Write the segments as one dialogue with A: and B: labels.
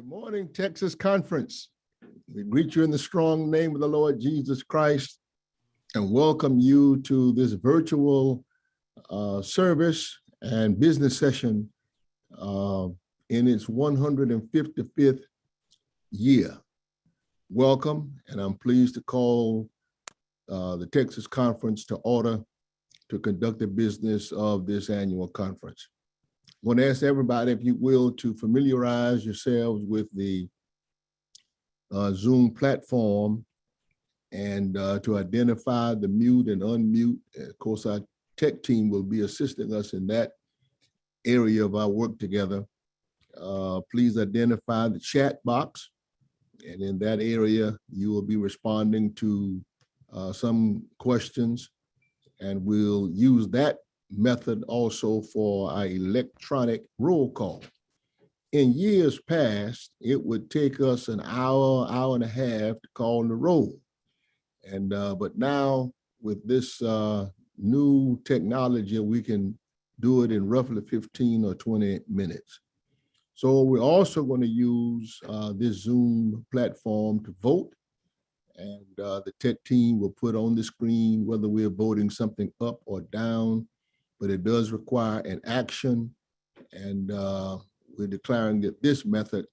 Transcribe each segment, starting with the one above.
A: Good morning, Texas Conference. We greet you in the strong name of the Lord Jesus Christ and welcome you to this virtual service and business session in its 155th year. Welcome, and I'm pleased to call the Texas Conference to order to conduct the business of this annual conference. I want to ask everybody, if you will, to familiarize yourselves with the Zoom platform and to identify the mute and unmute. Of course, our tech team will be assisting us in that area of our work together. Please identify the chat box, and in that area, you will be responding to some questions, and we'll use that method also for our electronic roll call. In years past, it would take us an hour, hour and a half to call the roll. And but now with this new technology, we can do it in roughly 15 or 20 minutes. So we're also going to use this Zoom platform to vote. And the tech team will put on the screen whether we're voting something up or down, but it does require an action, and we're declaring that this method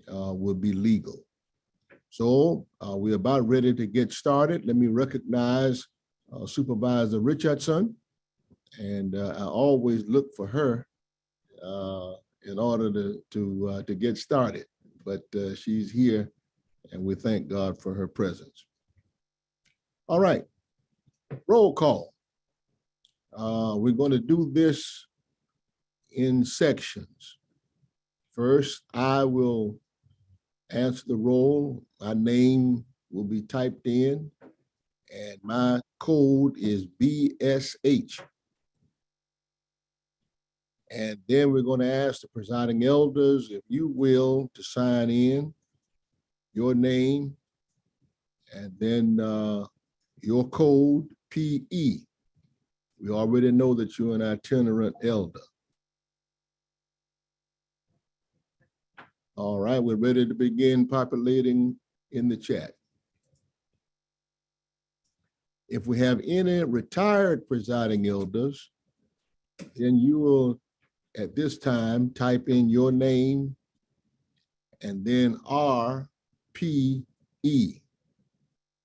A: will be legal. So we're about ready to get started. Let me recognize Supervisor Richardson, and I always look for her in order to get started, but she's here, and we thank God for her presence. All right, roll call. We're going to do this in sections. First, I will answer the roll. My name will be typed in, and my code is BSH. And then we're going to ask the presiding elders, if you will, to sign in your name, and then your code, PE. We already know that you're an itinerant elder. All right, we're ready to begin populating in the chat. If we have any retired presiding elders, then you will, at this time, type in your name and then RPE.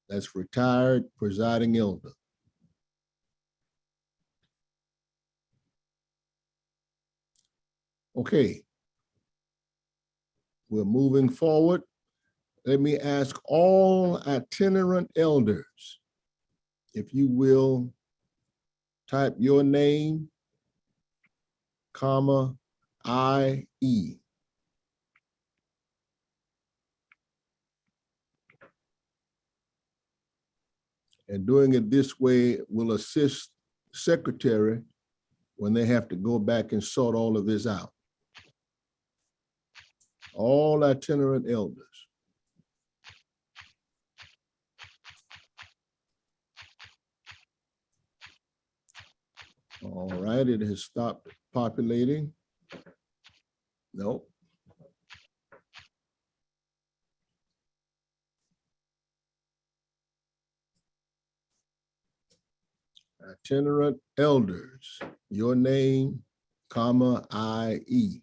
A: That's retired presiding elder. Okay, we're moving forward. Let me ask all itinerant elders, if you will, type your name, comma, IE. And doing it this way will assist secretary when they have to go back and sort all of this out. All itinerant elders. All right, it has stopped populating. Nope. Itinerant elders, your name, comma, IE.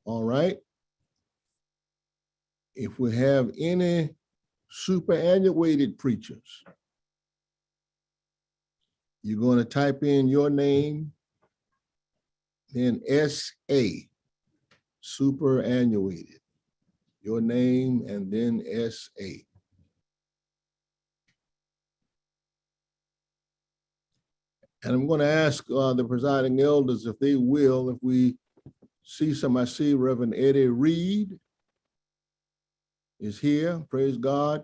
A: All right. If we have any superannuated preachers, you're going to type in your name, then SA, superannuated, your name, and then SA. And I'm going to ask the presiding elders if they will, if we see some, I see Reverend Eddie Reed is here. Praise God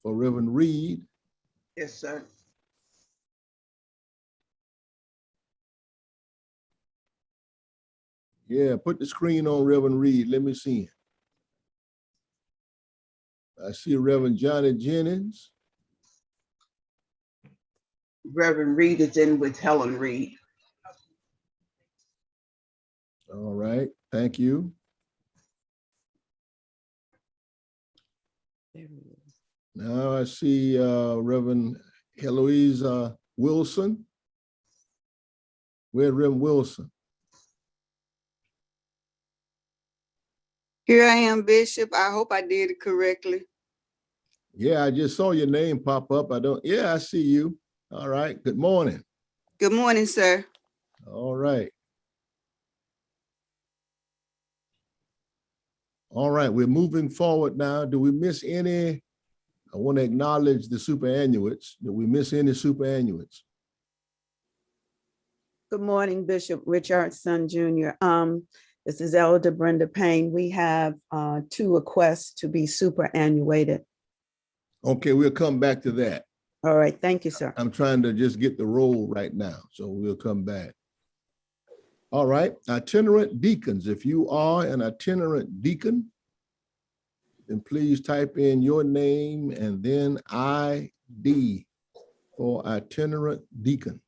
A: for Reverend Reed.
B: Yes, sir.
A: Yeah, put the screen on Reverend Reed. Let me see him. I see Reverend Johnny Jennings.
B: Reverend Reed is in with Helen Reed.
A: All right, thank you. Now I see Reverend Heloise Wilson. Where's Reverend Wilson?
C: Here I am, Bishop. I hope I did it correctly.
A: Yeah, I just saw your name pop up. Yeah, I see you. All right, good morning.
C: Good morning, sir.
A: All right. All right, we're moving forward now. Do we miss any? I want to acknowledge the superannuates. Did we miss any superannuates?
D: Good morning, Bishop Richardson Jr. This is Elder Brenda Payne. We have 2 requests to be superannuated.
A: Okay, we'll come back to that.
D: All right, thank you, sir.
A: I'm trying to just get the roll right now, so we'll come back. All right, itinerant deacons. If you are an itinerant deacon, then please type in your name and then ID for itinerant deacon.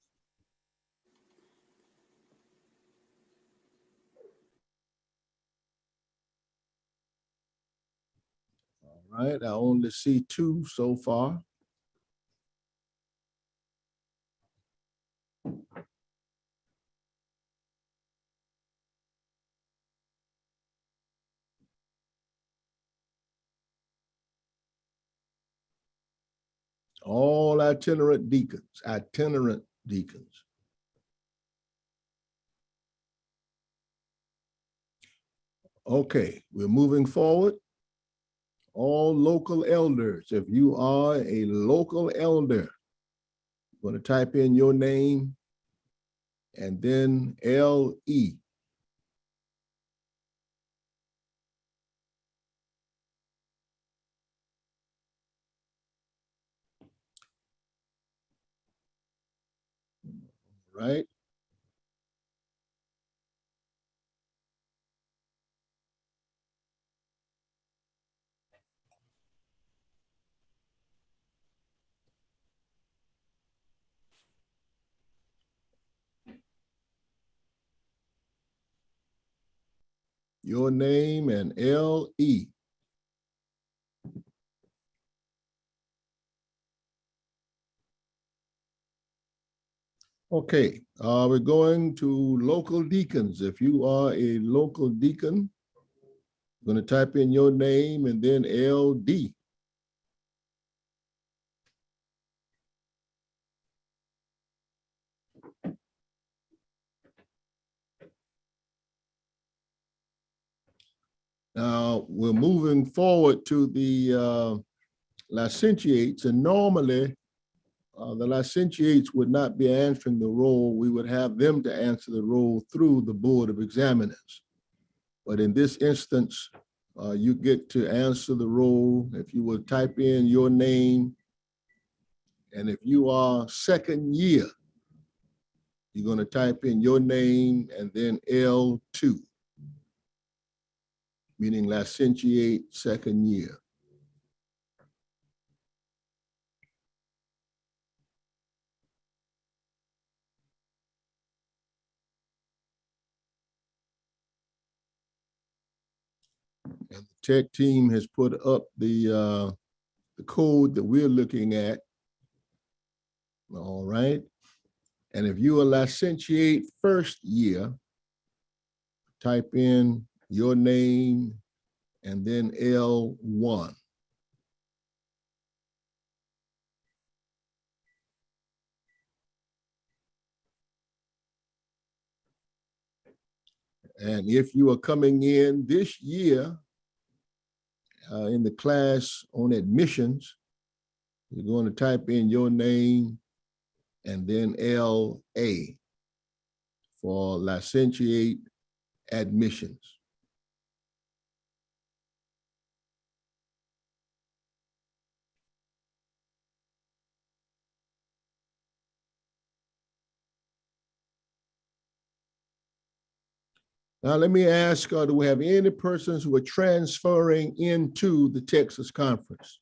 A: All right, I only see 2 so far. All itinerant deacons, itinerant deacons. Okay, we're moving forward. All local elders, if you are a local elder, I'm going to type in your name and then LE. Right? Your name and LE. Okay, we're going to local deacons. If you are a local deacon, I'm going to type in your name and then LD. Now we're moving forward to the licentiates, and normally the licentiates would not be answering the roll. We would have them to answer the roll through the Board of Examiners. But in this instance, you get to answer the roll if you will type in your name. And if you are second year, you're going to type in your name and then L2, meaning licentiate second year. And the tech team has put up the code that we're looking at. All right. And if you are licentiate first year, type in your name and then L1. And if you are coming in this year in the class on admissions, you're going to type in your name and then LA for licentiate admissions. Now, let me ask, do we have any persons who are transferring into the Texas conference?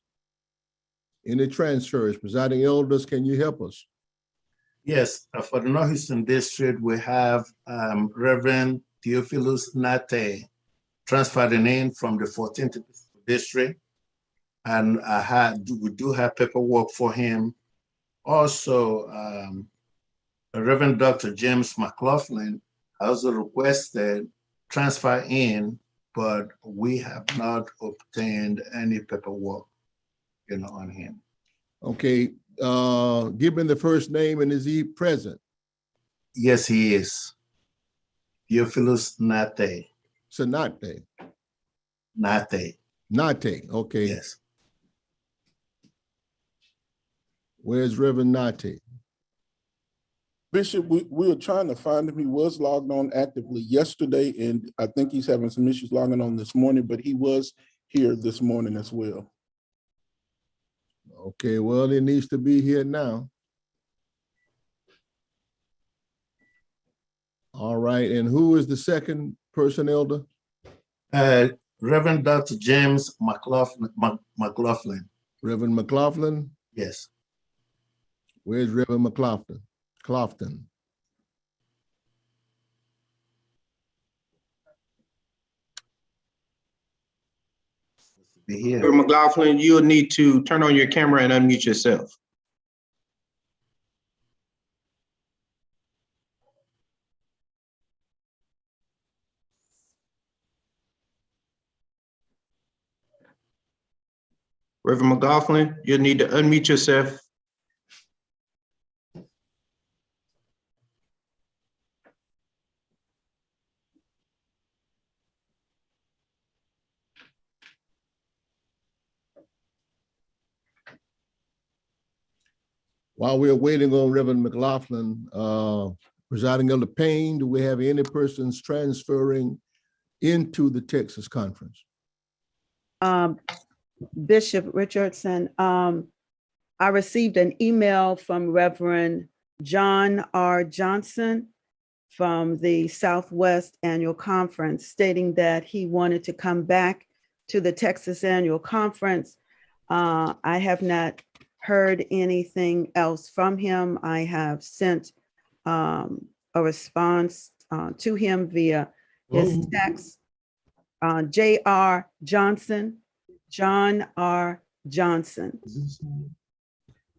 A: Any transfers? Presiding elders, can you help us?
E: Yes, for the North Houston District, we have Reverend Theophilus Nate transferring in from the 14th District. And we do have paperwork for him. Also, Reverend Dr. James McLaughlin also requested transfer in, but we have not obtained any paperwork, on him.
A: Okay, give me the first name, and is he present?
E: Yes, he is. Theophilus Nate.
A: Sanate.
E: Nate.
A: Nate, okay.
E: Yes.
A: Where's Reverend Nate?
F: Bishop, we are trying to find him. He was logged on actively yesterday, and I think he's having some issues logging on this morning, but he was here this morning as well.
A: Okay, well, he needs to be here now. All right, and who is the second person, Elder?
E: Reverend Dr. James McLaughlin.
A: Reverend McLaughlin?
E: Yes.
A: Where's Reverend McLaughlin? Clofton.
E: Be here.
G: Reverend McLaughlin, you'll need to turn on your camera and unmute yourself. Reverend McLaughlin, you'll need to unmute yourself.
A: While we're waiting on Reverend McLaughlin, Presiding Elder Payne, do we have any persons transferring into the Texas conference?
D: Bishop Richardson, I received an email from Reverend John R. Johnson from the Southwest Annual Conference stating that he wanted to come back to the Texas Annual Conference. I have not heard anything else from him. I have sent a response to him via his text. J.R. Johnson, John R. Johnson.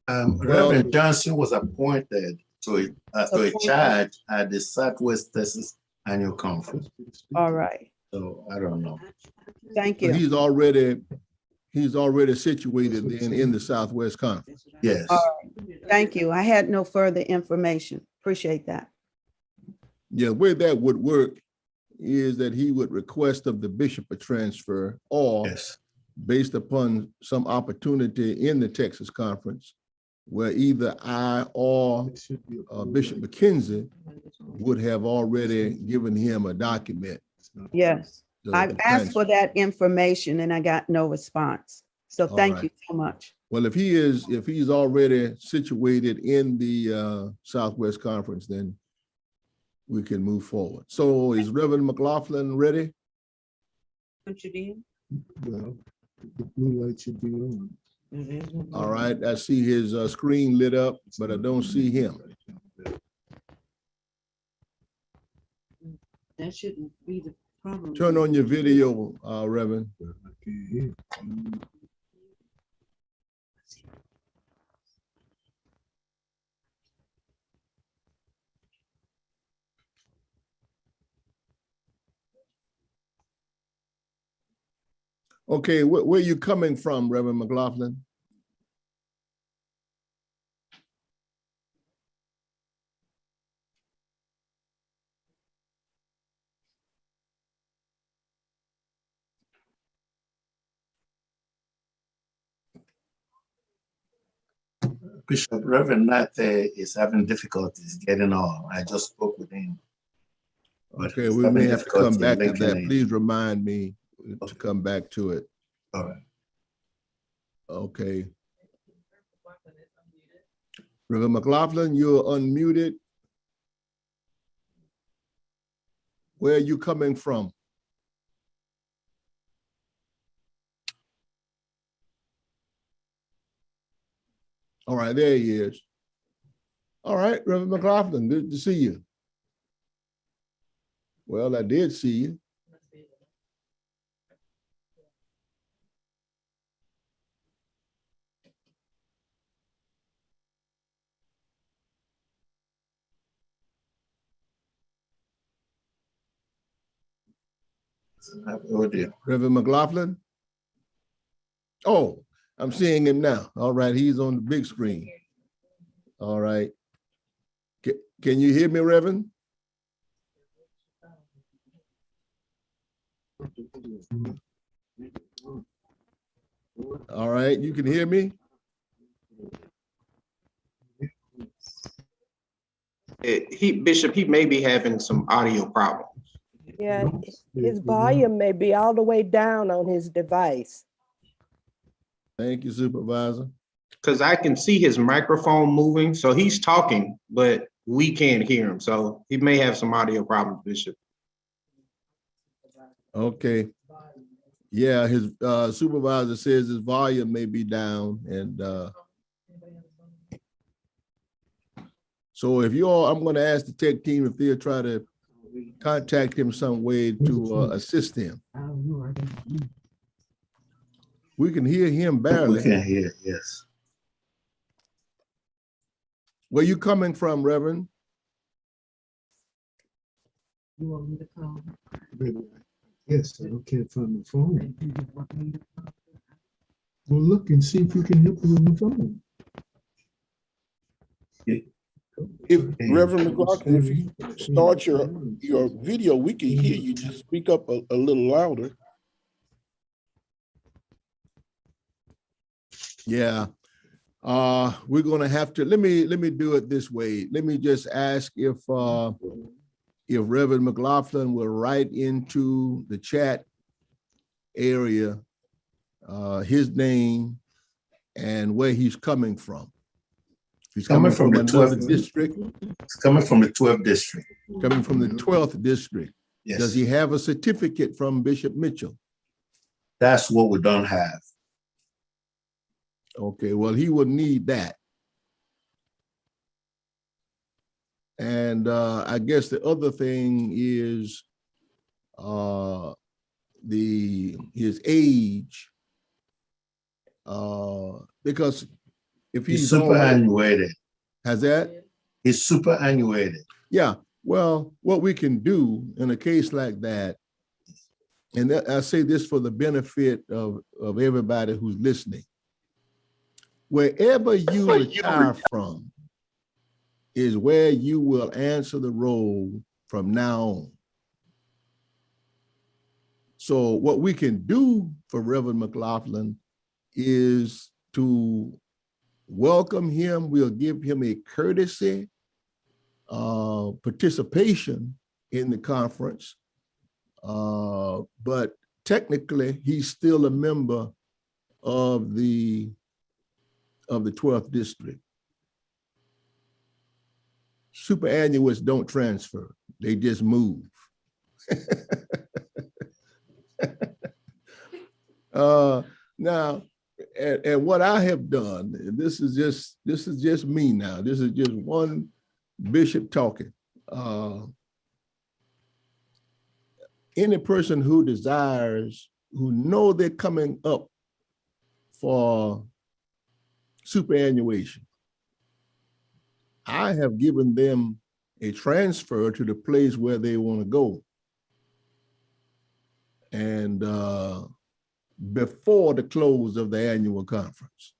E: Reverend Johnson was appointed to a charge at the Southwest Texas Annual Conference.
D: All right,
E: So I don't know.
D: thank
A: So
D: you.
A: he's already situated in the Southwest Conference.
E: Yes.
D: Thank you. I had no further information. Appreciate that.
A: Yeah, where that would work is that he would request of the bishop a transfer, or
E: Yes.
A: based upon some opportunity in the Texas conference, where either I or Bishop McKenzie would have already given him a document.
D: Yes, I
A: to
D: asked for
A: transfer.
D: that information and I got no response. So
A: All
D: thank you
A: right.
D: so much.
A: Well, if he's already situated in the Southwest Conference, then we can move forward. So is Reverend McLaughlin ready?
F: Well, the blue light should be on.
A: All right, I see his screen lit up, but I don't see him.
H: That shouldn't be the problem.
A: Turn on your video, Reverend. Okay, where are you coming from, Reverend McLaughlin?
E: Bishop Reverend Nate is having difficulties getting on. I just spoke with him. But
A: Okay,
E: he's
A: we
E: having
A: may have to come
E: difficulty
A: back to
E: linking
A: that.
E: in.
A: Please remind me to come back to it.
E: All right.
A: Okay. Reverend McLaughlin, you're unmuted. Where are you coming from? All right, there he is. All right, Reverend McLaughlin, good to see you. Well, I did see you. Reverend McLaughlin? Oh, I'm seeing him now. All right, he's on the big screen. All right. Can you hear me, Reverend? All right, you can hear me?
G: Bishop, he may be having some audio problems.
I: Yeah, his volume may be all the way down on his device.
A: Thank you, Supervisor.
G: Because I can see his microphone moving, so he's talking, but we can't hear him. So he may have some audio problems, Bishop.
A: Okay. Yeah, his supervisor says his volume may be down, and so if you all, I'm going to ask the tech team if they'll try to contact him some way to assist him. We can hear him barely.
E: We can hear, yes.
A: Where you coming from, Reverend?
H: You want me to call?
J: Yes, I can't find the phone. Well, look and see if you can help me on the phone.
F: If Reverend McLaughlin, if you start your video, we can hear you. Just speak up a little louder.
A: Yeah. We're gonna have to let me do it this way. Let me just ask if Reverend McLaughlin will write into the chat area his name and where he's coming from. He's
E: coming from the
A: another
E: 12th
A: district.
E: It's coming from the 12th district.
A: Coming from the 12th district.
E: Yes.
A: Does he have a certificate from Bishop Mitchell?
E: That's what we don't have.
A: Okay, well, he will need that. And I guess the other thing is his age, because if
E: he's superannuated.
A: Has that?
E: He's superannuated.
A: Yeah, well, what we can do in a case like that, and I say this for the benefit of everybody who's listening, wherever you retire from is where you will answer the role from now on. So what we can do for Reverend McLaughlin is to welcome him. We'll give him a courtesy participation in the conference, but technically he's still a member of the 12th district. Superannuates don't transfer, they just move. Now, and what I have done, and this is just me now, this is just one bishop talking. Any person who desires, who know they're coming up for superannuation, I have given them a transfer to the place where they want to go. And before the close of the annual conference.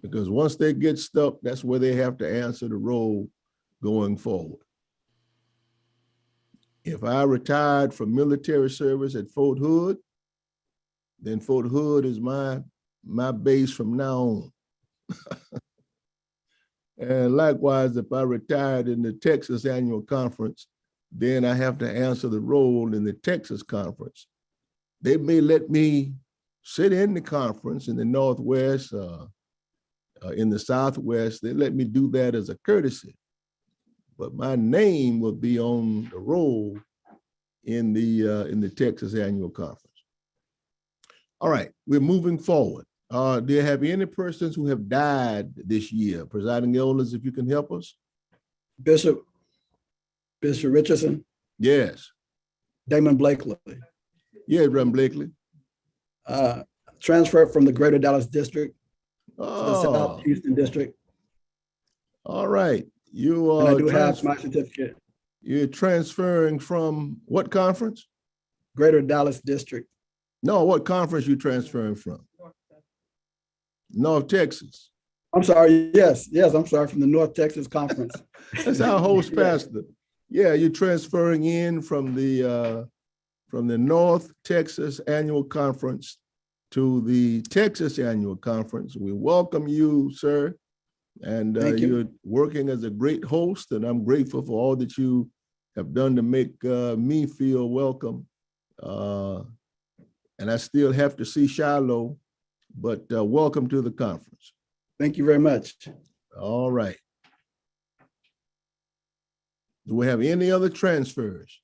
A: Because once they get stuck, that's where they have to answer the role going forward. If I retired from military service at Fort Hood, then Fort Hood is my base from now on. And likewise, if I retired in the Texas annual conference, then I have to answer the role in the Texas conference. They may let me sit in the conference in the Northwest, in the Southwest. They let me do that as a courtesy, but my name will be on the roll in the Texas Annual Conference. All right, we're moving forward. Do you have any persons who have died this year? Presiding elders, if you can help us?
K: Bishop Richardson,
A: Yes.
K: Damon Blakely,
A: Yes, Reverend Blakely.
K: transferred from the Greater Dallas District to the
A: Oh,
K: South Houston District.
A: all right.
K: And I do have my certificate,
A: You're transferring from what conference?
K: Greater Dallas District.
A: No, what conference you transferring from? North Texas.
K: I'm sorry, yes, I'm sorry, from the North Texas Conference.
A: That's our host pastor. Yeah, you're transferring in from the North Texas Annual Conference to the Texas Annual Conference. We welcome you, sir. And you're working as a great host, and I'm grateful for all that you have done to make me feel welcome. And I still have to see Shiloh, but welcome to the conference.
K: Thank you very much.
A: All right. Do we have any other transfers?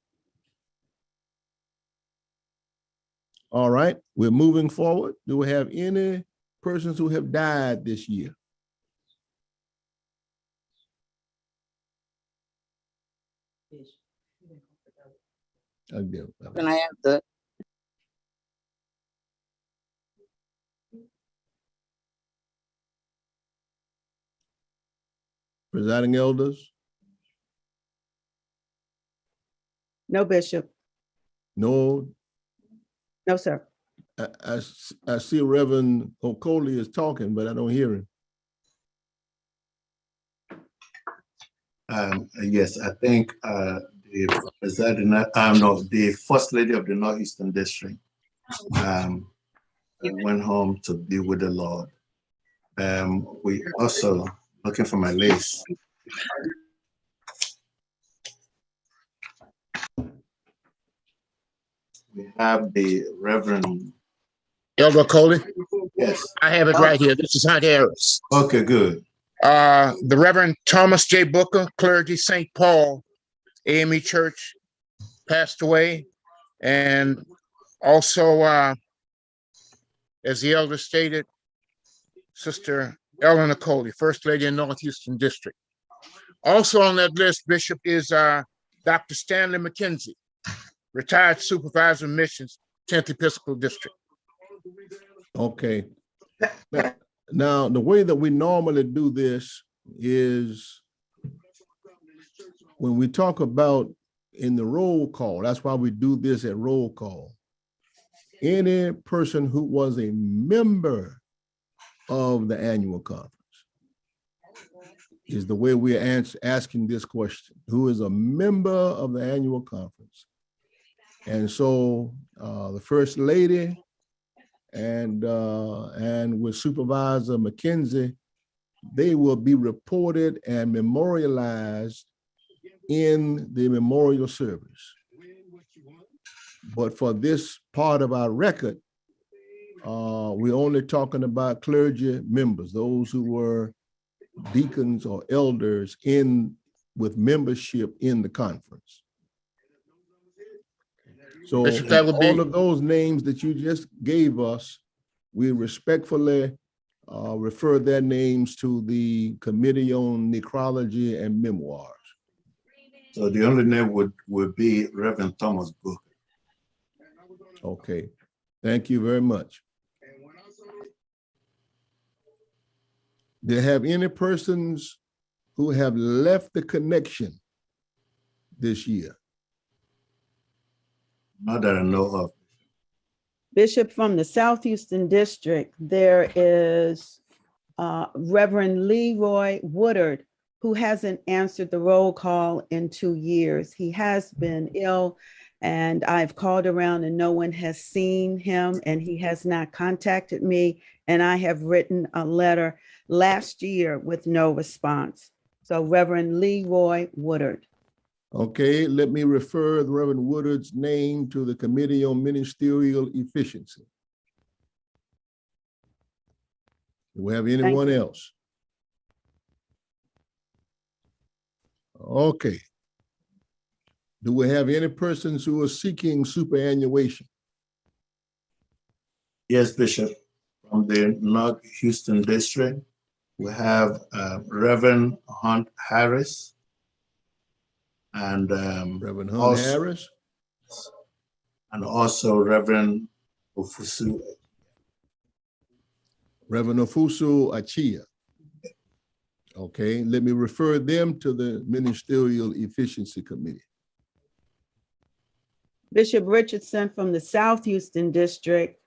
A: All right, we're moving forward. Do we have any persons who have died this year?
C: Can I have the
A: Presiding elders?
D: No, Bishop.
A: No.
D: No, sir.
A: I see Reverend Okoli is talking, but I don't hear him.
E: Yes, I think the presiding, no, the First Lady of the Northeastern District went home to be with the Lord. We also, looking for my list. We have the Reverend
L: Elder Coley.
E: Yes.
L: I have it right here. This is Hunt Harris.
E: Okay, good.
L: The Reverend Thomas J. Booker, clergy, St. Paul, A.M.E. Church, passed away. And also, as the elder stated, Sister Eleanor Coley, First Lady in North Houston District. Also on that list, Bishop, is Dr. Stanley McKenzie, retired supervisor of missions, 10th Episcopal District.
A: Okay. Now, the way that we normally do this is when we talk about in the roll call, that's why we do this at roll call. Any person who was a member of the annual conference is the way we're asking this question. Who is a member of the annual conference? And so the First Lady and with Supervisor McKenzie, they will be reported and memorialized in the memorial service. But for this part of our record, we're only talking about clergy members, those who were deacons or elders with membership in the conference. So
L: Bishop, that would be
A: all of those names that you just gave us, we respectfully refer their names to the Committee on Necrology and Memoirs.
E: So the only name would be Reverend Thomas Booker.
A: Okay, thank you very much. Do you have any persons who have left the connection this year?
E: Not that I know of.
D: Bishop, from the South Houston District, there is Reverend Leroy Woodard, who hasn't answered the roll call in 2 years. He has been ill, and I've called around and no one has seen him, and he has not contacted me. And I have written a letter last year with no response. So Reverend Leroy Woodard.
A: Okay, let me refer the Reverend Woodard's name to the Committee on Ministerial Efficiency. Do we have anyone else? Okay. Do we have any persons who are seeking superannuation?
E: Yes, Bishop. From the North Houston District, we have Reverend Hunt Harris and
A: Reverend Hunt Harris?
E: and also Reverend Ofusu.
A: Reverend Ofusu Achia. Okay, let me refer them to the Ministerial Efficiency Committee.
D: Bishop Richardson from the South Houston District.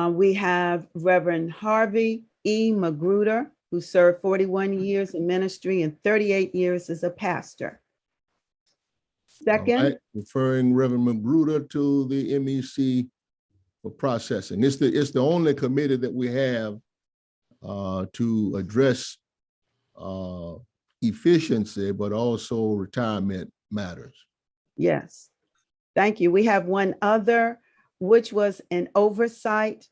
D: We have Reverend Harvey E. Magruder, who served 41 years in ministry and 38 years as a pastor. Second,
A: All right, referring Reverend Magruder to the MEC for processing. It's the only committee that we have to address efficiency, but also retirement matters.
D: yes. Thank you. We have one other, which was an oversight.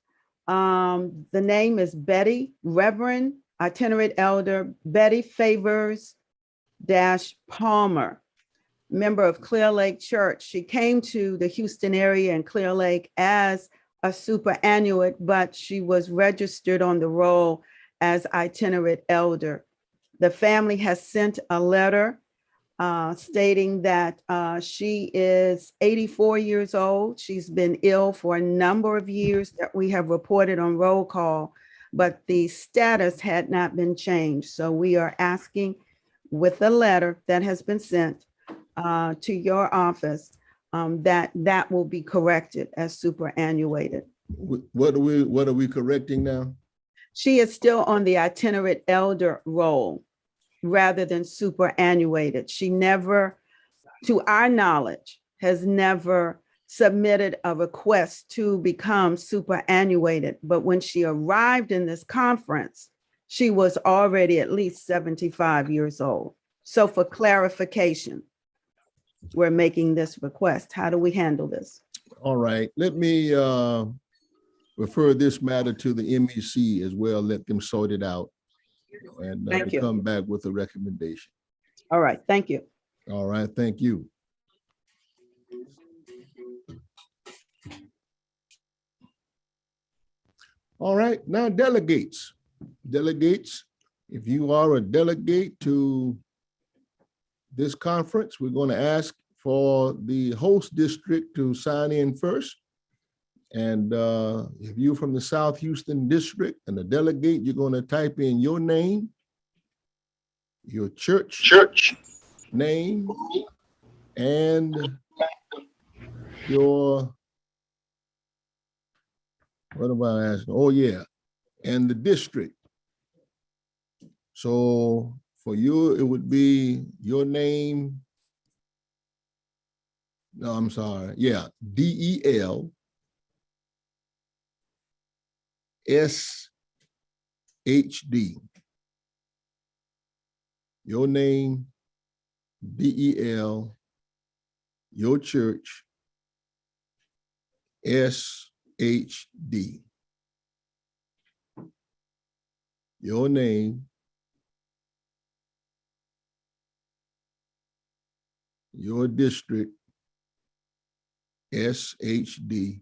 D: The name is Betty, Reverend Itinerant Elder Betty Favors Palmer, member of Clear Lake Church. She came to the Houston area and Clear Lake as a superannuate, but she was registered on the roll as itinerant elder. The family has sent a letter stating that she is 84 years old. She's been ill for a number of years that we have reported on roll call, but the status had not been changed. So we are asking with a letter that has been sent to your office that will be corrected as superannuated.
A: What are we correcting now?
D: She is still on the itinerant elder role rather than superannuated. She never, to our knowledge, has never submitted a request to become superannuated. But when she arrived in this conference, she was already at least 75 years old. So for clarification, we're making this request. How do we handle this?
A: All right, let me refer this matter to the MEC as well. Let them sort it out and
D: Thank you.
A: come back with a recommendation.
D: All right, thank you.
A: All right, thank you. All right, now delegates. Delegates, if you are a delegate to this conference, we're going to ask for the host district to sign in first. And if you're from the South Houston District and a delegate, you're going to type in your name, your church name, and your, what am I asking? Oh yeah, and the district. So for you, it would be your name. No, I'm sorry. Yeah, DEL SHD. Your name, DEL, your church, SHD. Your name, your district, SHD,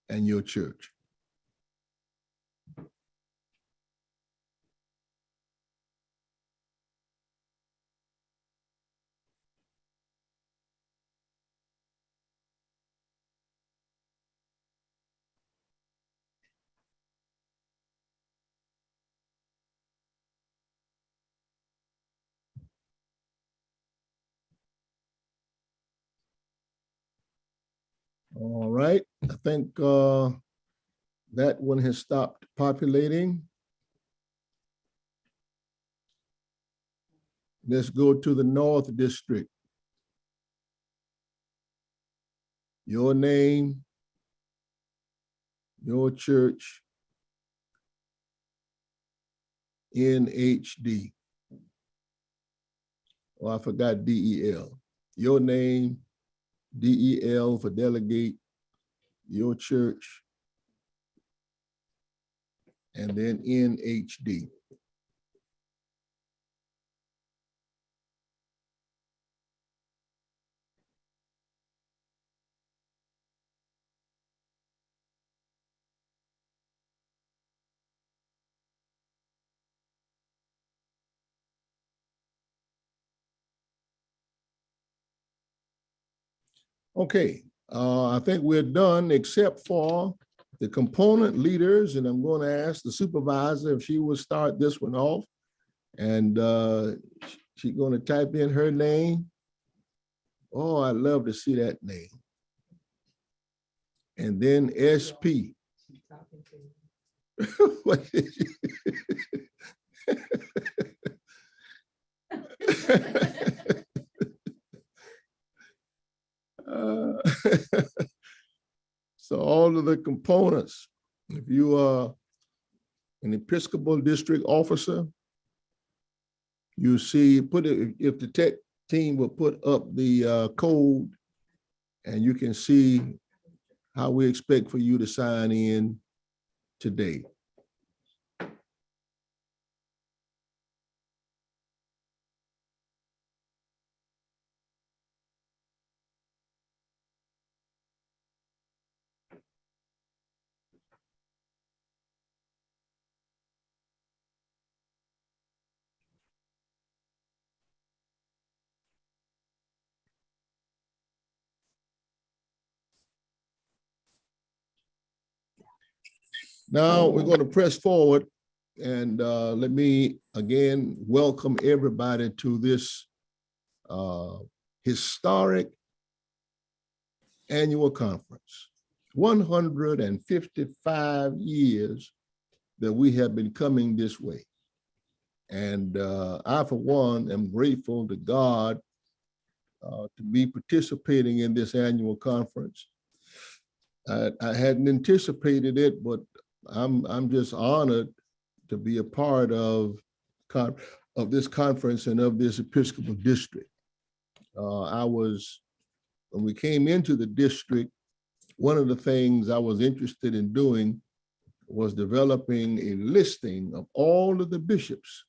A: and your church. All right, I think that one has stopped populating. Let's go to the North District. Your name, your church, NHD. Oh, I forgot DEL. Your name, DEL for delegate, your church, and then NHD. Okay, I think we're done except for the component leaders, and I'm going to ask the supervisor if she will start this one off. And she's going to type in her name. Oh, I'd love to see that name. And then SP. What did so all of the components, if you are an Episcopal district officer, you see, if the tech team will put up the code, and you can see how we expect for you to sign in today. Now we're going to press forward, and let me again welcome everybody to this historic annual conference. 155 years that we have been coming this way. And I, for one, am grateful to God to be participating in this annual conference. I hadn't anticipated it, but I'm just honored to be a part of this conference and of this Episcopal district. When we came into the district, one of the things I was interested in doing was developing a listing of all of the bishops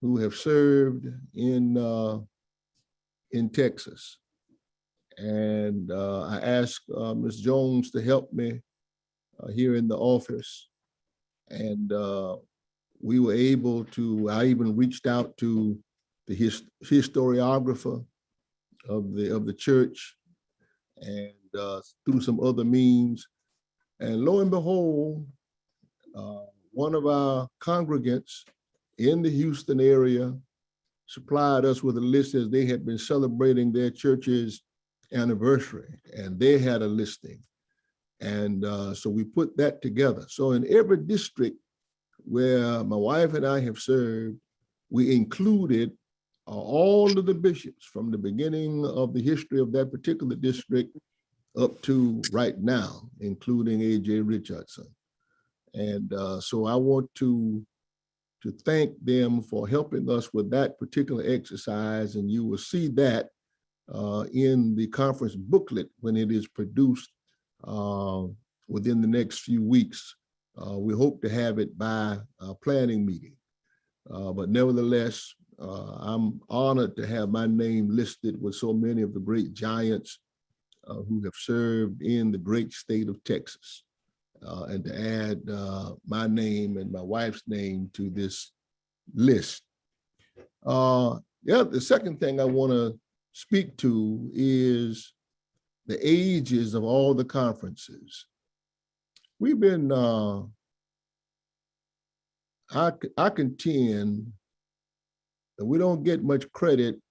A: who have served in Texas. And I asked Ms. Jones to help me here in the office. And we were able to, I even reached out to the historiographer of the church, and through some other means. And lo and behold, one of our congregants in the Houston area supplied us with a list as they had been celebrating their church's anniversary, and they had a listing. And so we put that together. So in every district where my wife and I have served, we included all of the bishops from the beginning of the history of that particular district up to right now, including A.J. Richardson. And so I want to thank them for helping us with that particular exercise. And you will see that in the conference booklet when it is produced within the next few weeks. We hope to have it by a planning meeting. But nevertheless, I'm honored to have my name listed with so many of the great giants who have served in the great state of Texas, and to add my name and my wife's name to this list. The second thing I want to speak to is the ages of all the conferences. We've been, I contend that we don't get much credit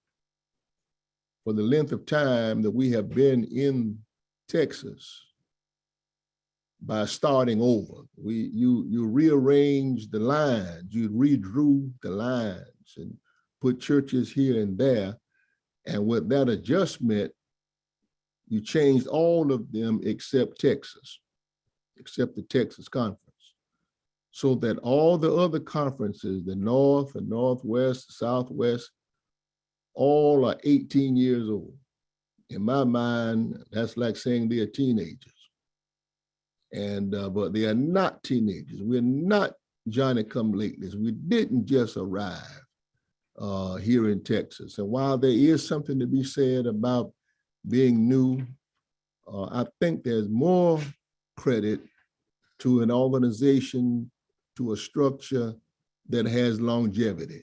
A: for the length of time that we have been in Texas by starting over. You rearranged the lines, you redrew the lines and put churches here and there. And with that adjustment, you changed all of them except Texas, except the Texas Conference. So that all the other conferences, the North, the Northwest, the Southwest, all are 18 years old. In my mind, that's like saying they are teenagers. And but they are not teenagers. We're not Johnny-come-latelys. We didn't just arrive here in Texas. And while there is something to be said about being new, I think there's more credit to an organization, to a structure that has longevity.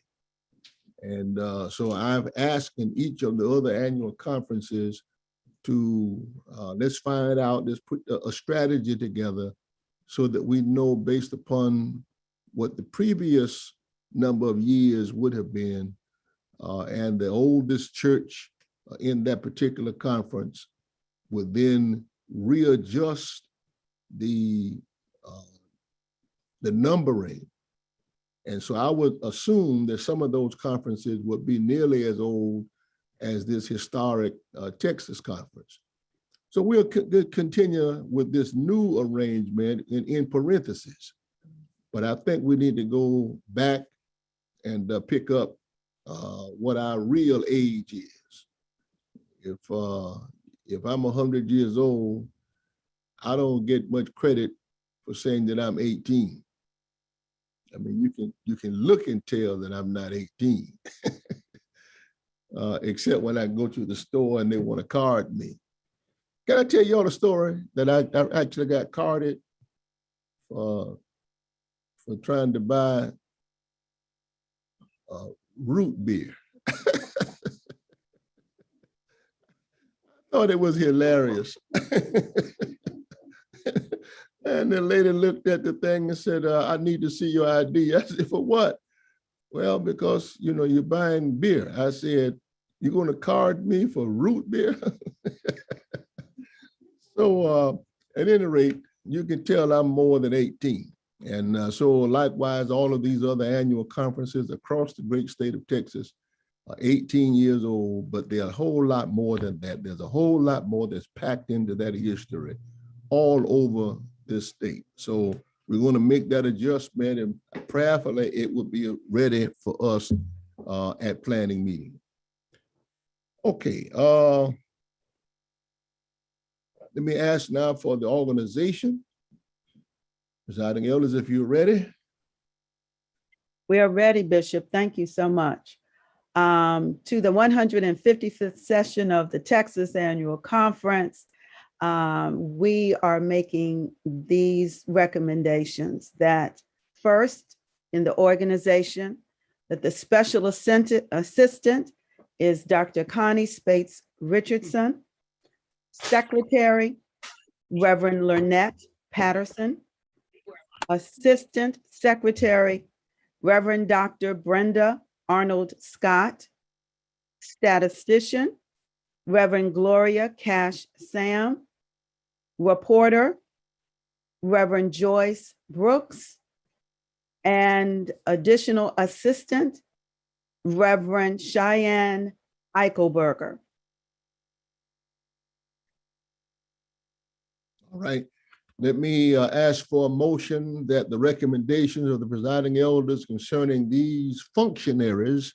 A: And so I've asked in each of the other annual conferences to let's find out, let's put a strategy together so that we know based upon what the previous number of years would have been, and the oldest church in that particular conference would then readjust the numbering. And so I would assume that some of those conferences would be nearly as old as this historic Texas conference. So we'll continue with this new arrangement in parentheses. But I think we need to go back and pick up what our real age is. If I'm 100 years old, I don't get much credit for saying that I'm 18. I mean, you can look and tell that I'm not 18, except when I go to the store and they want to card me. Can I tell you all a story that I actually got carded for trying to buy root beer? Thought it was hilarious. And the lady looked at the thing and said, I need to see your ID. I said, for what? Well, because, you know, you're buying beer. I said, you're going to card me for root beer? So at any rate, you can tell I'm more than 18. And so likewise, all of these other annual conferences across the great state of Texas are 18 years old, but they're a whole lot more than that. There's a whole lot more that's packed into that history all over this state. So we're going to make that adjustment, and prayerfully it will be ready for us at planning meeting. Okay, let me ask now for the organization. Presiding elders, if you're ready.
D: We are ready, Bishop. Thank you so much. To the 155th session of the Texas Annual Conference, we are making these recommendations that first, in the organization, that the special assistant is Dr. Connie Spates Richardson, secretary, Reverend Lynette Patterson, assistant secretary, Reverend Dr. Brenda Arnold Scott, statistician, Reverend Gloria Cash Sam, reporter, Reverend Joyce Brooks, and additional assistant, Reverend Cheyenne Eichelberger.
A: All right. Let me ask for a motion that the recommendations of the presiding elders concerning these functionaries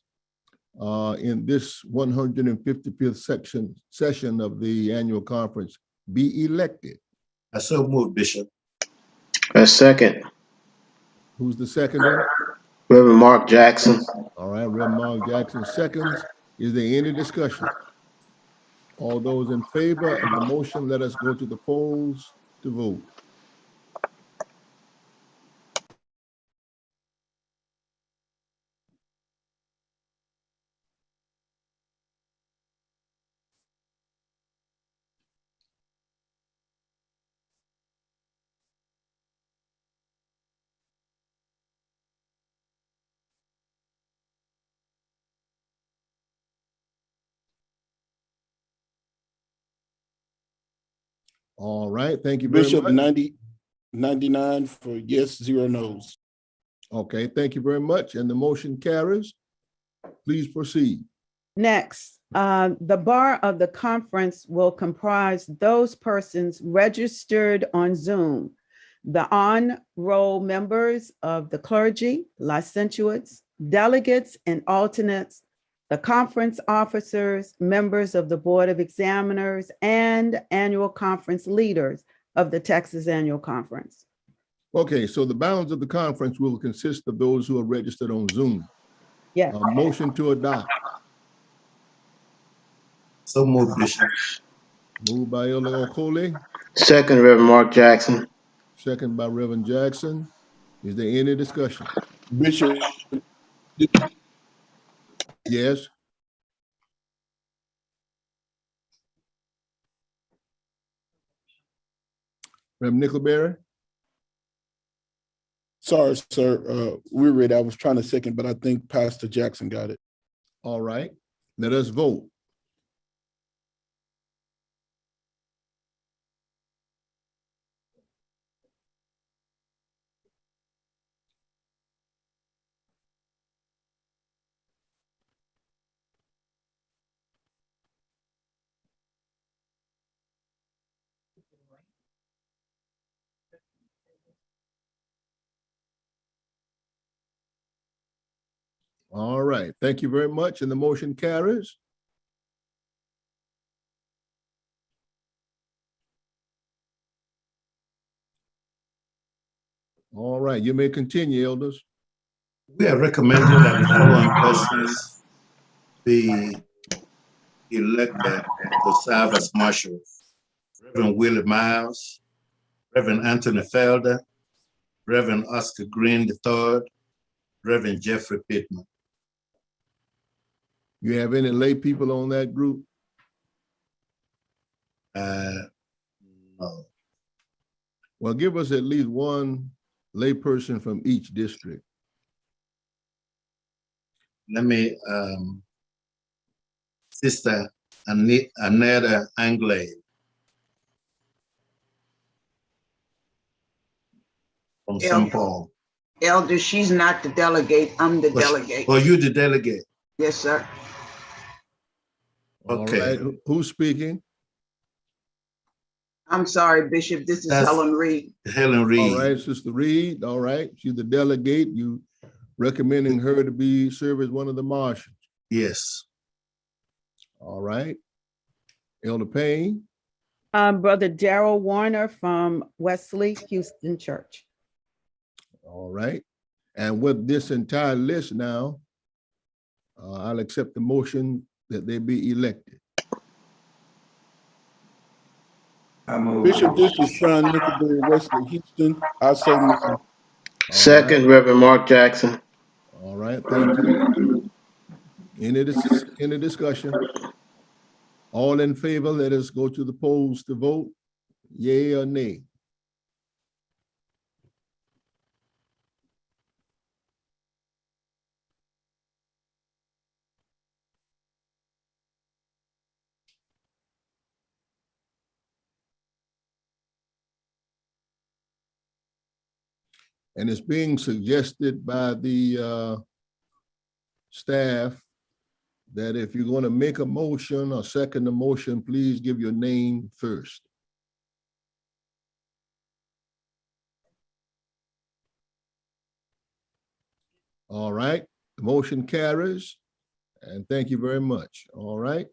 A: in this 155th session of the annual conference be elected.
E: I so move, Bishop.
M: A second.
A: Who's the seconder?
M: Reverend Mark Jackson.
A: All right, Reverend Mark Jackson seconds. Is there any discussion? All those in favor of the motion, let us go to the polls to vote. All right, thank you very
F: Bishop,
A: much.
F: 99 for yes, 0 no's.
A: Okay, thank you very much. And the motion carries. Please proceed.
D: Next, the bar of the conference will comprise those persons registered on Zoom, the on-roll members of the clergy, licentiates, delegates, and alternates, the conference officers, members of the Board of Examiners, and annual conference leaders of the Texas Annual Conference.
A: Okay, so the balance of the conference will consist of those who are registered on Zoom.
D: Yeah.
A: Motion to adopt.
E: So move, Bishop.
A: Moved by Elder Okole,
M: Second, Reverend Mark Jackson.
A: second by Reverend Jackson. Is there any discussion?
F: Bishop,
A: Yes. Reverend Nickelberry?
F: Sorry, sir. We're ready. I was trying to second, but I think Pastor Jackson got it.
A: All right, let us vote. All right, thank you very much. And the motion carries. All right, you may continue, elders.
E: We are recommending that the following persons be elected to serve as marshals: Reverend Willie Miles, Reverend Anthony Felder, Reverend Oscar Green III, Reverend Jeffrey Pittman.
A: You have any lay people on that group?
E: No.
A: Well, give us at least one lay person from each district.
E: Let me, Sister Aneta Anglade from St. Paul.
B: Elder, she's not the delegate. I'm the delegate.
E: Oh, you the delegate?
B: Yes, sir.
E: Okay.
A: All right, who's speaking?
B: I'm sorry, Bishop. This is Helen Reed.
E: Helen Reed.
A: All right, Sister Reed. All right, she's the delegate. You recommending her to serve as one of the marshals?
E: Yes.
A: All right. Elder Payne.
D: Brother Darrell Warner from Wesley Houston Church.
A: All right. And with this entire list now, I'll accept the motion that they be elected.
F: Bishop, this is Sean Nickelberry, Wesley Houston. I so move.
M: Second, Reverend Mark Jackson.
A: All right, thank you. Any discussion? All in favor, let us go to the polls to vote, yea or nay. And it's being suggested by the staff that if you're going to make a motion or second the motion, please give your name first. All right, the motion carries, and thank you very much. All right.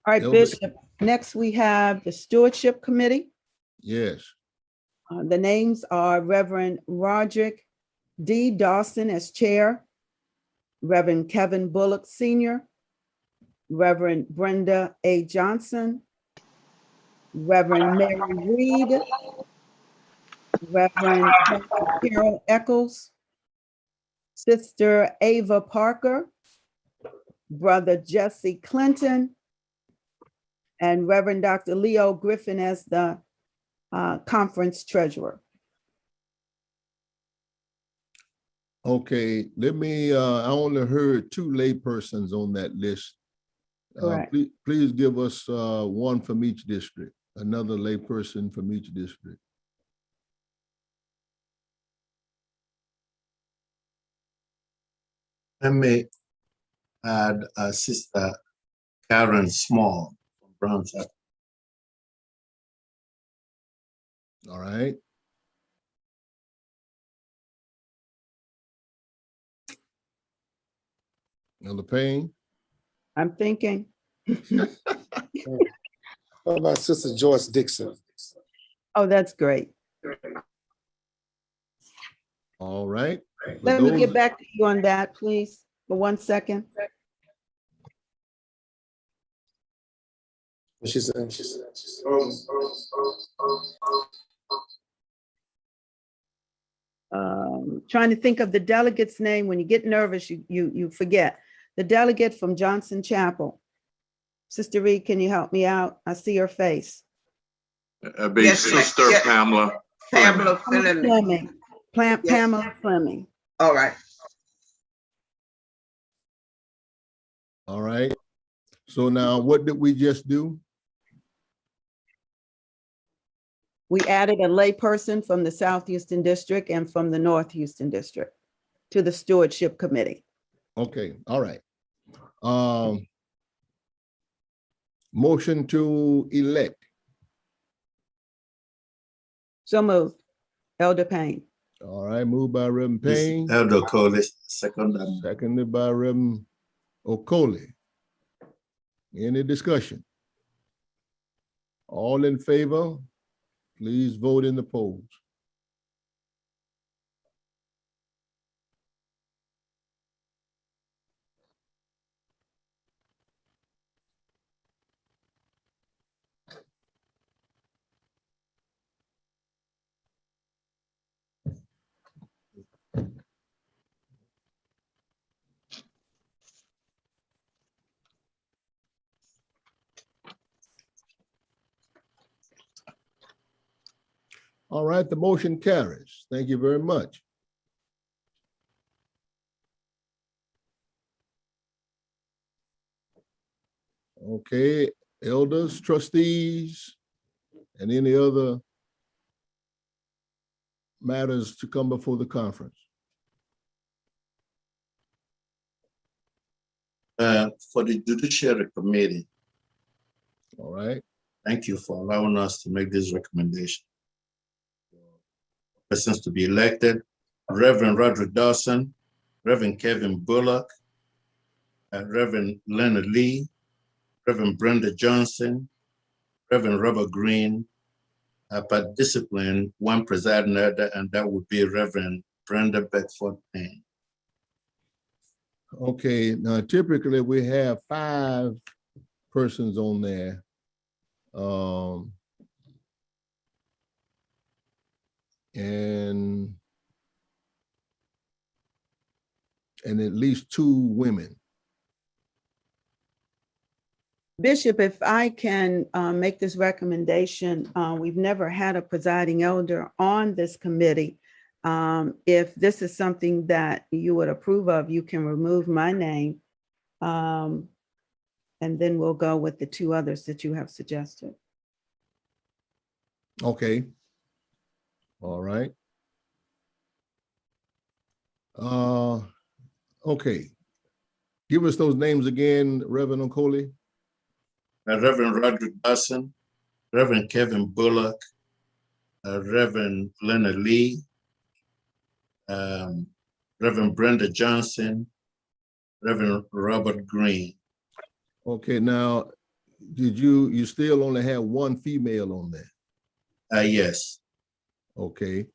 D: All right,
A: Elder-
D: Bishop. Next, we have the Stewardship Committee.
A: Yes.
D: The names are Reverend Roderick D. Dawson as chair, Reverend Kevin Bullock Sr., Reverend Brenda A. Johnson, Reverend Mary Reed, Reverend Carol Eccles, Sister Ava Parker, Brother Jesse Clinton, and Reverend Dr. Leo Griffin as the conference treasurer.
A: Okay, let me, I only heard 2 lay persons on that list.
D: Correct.
A: Please give us one from each district, another lay person from each district.
E: Let me add Sister Karen Small from Brown Chapel.
A: All right. Elder Payne.
D: I'm thinking.
J: How about Sister Joyce Dixon?
D: Oh, that's great.
A: All right.
D: Let me get back to you on that, please, for 1 second.
J: She said.
D: Trying to think of the delegate's name. When you get nervous, you forget. The delegate from Johnson Chapel. Sister Reed, can you help me out? I see her face.
N: Be
B: Yes, ma'am.
N: Sister
B: Yes.
N: Pamela.
B: Pamela
D: Pamela
B: Fleming.
D: Fleming.
B: Yes.
D: Pamela Fleming.
B: All right.
A: All right. So now what did we just do?
D: We added a layperson from the South Houston District and from the North Houston District to the Stewardship Committee.
A: Okay, all right. Motion to elect.
D: So moved. Elder Payne.
A: All right, moved by Reverend
E: This
A: Payne,
E: Elder Cole, second.
A: seconded by Reverend Okole. Any discussion? All in favor, please vote in the polls. All right, the motion carries. Thank you very much. Okay, elders, trustees, and any other matters to come before the conference.
E: For the Judiciary Committee,
A: All right,
E: thank you for allowing us to make this recommendation. Persons to be elected: Reverend Roderick Dawson, Reverend Kevin Bullock, Reverend Leonard Lee, Reverend Brenda Johnson, Reverend Robert Green. Per discipline, one presiding elder, and that would be Reverend Brenda Beckford Payne.
A: okay, now typically we have 5 persons on there. And at least 2 women.
D: Bishop, if I can make this recommendation, we've never had a presiding elder on this committee. If this is something that you would approve of, you can remove my name. And then we'll go with the 2 others that you have suggested.
A: Okay. All right. Okay. Give us those names again, Reverend Okole.
E: Reverend Roderick Dawson, Reverend Kevin Bullock, Reverend Leonard Lee, Reverend Brenda Johnson, Reverend Robert Green.
A: Okay, now, did you still only have 1 female on there?
E: Yes.
A: Okay.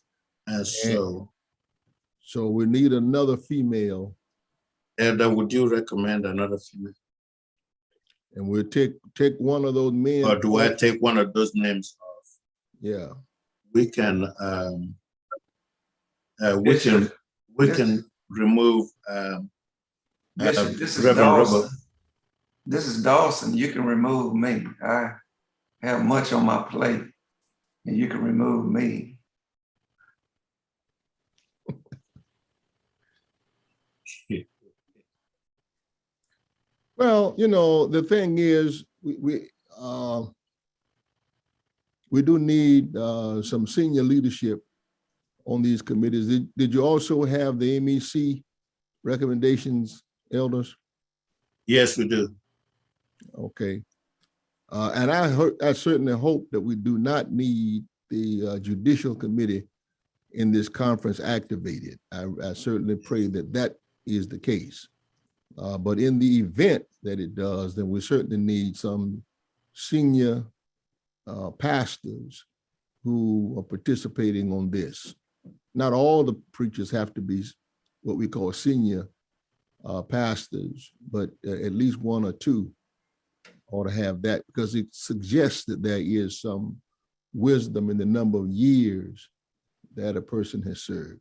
E: And so
A: we need another female.
E: Elder, would you recommend another female?
A: And we'll take one of those men.
E: Or do I take one of those names off?
A: Yeah.
E: We can remove
O: Bishop, this is
E: Reverend
O: Dawson.
E: Robert.
O: This is Dawson. You can remove me. I have much on my plate, and you can remove me.
A: Well, you know, the thing is, we do need some senior leadership on these committees. Did you also have the A.M.E recommendations, elders?
E: Yes, we do.
A: Okay. And I certainly hope that we do not need the Judicial Committee in this conference activated. I certainly pray that that is the case. But in the event that it does, then we certainly need some senior pastors who are participating on this. Not all the preachers have to be what we call senior pastors, but at least 1 or 2 ought to have that, because it suggests that there is some wisdom in the number of years that a person has served.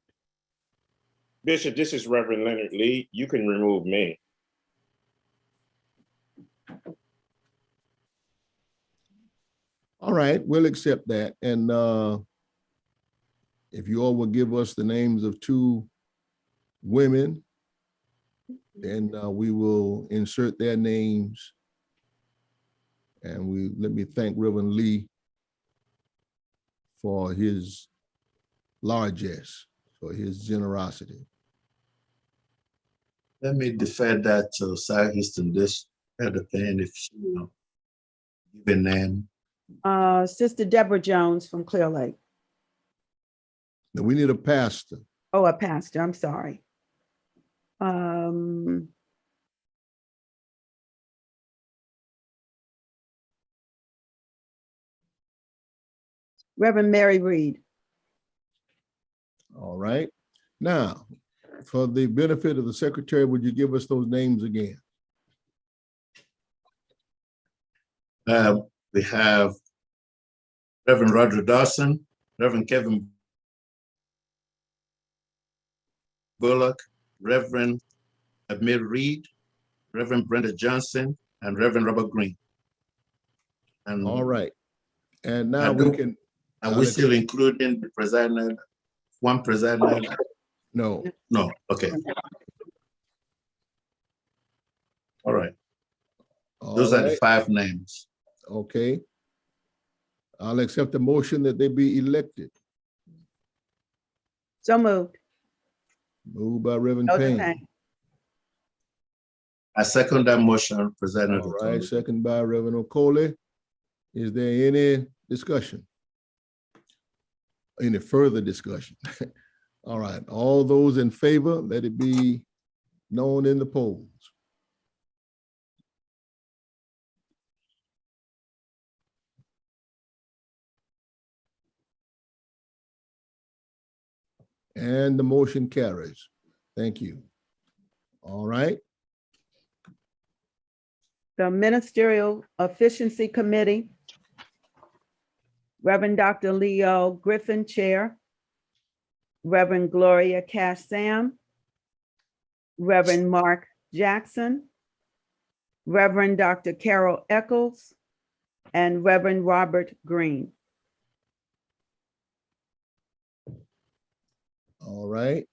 L: Bishop, this is Reverend Leonard Lee. You can remove me.
A: All right, we'll accept that. And if you all will give us the names of 2 women, then we will insert their names. And let me thank Reverend Lee for his largesse, for his generosity.
E: Let me defer that to South Houston District Thing if she will give a name.
D: Sister Deborah Jones from Clear Lake.
A: Now we need a pastor.
D: Oh, a pastor, I'm sorry. Reverend Mary Reed.
A: All right. Now, for the benefit of the secretary, would you give us those names again?
E: We have Reverend Roger Dawson, Reverend Kevin Bullock, Reverend A.M.E. Reed, Reverend Brenda Johnson, and Reverend Robert Green. And
A: all right. And now we can.
E: And we still including the presiding, one presiding?
A: No.
E: No, okay. All right. Those are the 5 names.
A: Okay. I'll accept the motion that they be elected.
D: So moved.
A: Moved by Reverend
D: Elder
A: Payne.
D: Payne.
E: I second that motion, President.
A: All right, second by Reverend Okole. Is there any discussion? Any further discussion? All right, all those in favor, let it be known in the polls. And the motion carries. Thank you. All right.
D: The Ministerial Efficiency Committee. Reverend Dr. Leo Griffin, Chair. Reverend Gloria Cash-Sam. Reverend Mark Jackson. Reverend Dr. Carol Eccles, and Reverend Robert Green.
A: All right.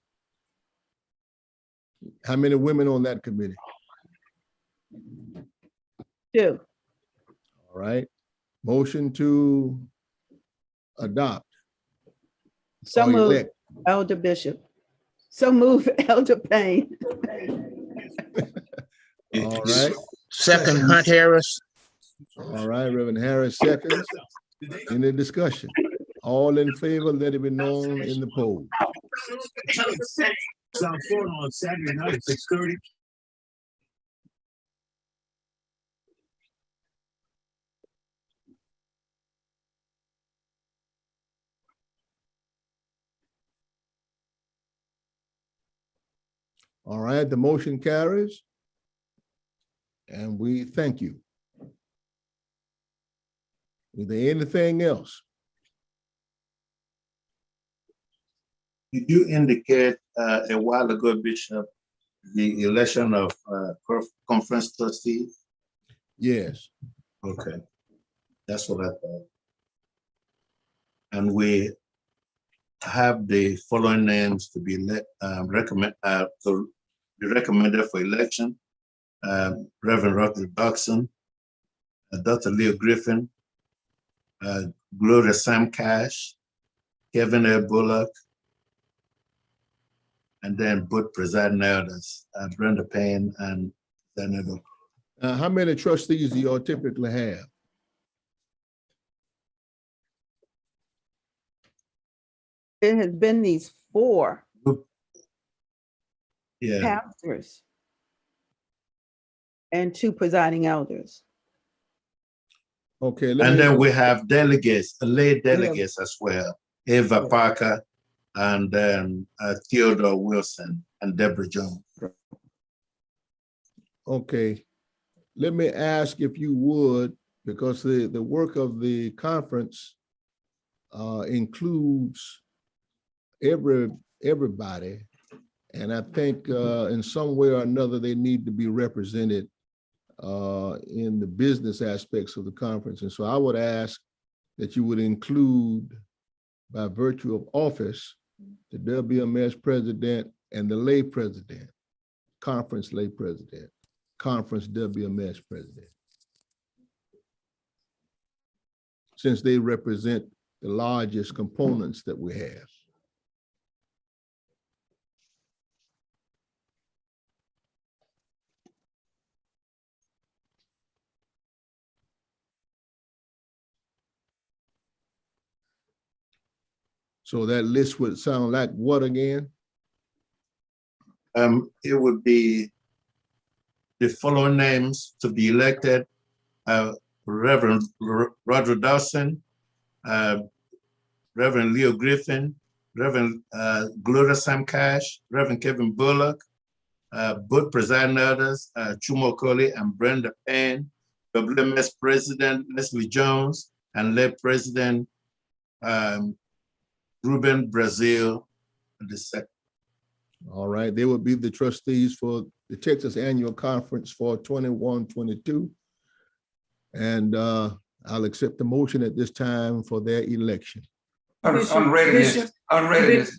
A: How many women on that committee?
D: 2.
A: All right. Motion to adopt.
D: So
A: or
D: moved,
A: elect.
D: Elder Bishop. So move, Elder Payne.
A: All right.
L: Second, Hunt Harris.
A: All right, Reverend Harris seconds. Any discussion? All in favor, let it be known in the poll.
N: South Florida on Saturday night at 6:30.
A: All right, the motion carries. And we thank you. Is there anything else?
E: You do indicate a while ago, Bishop, the election of conference trustee.
A: Yes.
E: Okay, that's what I thought. And we have the following names to be recommended for election. Reverend Roger Dawson, Dr. Leo Griffin, Gloria Sam Cash, Kevin A. Bullock, and then both presiding elders, Brenda Payne and Senator.
A: How many trustees do y'all typically have?
D: It has been these 4
E: pastors
D: and 2 presiding elders.
A: Okay.
E: And then we have delegates, lay delegates as well. Eva Parker, and then Theodore Wilson and Deborah Jones.
A: Okay. Let me ask if you would, because the work of the conference includes everybody. And I think in some way or another, they need to be represented in the business aspects of the conference. And so I would ask that you would include by virtue of office, the WMS president and the lay president, conference lay president, conference WMS president, since they represent the largest components that we have. So that list would sound like what again?
E: It would be the following names to be elected: Reverend Roger Dawson, Reverend Leo Griffin, Reverend Gloria Sam Cash, Reverend Kevin Bullock, both presiding elders, Chumo Coley and Brenda Payne, WMS President Leslie Jones, and lay President Ruben Brazil II.
A: All right, they will be the trustees for the Texas Annual Conference for 21-22. And I'll accept the motion at this time for their election.
O: Unreadiness,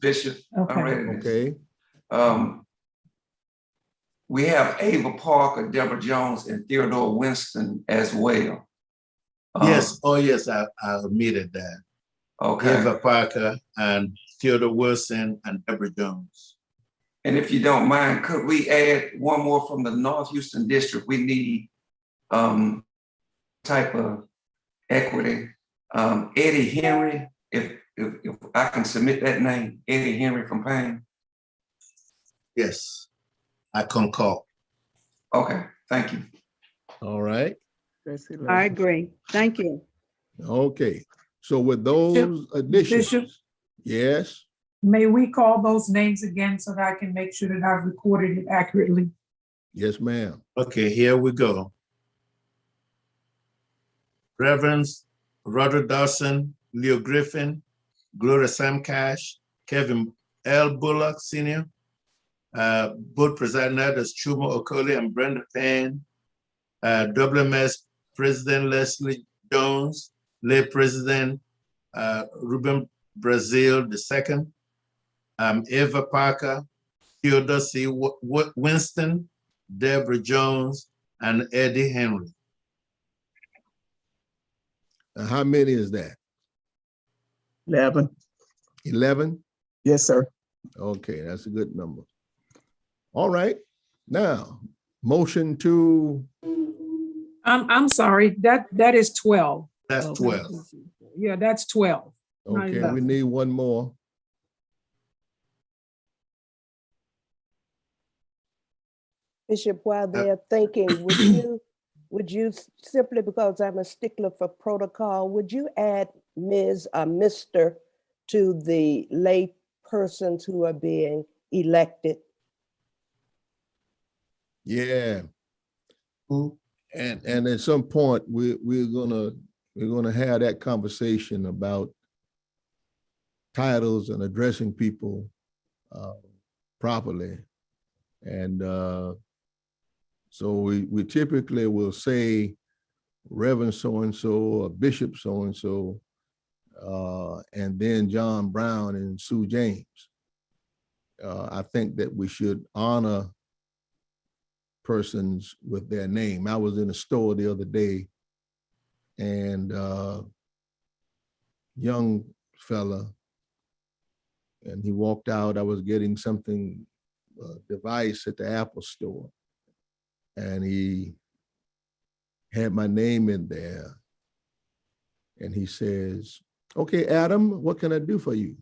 O: Bishop.
H: Okay.
O: Unreadiness.
A: Okay,
O: We have Ava Parker, Deborah Jones, and Theodore Winston as well.
E: Yes, oh yes, I admitted that.
O: Okay.
E: Eva Parker and Theodore Wilson and Deborah Jones.
O: And if you don't mind, could we add one more from the North Houston District? We need type of equity. Eddie Henry, if I can submit that name, Eddie Henry from Payne.
E: Yes, I concur.
O: Okay, thank you.
A: all right,
D: I agree. Thank you.
A: okay. So with those additions,
H: Bishop?
A: yes,
H: May we call those names again so that I can make sure that I've recorded it accurately?
A: yes, ma'am.
E: Okay, here we go. Reverends Roger Dawson, Leo Griffin, Gloria Sam Cash, Kevin L. Bullock Sr., both presiding elders Chumo Okoli and Brenda Payne, WMS President Leslie Jones, lay President Ruben Brazil II, Eva Parker, Theodore C. Winston, Deborah Jones, and Eddie Henry.
A: Now, how many is that?
K: 11.
A: 11?
K: Yes, sir.
A: Okay, that's a good number. All right, now, motion to,
H: I'm sorry, that is 12.
E: That's 12.
H: Yeah, that's 12. not
A: okay, we
H: 11.
A: need one more.
I: Bishop, while they're thinking, would you simply, because I'm a stickler for protocol, would you add Ms. or Mr. to the lay persons who are being elected?
A: Yeah. And at some point, we're gonna have that conversation about titles and addressing people properly. And so we typically will say Reverend so-and-so or Bishop so-and-so, and then John Brown and Sue James. I think that we should honor persons with their name. I was in a store the other day and young fella, and he walked out. I was getting something, device at the Apple store, and he had my name in there. And he says, "Okay, Adam, what can I do for you?"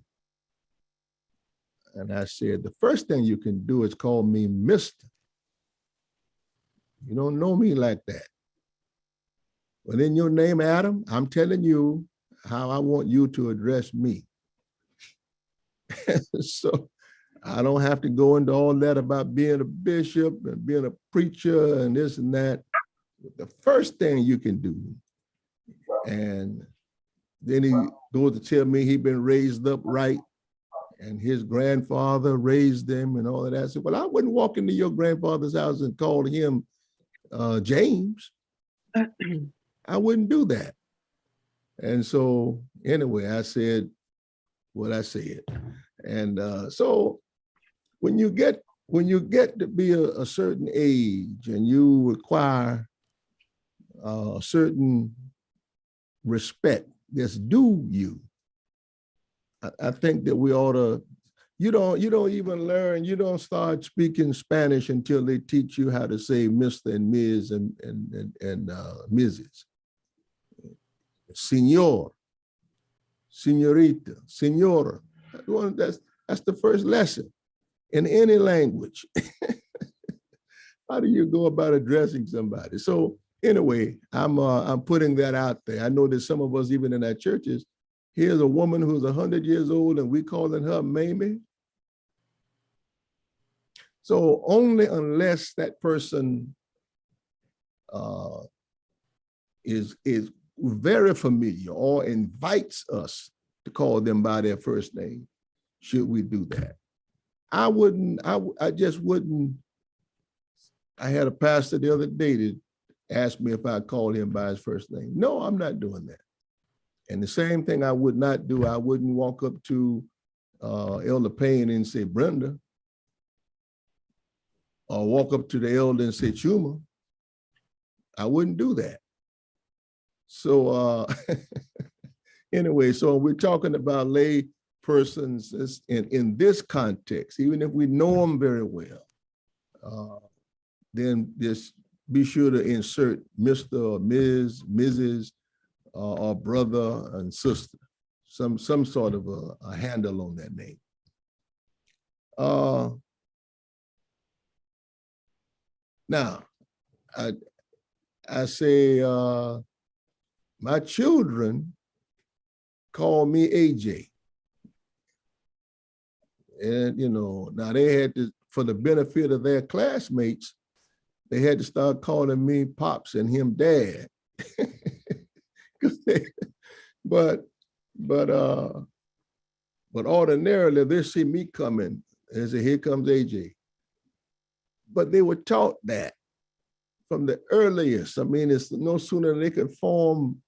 A: And I said, "The first thing you can do is call me Mr. You don't know me like that. But in your name, Adam, I'm telling you how I want you to address me." So I don't have to go into all that about being a bishop and being a preacher and this and that. The first thing you can do, and then he goes to tell me he'd been raised up right and his grandfather raised him and all of that. I said, well, I wouldn't walk into your grandfather's house and call him James. I wouldn't do that. And so anyway, I said what I said. And so when you get to be a certain age and you require a certain respect that's due you, I think that we ought to, you don't even learn, you don't start speaking Spanish until they teach you how to say Mr. and Ms. and Mrs. Senor, senorita, senora. That's the first lesson in any language. How do you go about addressing somebody? So anyway, I'm putting that out there. I know that some of us, even in our churches, here's a woman who's 100 years old and we calling her Mamie. So only unless that person is very familiar or invites us to call them by their first name, should we do that. I just wouldn't. I had a pastor the other day that asked me if I called him by his first name. No, I'm not doing that. And the same thing I would not do, I wouldn't walk up to Elder Payne and say, Brenda, or walk up to the elder and say, Chuma. I wouldn't do that. So anyway, so we're talking about lay persons in this context, even if we know them very well, then just be sure to insert Mr. or Ms., Mrs., or brother and sister, some sort of a handle on that name. Now, I say my children call me AJ. And, now they had to, for the benefit of their classmates, they had to start calling me Pops and him Dad. But ordinarily they see me coming and say, here comes AJ. But they were taught that from the earliest. I mean, it's no sooner than they could form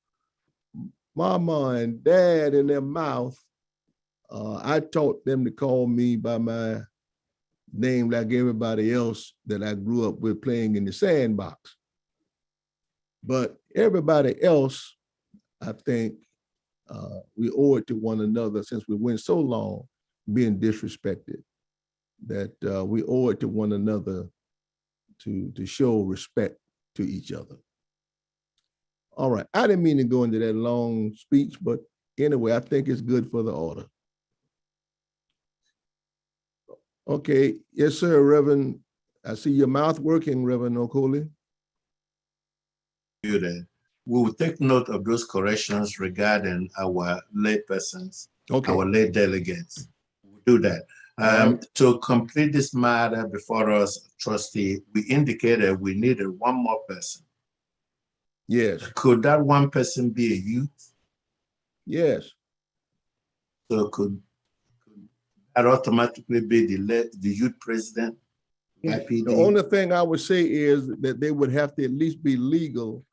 A: mama and dad in their mouth. I taught them to call me by my name like everybody else that I grew up with playing in the sandbox. But everybody else, I think we owe it to one another, since we went so long being disrespected, that we owe it to one another to show respect to each other. All right, I didn't mean to go into that long speech, but anyway, I think it's good for the order. Okay, yes, sir, Reverend. I see your mouth working, Reverend Okoli.
E: We will take note of those corrections regarding our lay persons,
A: okay,
E: our lay delegates. We'll do that. To complete this matter before us, Trustee, we indicated we needed one more person.
A: Yes.
E: Could that one person be a youth?
A: Yes.
E: So could that automatically be the youth president?
A: The only thing I would say is that they would have to at least be legal,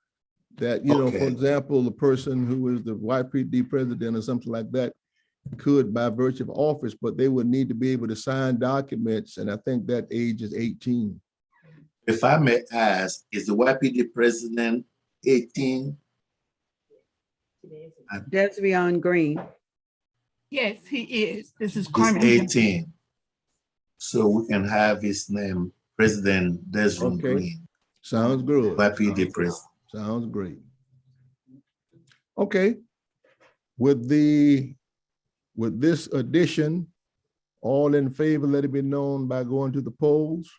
A: that, for example, the person who is the YPD president or something like that could by virtue of office, but they would need to be able to sign documents. And I think that age is 18.
E: If I may ask, is the YPD president 18?
D: Desrion Green.
H: Yes, he is. This is
E: He's
H: Carmen.
E: 18. So we can have his name, President Desmond Green.
A: Sounds good.
E: YPD president.
A: Sounds great. Okay. With this addition, all in favor, let it be known by going to the polls.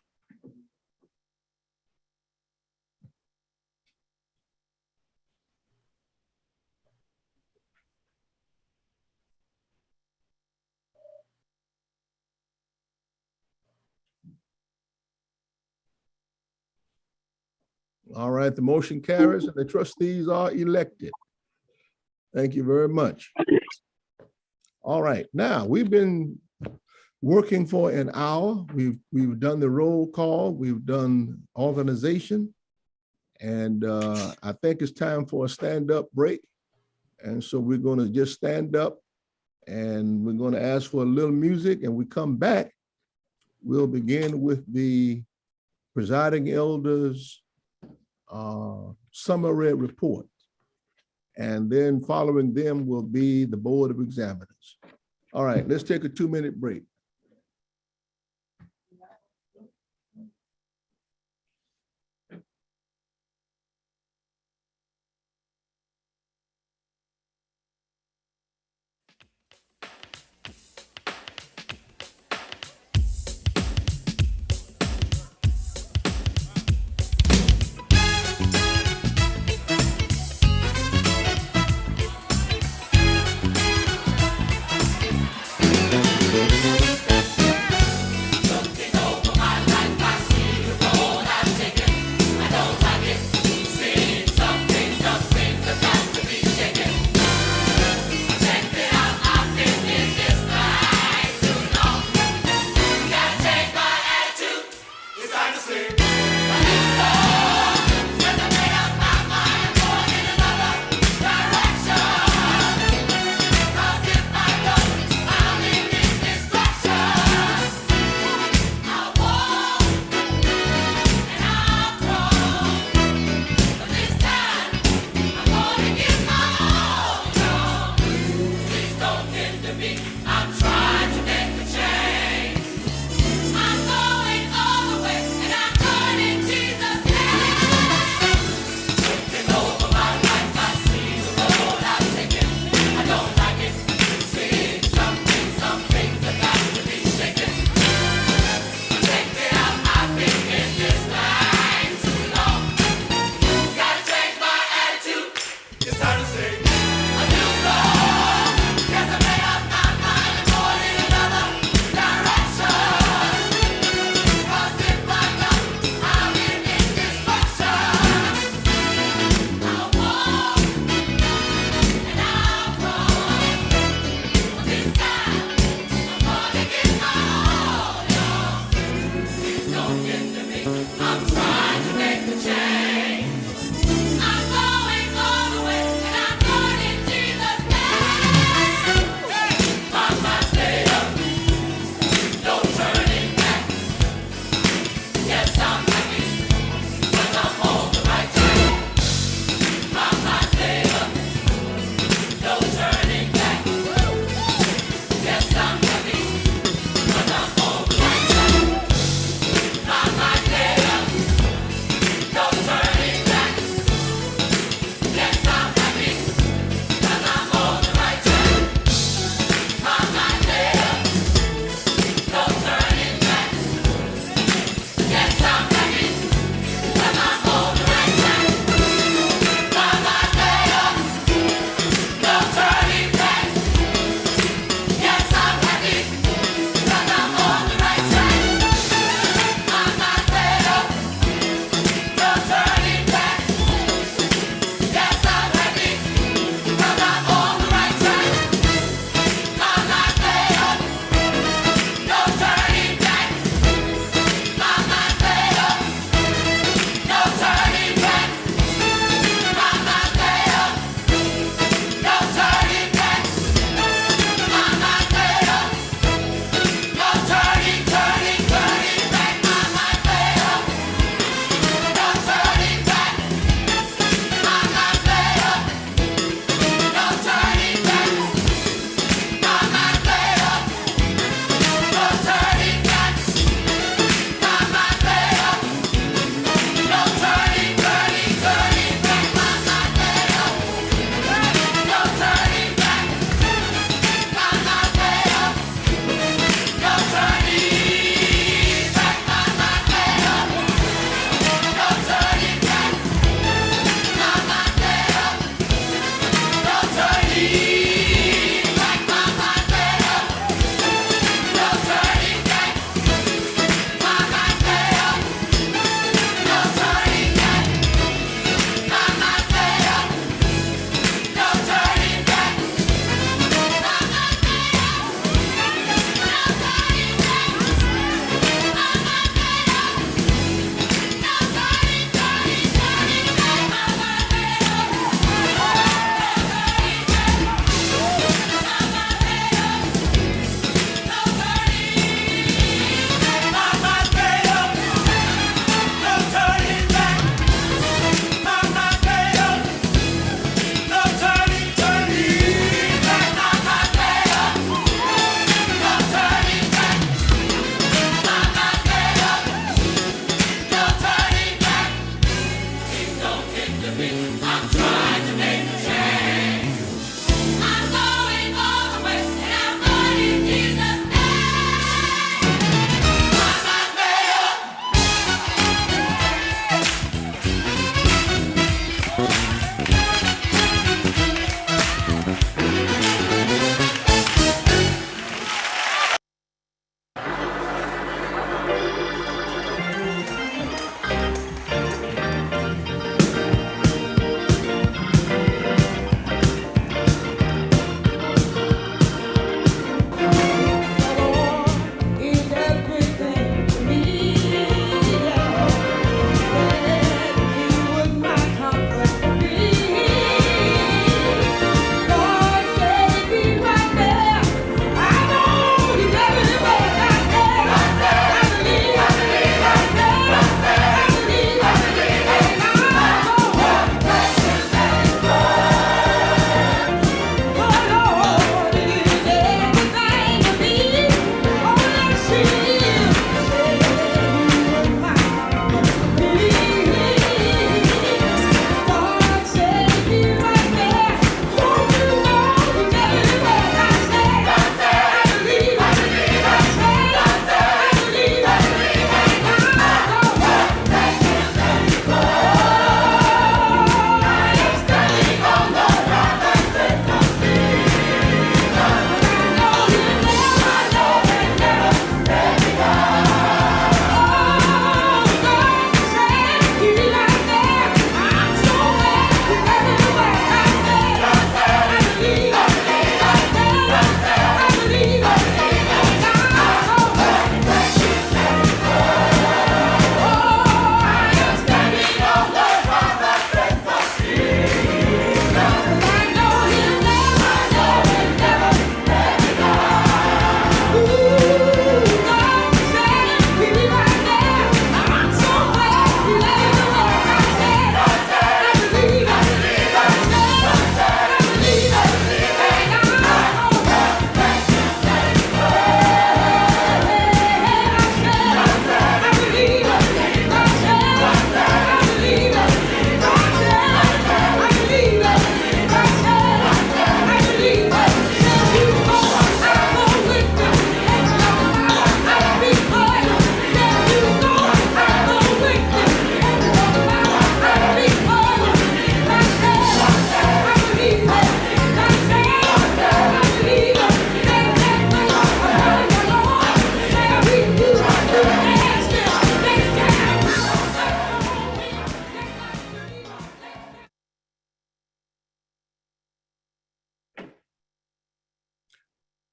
A: All right, the motion carries and the trustees are elected. Thank you very much. All right, now we've been working for an hour. We've done the roll call, we've done organization, and I think it's time for a stand-up break. And so we're going to just stand up and we're going to ask for a little music, and we come back. We'll begin with the presiding elders summary report. And then following them will be the Board of Examiners. All right, let's take a 2-minute break.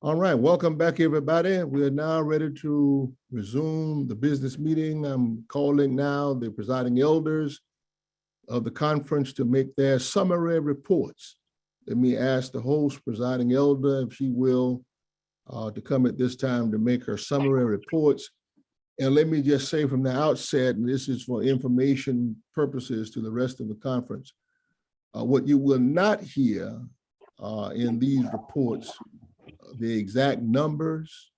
A: All right, welcome back, everybody. We are now ready to resume the business meeting. I'm calling now the presiding elders of the conference to make their summary reports. Let me ask the host, presiding elder, if she will, to come at this time to make her summary reports. And let me just say from the outset, and this is for information purposes to the rest of the conference, what you will not hear in these reports, the exact numbers,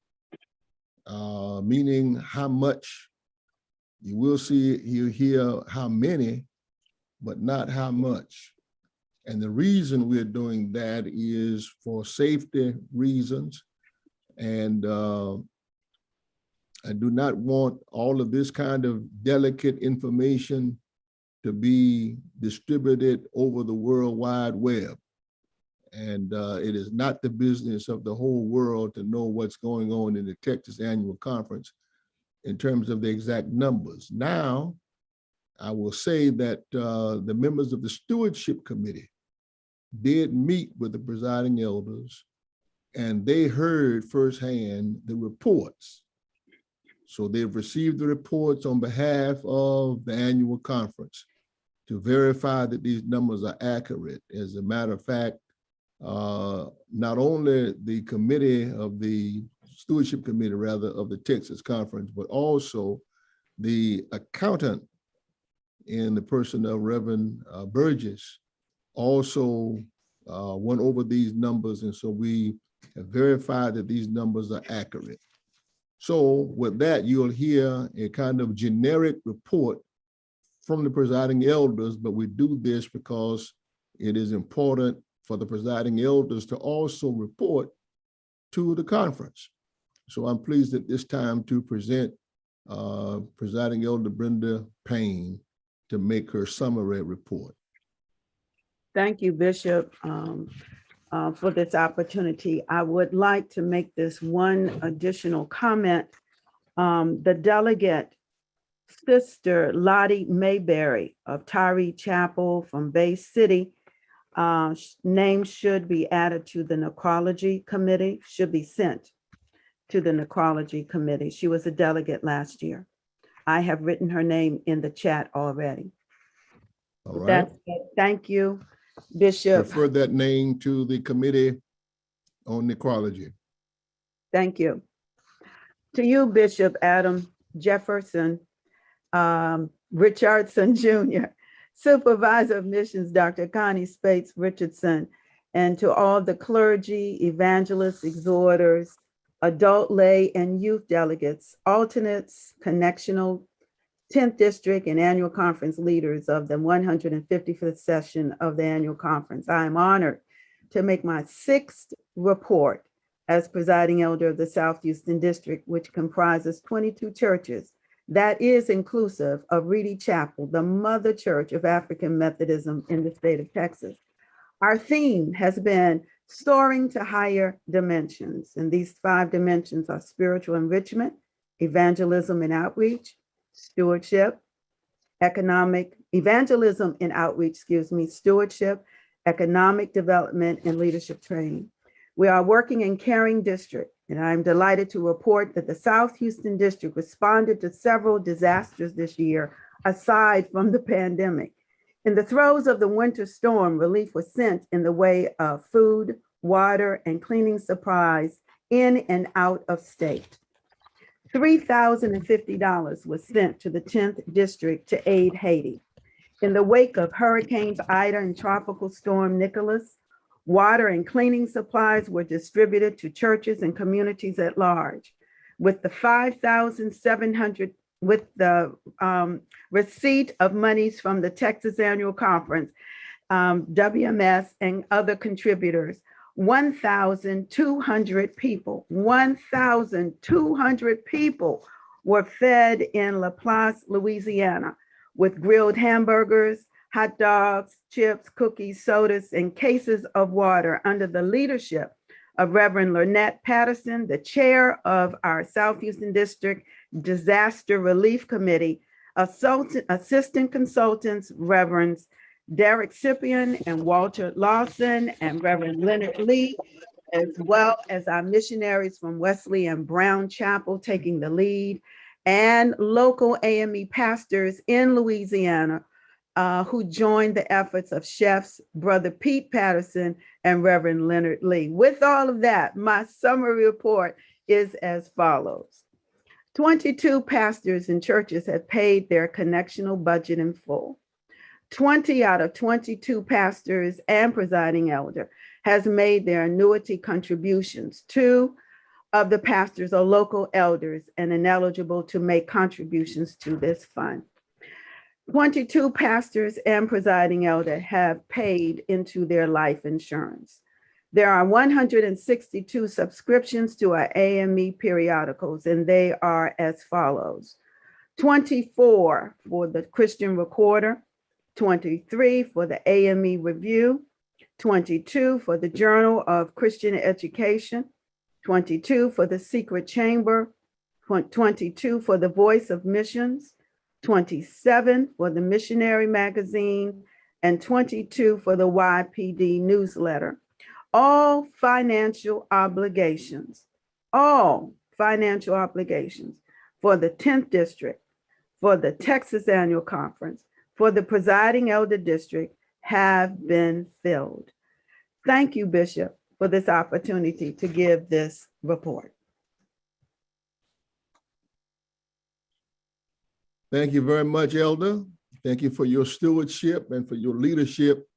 A: meaning how much. You will see, you hear how many, but not how much. And the reason we're doing that is for safety reasons. And I do not want all of this kind of delicate information to be distributed over the World Wide Web. And it is not the business of the whole world to know what's going on in the Texas Annual Conference in terms of the exact numbers. Now, I will say that the members of the Stewardship Committee did meet with the presiding elders, and they heard firsthand the reports. So they've received the reports on behalf of the annual conference to verify that these numbers are accurate. As a matter of fact, not only the committee of the Stewardship Committee, rather, of the Texas Conference, but also the accountant in the person of Reverend Burgess also went over these numbers. And so we have verified that these numbers are accurate. So with that, you'll hear a kind of generic report from the presiding elders, but we do this because it is important for the presiding elders to also report to the conference. So I'm pleased at this time to present Presiding Elder Brenda Payne to make her summary report.
D: Thank you, Bishop, for this opportunity. I would like to make this one additional comment. The delegate, Sister Lottie Mayberry of Tyree Chapel from Bay City, name should be added to the necrology committee, should be sent to the necrology committee. She was a delegate last year. I have written her name in the chat already.
A: All right.
D: That's it. Thank you, Bishop.
A: Refer that name to the committee on necrology.
D: Thank you. To you, Bishop Adam Jefferson Richardson Jr., Supervisor of Missions, Dr. Connie Spates Richardson, and to all the clergy, evangelists, exhorters, adult lay and youth delegates, alternates, connectional, 10th District and annual conference leaders of the 155th session of the annual conference. I am honored to make my 6th report as presiding elder of the South Houston District, which comprises 22 churches. That is inclusive of Reedy Chapel, the mother church of African Methodism in the state of Texas. Our theme has been soaring to higher dimensions, and these 5 dimensions are spiritual enrichment, evangelism and outreach, stewardship, evangelism and outreach, stewardship, economic development, and leadership training. We are working in Caring District, and I'm delighted to report that the South Houston District responded to several disasters this year, aside from the pandemic. In the throes of the winter storm, relief was sent in the way of food, water, and cleaning supplies in and out of state. $3,050 was sent to the 10th District to aid Haiti. In the wake of Hurricanes Ida and Tropical Storm Nicholas, water and cleaning supplies were distributed to churches and communities at large. With the receipt of monies from the Texas Annual Conference, WMS and other contributors, 1,200 people were fed in LaPlace, Louisiana, with grilled hamburgers, hot dogs, chips, cookies, sodas, and cases of water under the leadership of Reverend Lynette Patterson, the chair of our South Houston District Disaster Relief Committee, assistant consultants, Reverends Derek Cyprian and Walter Lawson, and Reverend Leonard Lee, as well as our missionaries from Wesley and Brown Chapel taking the lead, and local A.M.E pastors in Louisiana who joined the efforts of chefs, Brother Pete Patterson and Reverend Leonard Lee. With all of that, my summary report is as follows. 22 pastors and churches have paid their connectional budget in full. 20 out of 22 pastors and presiding elder has made their annuity contributions. 2 of the pastors are local elders and ineligible to make contributions to this fund. 22 pastors and presiding elder have paid into their life insurance. There are 162 subscriptions to our A.M.E periodicals, and they are as follows: 24 for the Christian Recorder, 23 for the A.M.E Review, 22 for the Journal of Christian Education, 22 for the Secret Chamber, 22 for the Voice of Missions, 27 for the Missionary Magazine, and 22 for the YPD newsletter. All financial obligations for the 10th District, for the Texas Annual Conference, for the Presiding Elder District have been filled. Thank you, Bishop, for this opportunity to give this report.
A: Thank you very much, Elder. Thank you for your stewardship and for your leadership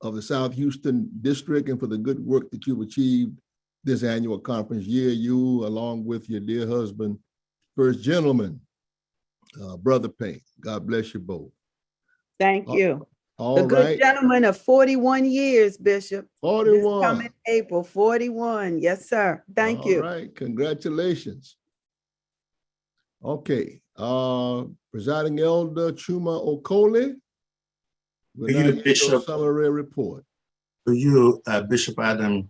A: of the South Houston District and for the good work that you've achieved this annual conference year, you along with your dear husband, First Gentleman. Brother Payne. God bless you both.
D: Thank you.
A: All
D: The good
A: right.
D: gentleman of 41 years, Bishop. This
A: 41.
D: coming April, 41. Yes, sir. Thank you.
A: All right. Congratulations. Okay. Presiding Elder Chuma Okole. We'll now hear your
E: Bishop.
A: summary report.
E: To you, Bishop Adam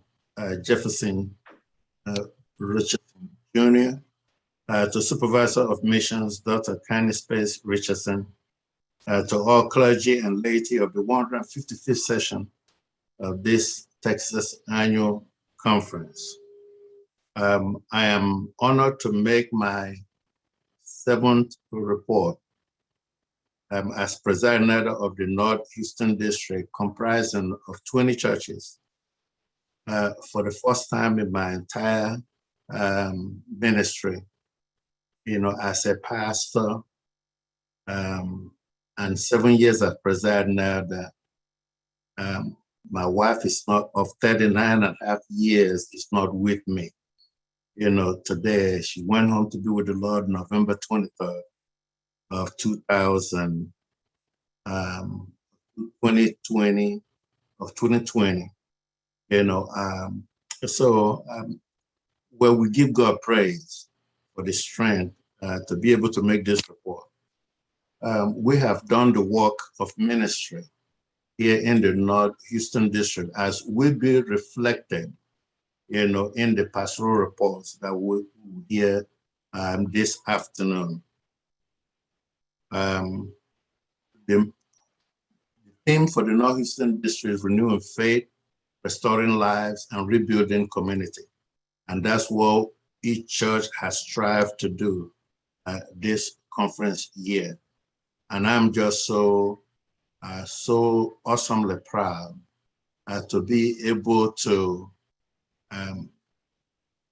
E: Jefferson Richardson Jr., to Supervisor of Missions, Dr. Candy Space Richardson, to all clergy and laity of the 155th session of this Texas Annual Conference. I am honored to make my 7th report as presiding elder of the North Houston District, comprising of 20 churches, for the first time in my entire ministry, as a pastor, and 7 years as presiding elder. My wife is not of 39 and a half years, is not with me. Today she went home to be with the Lord November 23rd of 2020. Well, we give God praise for the strength to be able to make this report. We have done the work of ministry here in the North Houston District as will be reflected, in the pastoral reports that we hear this afternoon. The theme for the North Houston District is renewing faith, restoring lives, and rebuilding community. And that's what each church has strived to do this conference year. And I'm just so awesomely proud to be able to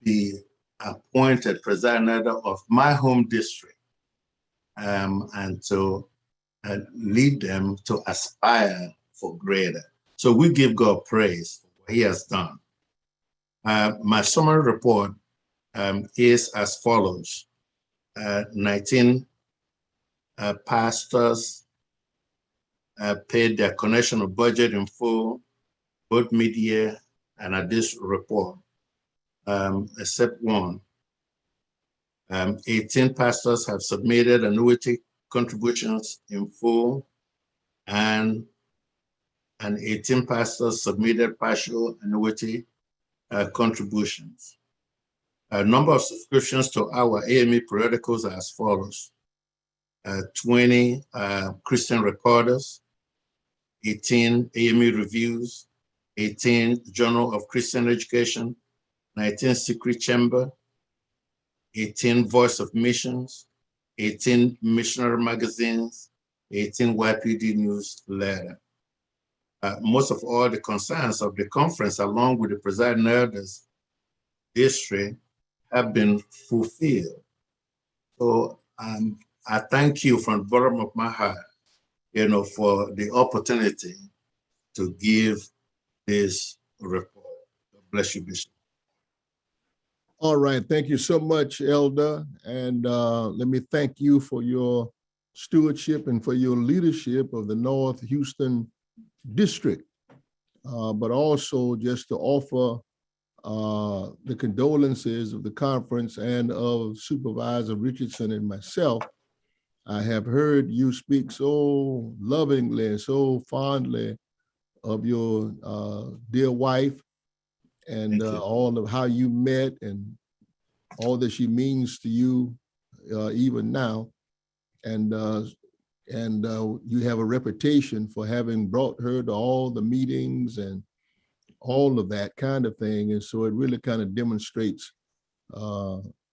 E: be appointed presiding elder of my home district, and to lead them to aspire for greater. So we give God praise for what he has done. My summary report is as follows. 19 pastors paid their connection of budget in full, both mid-year and at this report, except one. 18 pastors have submitted annuity contributions in full, and 18 pastors submitted partial annuity contributions. A number of subscriptions to our A.M.E periodicals are as follows. 20 Christian recorders, 18 A.M.E reviews, 18 Journal of Christian Education, 19 Secret Chamber, 18 Voice of Missions, 18 missionary magazines, 18 YPD newsletter. Most of all the concerns of the conference, along with the presiding elders district, have been fulfilled. So I thank you from the bottom of my heart, for the opportunity to give this report. God bless you, Bishop.
A: All right. Thank you so much, Elder. And let me thank you for your stewardship and for your leadership of the North Houston District, but also just to offer the condolences of the conference and of Supervisor Richardson and myself. I have heard you speak so lovingly, so fondly of your dear wife, and all of how you met and all that she means to you even now. And you have a reputation for having brought her to all the meetings and all of that kind of thing. And so it really kind of demonstrates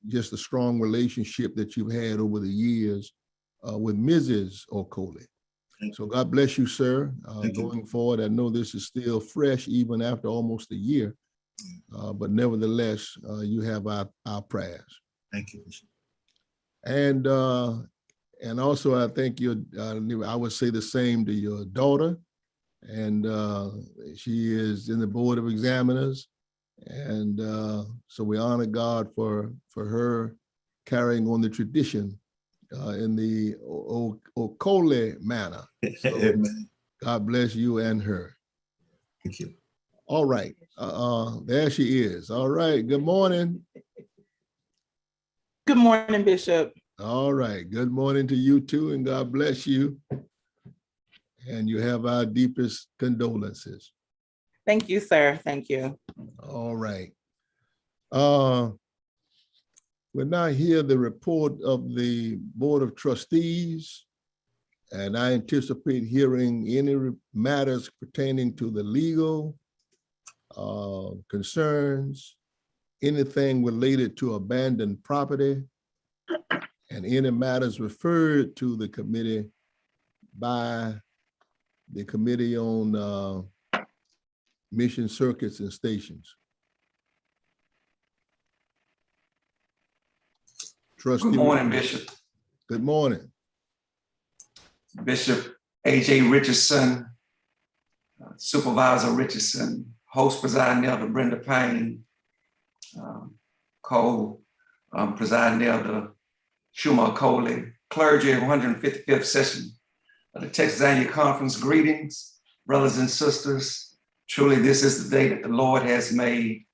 A: just a strong relationship that you've had over the years with Mrs. Okole. So God bless you, sir. Going forward, I know this is still fresh even after almost a year, but nevertheless, you have our prayers.
E: Thank you, Bishop.
A: And also I think I would say the same to your daughter, and she is in the Board of Examiners. And so we honor God for her carrying on the tradition in the Okole manner. So
E: Amen.
A: God bless you and her.
E: Thank you.
A: All right. There she is. All right. Good morning.
P: Good morning, Bishop.
A: All right. Good morning to you too, and God bless you. And you have our deepest condolences.
P: Thank you, sir. Thank you.
A: All right. We'll now hear the report of the Board of Trustees, and I anticipate hearing any matters pertaining to the legal concerns, anything related to abandoned property, and any matters referred to the committee by the Committee on Mission Circuits and Stations. Trustee.
O: Good morning, Bishop.
A: Good morning.
O: Bishop A.J. Richardson, Supervisor Richardson, host presiding elder Brenda Payne, presiding elder Shuma Coley, clergy of 155th session of the Texas Annual Conference. Greetings, brothers and sisters. Truly, this is the day that the Lord has made,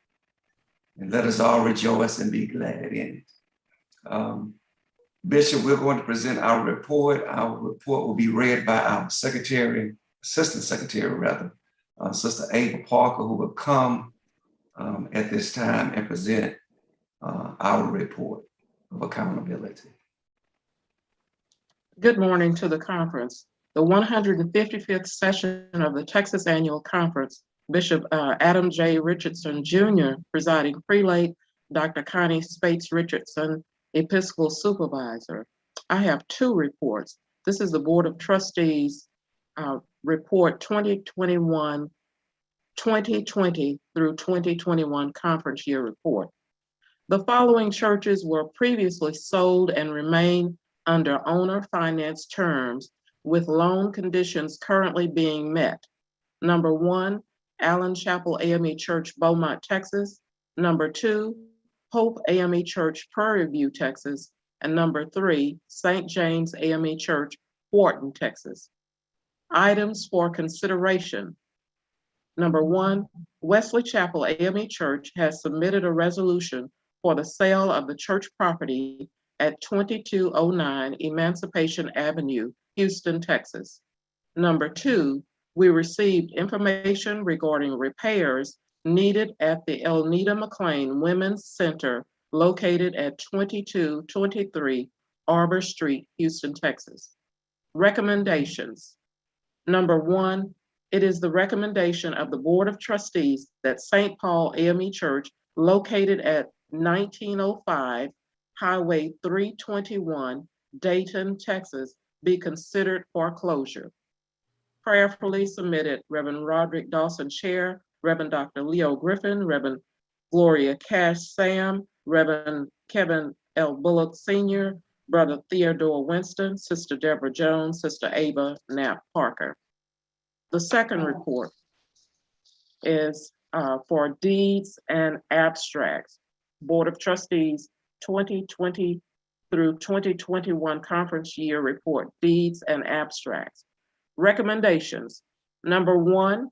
O: and let us all rejoice and be glad in it. Bishop, we're going to present our report. Our report will be read by our secretary, assistant secretary rather, Sister Ava Parker, who will come at this time and present our report of accountability.
P: Good morning to the conference. The 155th session of the Texas Annual Conference, Bishop Adam J. Richardson Jr. presiding, prelate Dr. Connie Spates Richardson, Episcopal Supervisor. I have two reports. This is the Board of Trustees report 2020 through 2021 conference year report. The following churches were previously sold and remain under owner finance terms with loan conditions currently being met. Number 1, Allen Chapel A.M.E. Church, Beaumont, Texas. Number 2, Hope A.M.E. Church, Prairie View, Texas. And number 3, St. James A.M.E. Church, Wharton, Texas. Items for consideration. Number 1, Wesley Chapel A.M.E. Church has submitted a resolution for the sale of the church property at 2209 Emancipation Avenue, Houston, Texas. Number 2, we received information regarding repairs needed at the Elnita McLean Women's Center located at 2223 Arbor Street, Houston, Texas. Recommendations. Number 1, it is the recommendation of the Board of Trustees that St. Paul A.M.E. Church located at 1905 Highway 321, Dayton, Texas, be considered for closure. Prayerfully submitted, Reverend Roderick Dawson, Chair, Reverend Dr. Leo Griffin, Reverend Gloria Cash Sam, Reverend Kevin L. Bullock Sr., Brother Theodore Winston, Sister Deborah Jones, Sister Ava Knapp Parker. The second report is for deeds and abstracts. Board of Trustees 2020 through 2021 conference year report, deeds and abstracts. Recommendations. Number 1,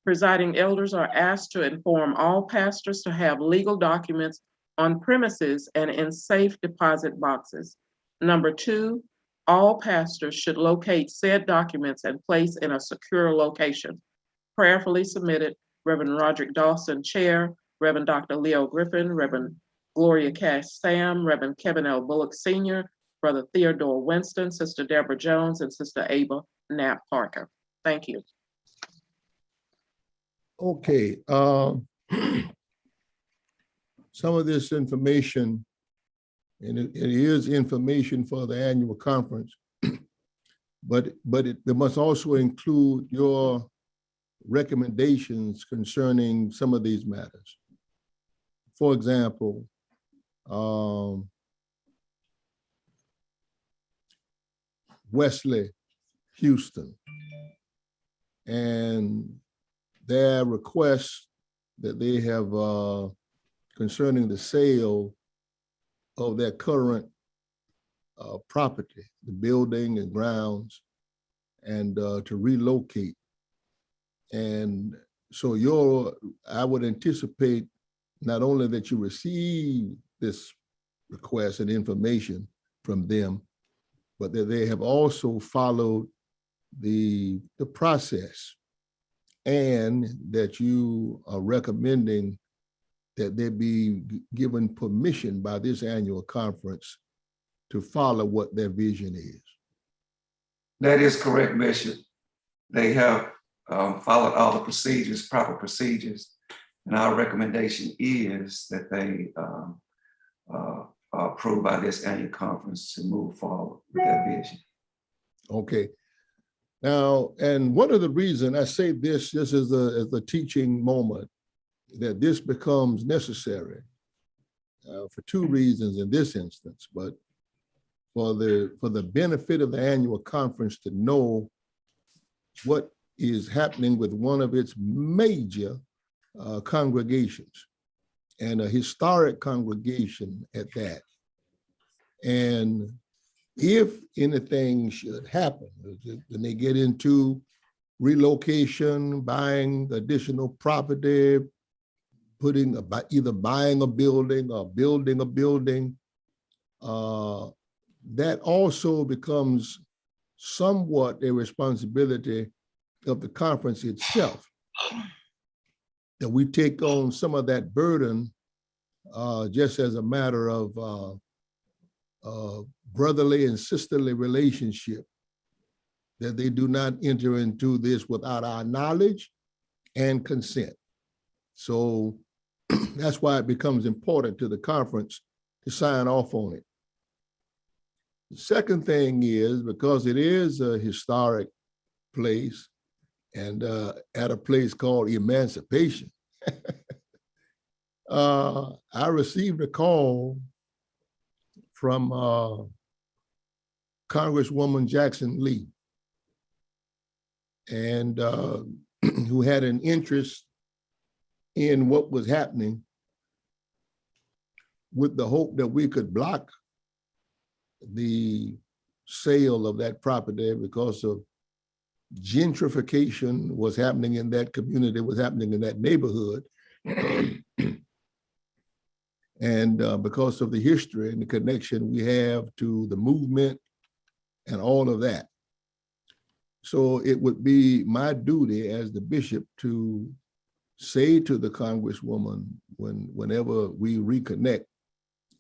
P: presiding elders are asked to inform all pastors to have legal documents on premises and in safe deposit boxes. Number 2, all pastors should locate said documents and place in a secure location. Prayerfully submitted, Reverend Roderick Dawson, Chair, Reverend Dr. Leo Griffin, Reverend Gloria Cash Sam, Reverend Kevin L. Bullock Sr., Brother Theodore Winston, Sister Deborah Jones, and Sister Ava Knapp Parker. Thank you.
A: Okay. Some of this information, and it is information for the annual conference, but it must also include your recommendations concerning some of these matters. For example, Wesley Houston and their requests that they have concerning the sale of their current property, the building and grounds, and to relocate. And so I would anticipate not only that you receive this request and information from them, but that they have also followed the process, and that you are recommending that they be given permission by this annual conference to follow what their vision is.
O: That is correct, Bishop. They have followed all the procedures, proper procedures, and our recommendation is that they are approved by this annual conference to move forward with their vision.
A: Okay. Now, and one of the reasons I say this just as a teaching moment, that this becomes necessary for two reasons in this instance, but for the benefit of the annual conference to know what is happening with one of its major congregations, and a historic congregation at that. And if anything should happen, when they get into relocation, buying additional property, either buying a building or building a building, that also becomes somewhat a responsibility of the conference itself, that we take on some of that burden just as a matter of brotherly and sisterly relationship, that they do not enter into this without our knowledge and consent. So that's why it becomes important to the conference to sign off on it. The second thing is, because it is a historic place, and at a place called Emancipation, I received a call from Congresswoman Jackson Lee, and who had an interest in what was happening, with the hope that we could block the sale of that property because of gentrification was happening in that community, was happening in that neighborhood. And because of the history and the connection we have to the movement and all of that. So it would be my duty as the bishop to say to the Congresswoman whenever we reconnect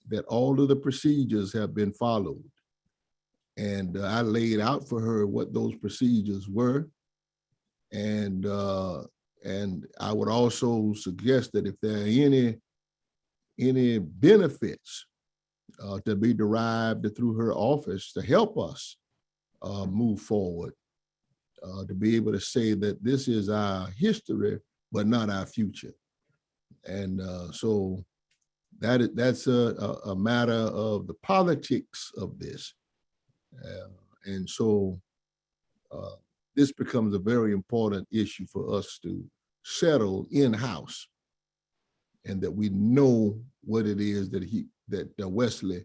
A: that all of the procedures have been followed. And I laid out for her what those procedures were. And I would also suggest that if there are any benefits to be derived through her office to help us move forward, to be able to say that this is our history, but not our future. And so that's a matter of the politics of this. And so this becomes a very important issue for us to settle in-house, and that we know what it is that Wesley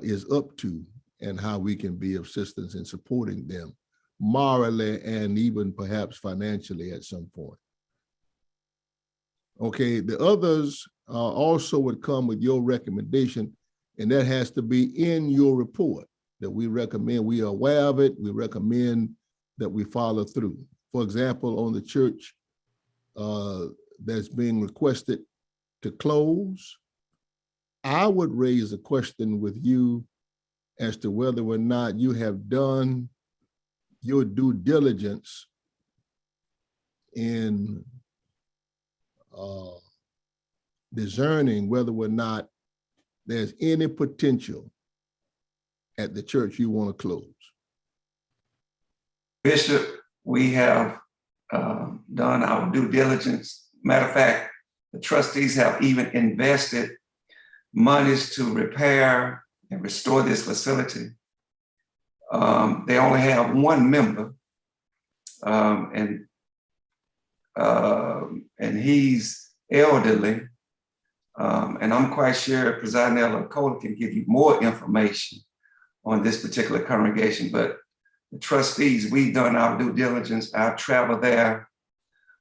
A: is up to, and how we can be of assistance in supporting them morally and even perhaps financially at some point. Okay, the others also would come with your recommendation, and that has to be in your report, that we recommend, we are aware of it, we recommend that we follow through. For example, on the church that's being requested to close, I would raise a question with you as to whether or not you have done your due diligence in discerning whether or not there's any potential at the church you want to close.
O: Bishop, we have done our due diligence. Matter of fact, the trustees have even invested monies to repair and restore this facility. They only have one member, and he's elderly. And I'm quite sure Presiding Elder Cole can give you more information on this particular congregation, but the trustees, we've done our due diligence. I've traveled there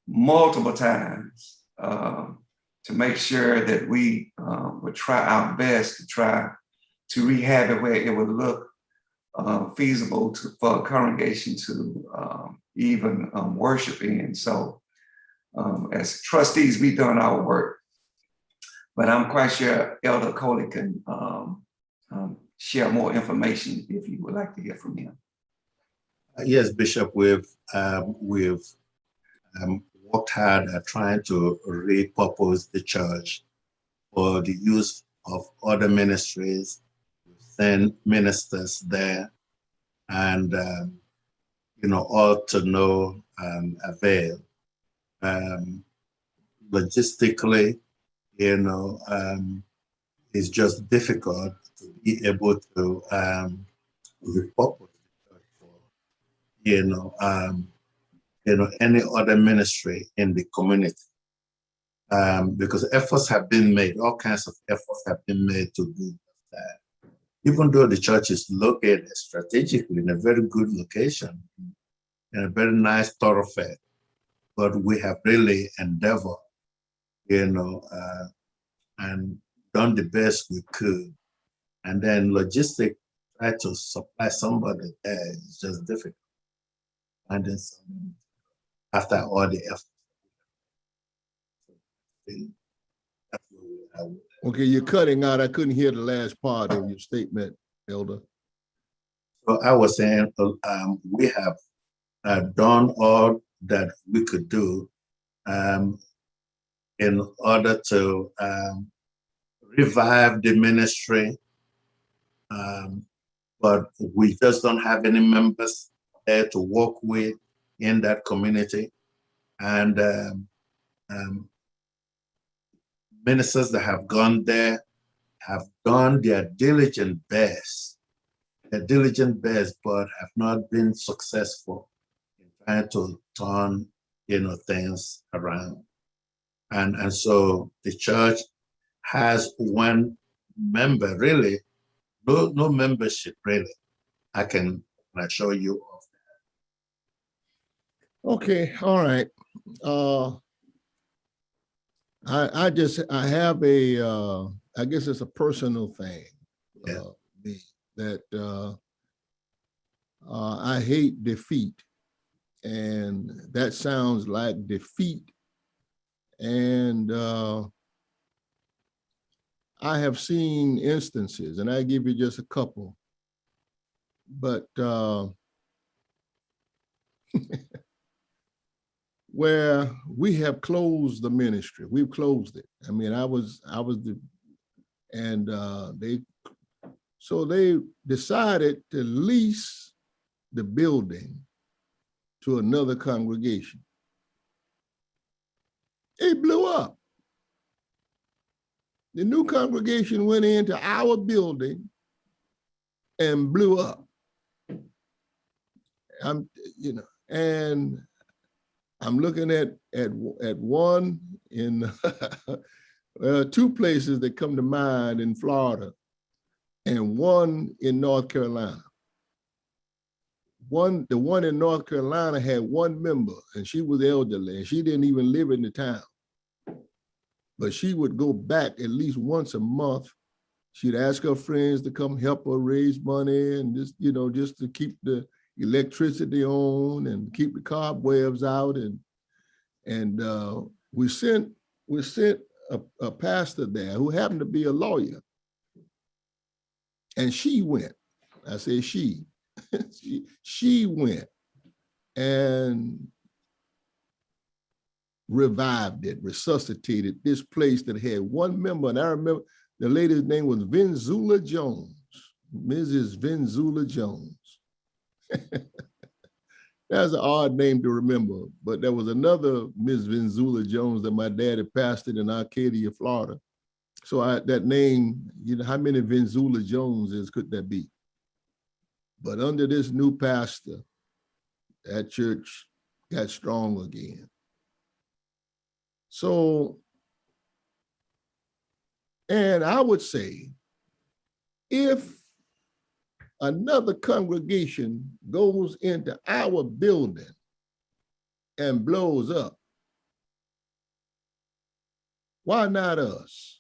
O: multiple times to make sure that we would try our best to try to rehab it where it would look feasible for a congregation to even worship in. So as trustees, we've done our work, but I'm quite sure Elder Coley can share more information if you would like to hear from him.
E: Yes, Bishop, we've worked hard at trying to repurpose the church for the use of other ministries, send ministers there, and all to no avail. Logistically, it's just difficult to be able to repurpose the church for any other ministry in the community. Because efforts have been made, all kinds of efforts have been made to do that. Even though the church is located strategically in a very good location, in a very nice thoroughfare, but we have really endeavored, and done the best we could. And then logistic, try to supply somebody there is just difficult. And then after all the efforts.
A: Okay, you're cutting out. I couldn't hear the last part of your statement, Elder.
E: So I was saying, we have done all that we could do in order to revive the ministry, but we just don't have any members there to work with in that community. And ministers that have gone there have done their diligent best, but have not been successful in trying to turn things around. And so the church has one member, really, no membership, really. I can assure you of that.
A: Okay, all right. I have a, I guess it's a personal thing, that I hate defeat, and that sounds like defeat. And I have seen instances, and I give you just a couple, but where we have closed the ministry. We've closed it. I mean, I was and they decided to lease the building to another congregation. It blew up. The new congregation went into our building and blew up. And I'm looking at one in two places that come to mind in Florida, and one in North Carolina. The one in North Carolina had one member, and she was elderly, and she didn't even live in the town. But she would go back at least once a month. She'd ask her friends to come help her raise money, and just to keep the electricity on and keep the cobwebs out. And we sent a pastor there who happened to be a lawyer, and she went. I say she. she went and revived it, resuscitated this place that had one member. And I remember the lady's name was Venzula Jones, Mrs. Venzula Jones. That's an odd name to remember, but there was another Ms. Venzula Jones that my daddy pastored in Arcadia, Florida. So that name, how many Venzula Joneses could that be? But under this new pastor, that church got strong again. So, and I would say, if another congregation goes into our building and blows up, why not us?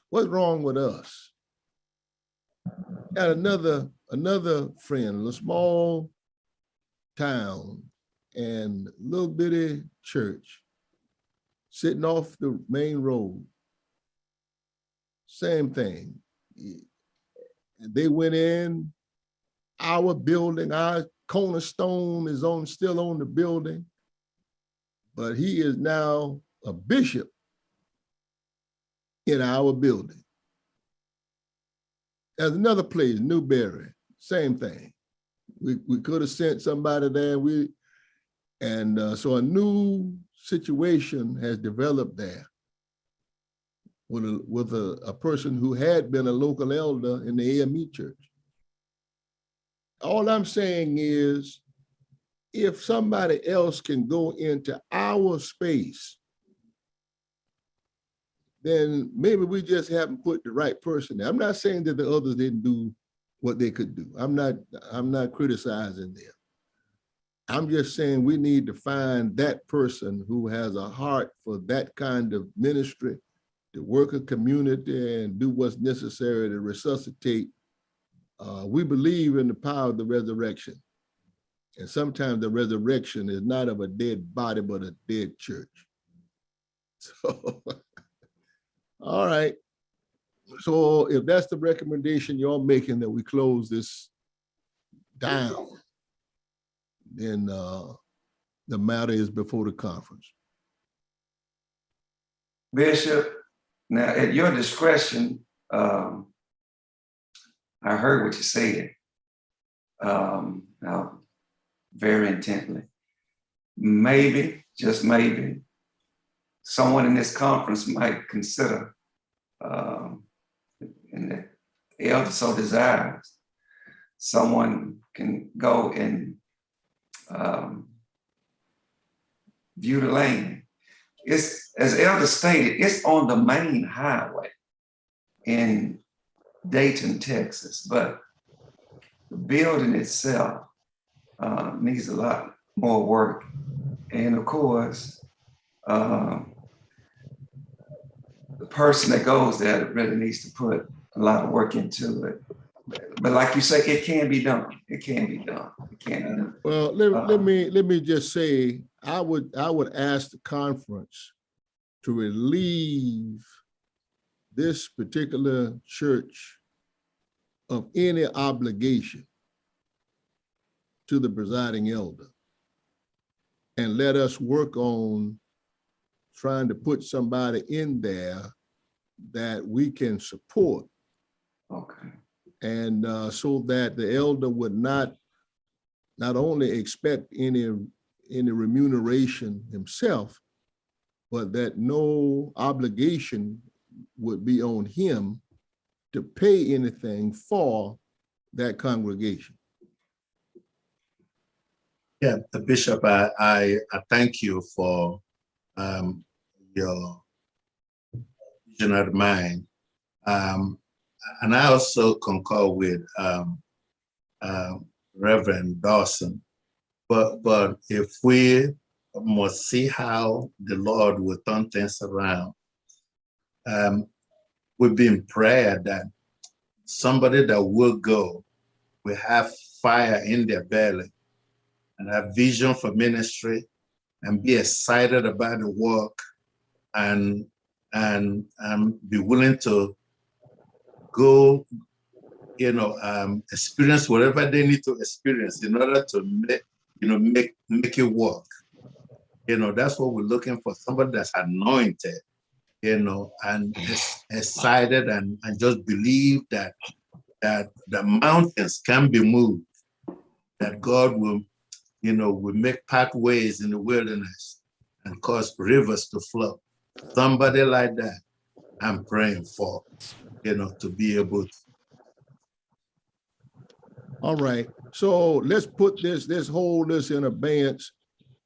A: What's wrong with us? Got another friend, a small town and little bitty church sitting off the main road. Same thing. They went in our building, our cornerstone is still on the building, but he is now a bishop in our building. There's another place, Newberry, same thing. We could have sent somebody there. So a new situation has developed there with a person who had been a local elder in the A.M.E. church. All I'm saying is, if somebody else can go into our space, then maybe we just haven't put the right person there. I'm not saying that the others didn't do what they could do. I'm not criticizing them. I'm just saying we need to find that person who has a heart for that kind of ministry, to work a community and do what's necessary to resuscitate. We believe in the power of the resurrection. And sometimes the resurrection is not of a dead body, but a dead church. So, all right. So if that's the recommendation you're making, that we close this down, then the matter is before the conference.
O: Bishop, now at your discretion, I heard what you said very intently. Maybe, just maybe, someone in this conference might consider, and the elder so desires, someone can go and view the land. It's, as elder stated, it's on the main highway in Dayton, Texas, but the building itself needs a lot more work. And of course, the person that goes there really needs to put a lot of work into it. But like you say, it can be done. It can be done. It can be done.
A: Well, let me just say, I would ask the conference to relieve this particular church of any obligation to the presiding elder, and let us work on trying to put somebody in there that we can support.
O: Okay.
A: And so that the elder would not only expect any remuneration himself, but that no obligation would be on him to pay anything for that congregation.
E: Yeah, Bishop, I thank you for your vision of mind. And I also concur with Reverend Dawson, but if we must see how the Lord will turn things around, we've been prayer that somebody that will go will have fire in their belly and have vision for ministry and be excited about the work and be willing to go, experience whatever they need to experience in order to make it work. That's what we're looking for, somebody that's anointed, and excited and just believe that the mountains can be moved, that God will make pathways in the wilderness and cause rivers to flow. Somebody like that, I'm praying for, to be able to.
A: All right, so let's put let's hold this in abeyance,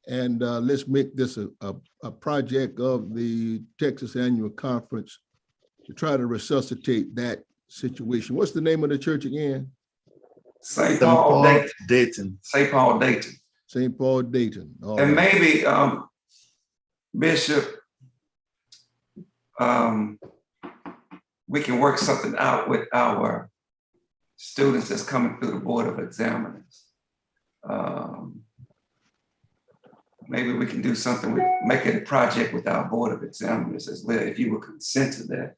A: and let's make this a project of the Texas Annual Conference to try to resuscitate that situation. What's the name of the church again?
O: St. Paul, Dayton.
E: Dayton.
O: St. Paul, Dayton.
A: St. Paul, Dayton. All
O: And
A: right.
O: maybe, Bishop, we can work something out with our students that's coming through the Board of Examiners. Maybe we can do something with, make it a project with our Board of Examiners as well, if you would consent to that,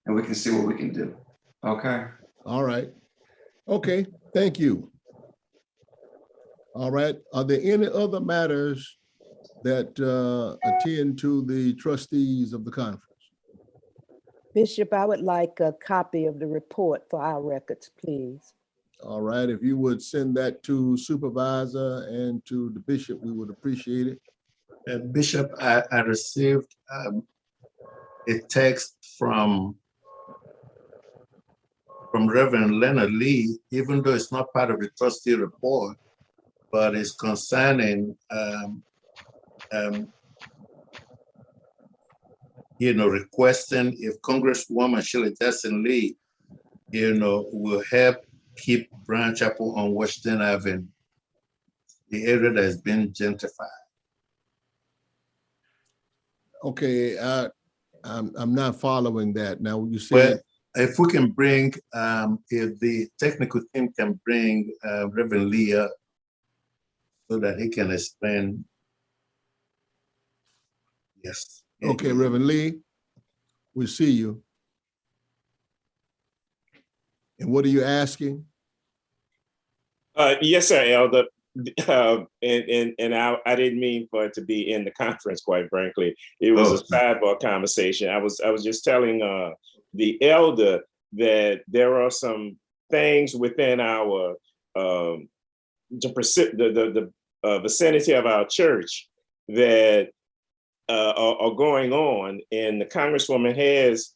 O: and we can see what we can do. Okay.
A: All right. Okay, thank you. All right, are there any other matters that attend to the trustees of the conference?
I: Bishop, I would like a copy of the report for our records, please.
A: All right, if you would send that to supervisor and to the bishop, we would appreciate it.
E: Bishop, I received a text from Reverend Leonard Lee, even though it's not part of the trustee report, but it's concerning, requesting if Congresswoman Shirley Jackson Lee, will help keep Brown Chapel on Washington Avenue, the area that has been gentrified.
A: Okay, I'm not following that. Now, you said.
E: Well, if we can bring, if the technical team can bring Reverend Lee up so that he can explain. Yes.
A: Okay, Reverend Lee, we see you. And what are you asking?
Q: Yes, sir, Elder. And I didn't mean for it to be in the conference, quite frankly. It was a sidebar conversation. I was just telling the elder that there are some things within our the vicinity of our church that are going on, and the Congresswoman has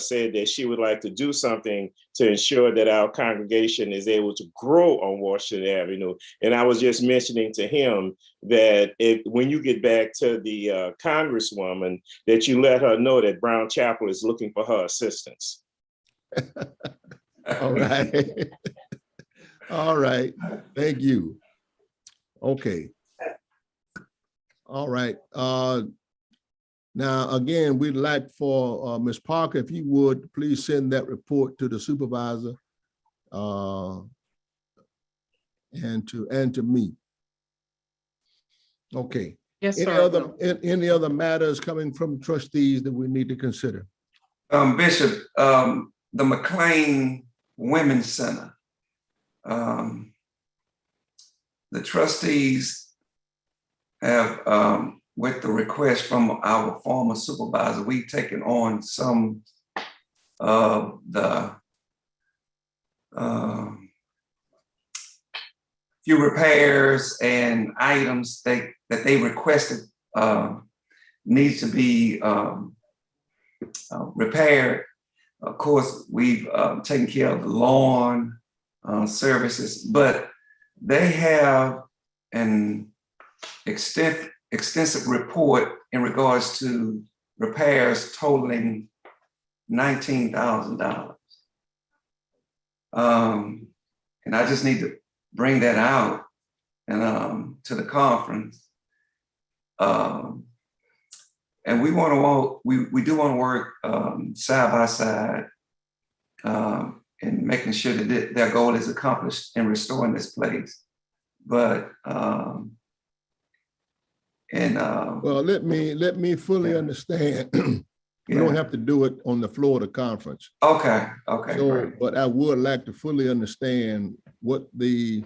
Q: said that she would like to do something to ensure that our congregation is able to grow on Washington Avenue. And I was just mentioning to him that when you get back to the Congresswoman, that you let her know that Brown Chapel is looking for her assistance.
A: All right. All right. Thank you. Okay. All right. Now, again, we'd like for Ms. Parker, if you would, please send that report to the supervisor and to me. Okay.
P: Yes, sir.
A: Any other matters coming from trustees that we need to consider?
O: Bishop, the McLean Women's Center, the trustees have, with the request from our former supervisor, we've taken on some of the few repairs and items that they requested need to be repaired. Of course, we've taken care of the lawn services, but they have an extensive report in regards to repairs totaling $19,000. And I just need to bring that out and to the conference. And we do want to work side by side in making sure that their goal is accomplished in restoring this place. But
A: well, let me fully understand. We don't have to do it on the floor of the conference.
O: Okay.
A: So, but I would like to fully understand what the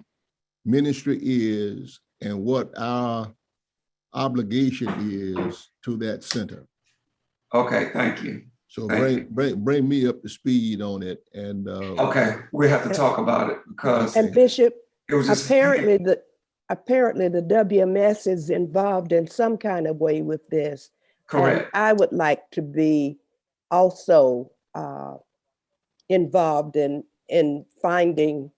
A: ministry is and what our obligation is to that center.
O: Okay, thank you.
A: So bring me up to speed on it. And
O: okay, we have to talk about it because
I: and Bishop,
O: it was just
I: apparently the WMS is involved in some kind of way with this.
O: Correct.
I: And I would like to be also involved in finding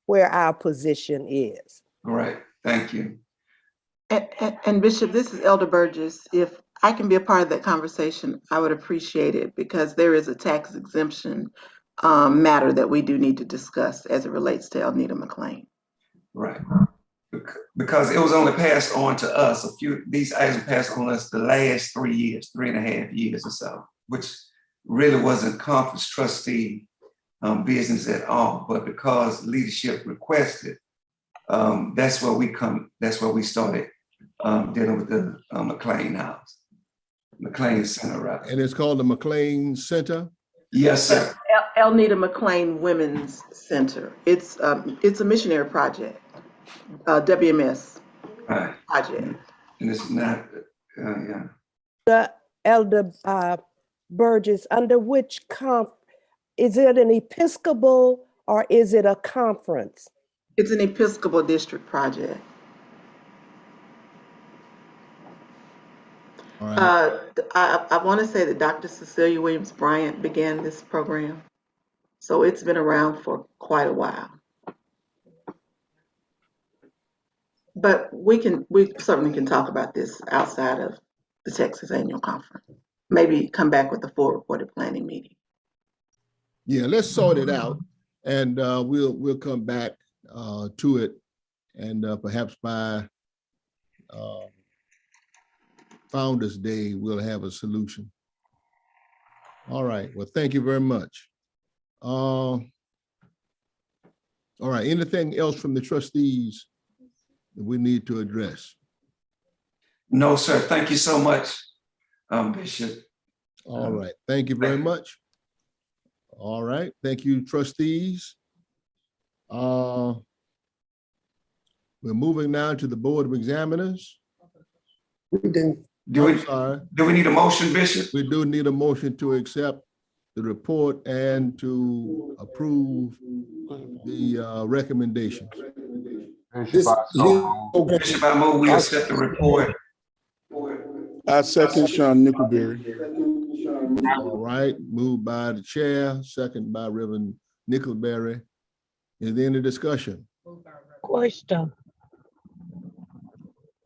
I: where our position is.
O: Right. Thank you.
R: And Bishop, this is Elder Burgess. If I can be a part of that conversation, I would appreciate it because there is a tax exemption matter that we do need to discuss as it relates to Elnita McLean.
O: Right. Because it was only passed on to us, these items were passed on us the last 3 years, 3.5 years or so, which really wasn't conference trustee business at all. But because leadership requested, that's where we started dealing with the McLean House, McLean Center, rather.
A: And it's called the McLean Center?
O: Yes, sir.
R: Elnita McLean Women's Center. It's a missionary project, WMS project.
O: And it's not, yeah.
I: Elder Burgess, under which is it an Episcopal or is it a conference?
R: It's an Episcopal district project.
A: All right.
R: I want to say that Dr. Cecilia Williams Bryant began this program. So it's been around for quite a while. But we certainly can talk about this outside of the Texas Annual Conference. Maybe come back with a full reported planning meeting.
A: Yeah, let's sort it out, and we'll come back to it, and perhaps by Founders Day we'll have a solution. All right. Well, thank you very much. All right. Anything else from the trustees that we need to address?
O: No, sir. Thank you so much, Bishop.
A: All right. Thank you very much. All right. Thank you, trustees. We're moving now to the Board of Examiners.
O: Do we need a motion, Bishop?
A: We do need a motion to accept the report and to approve the recommendations.
O: Bishop, I move we accept the report.
F: I second Sean Nickelberry.
A: All right, moved by the chair, second by Reverend Nickelberry. Is there any discussion?
S: Question.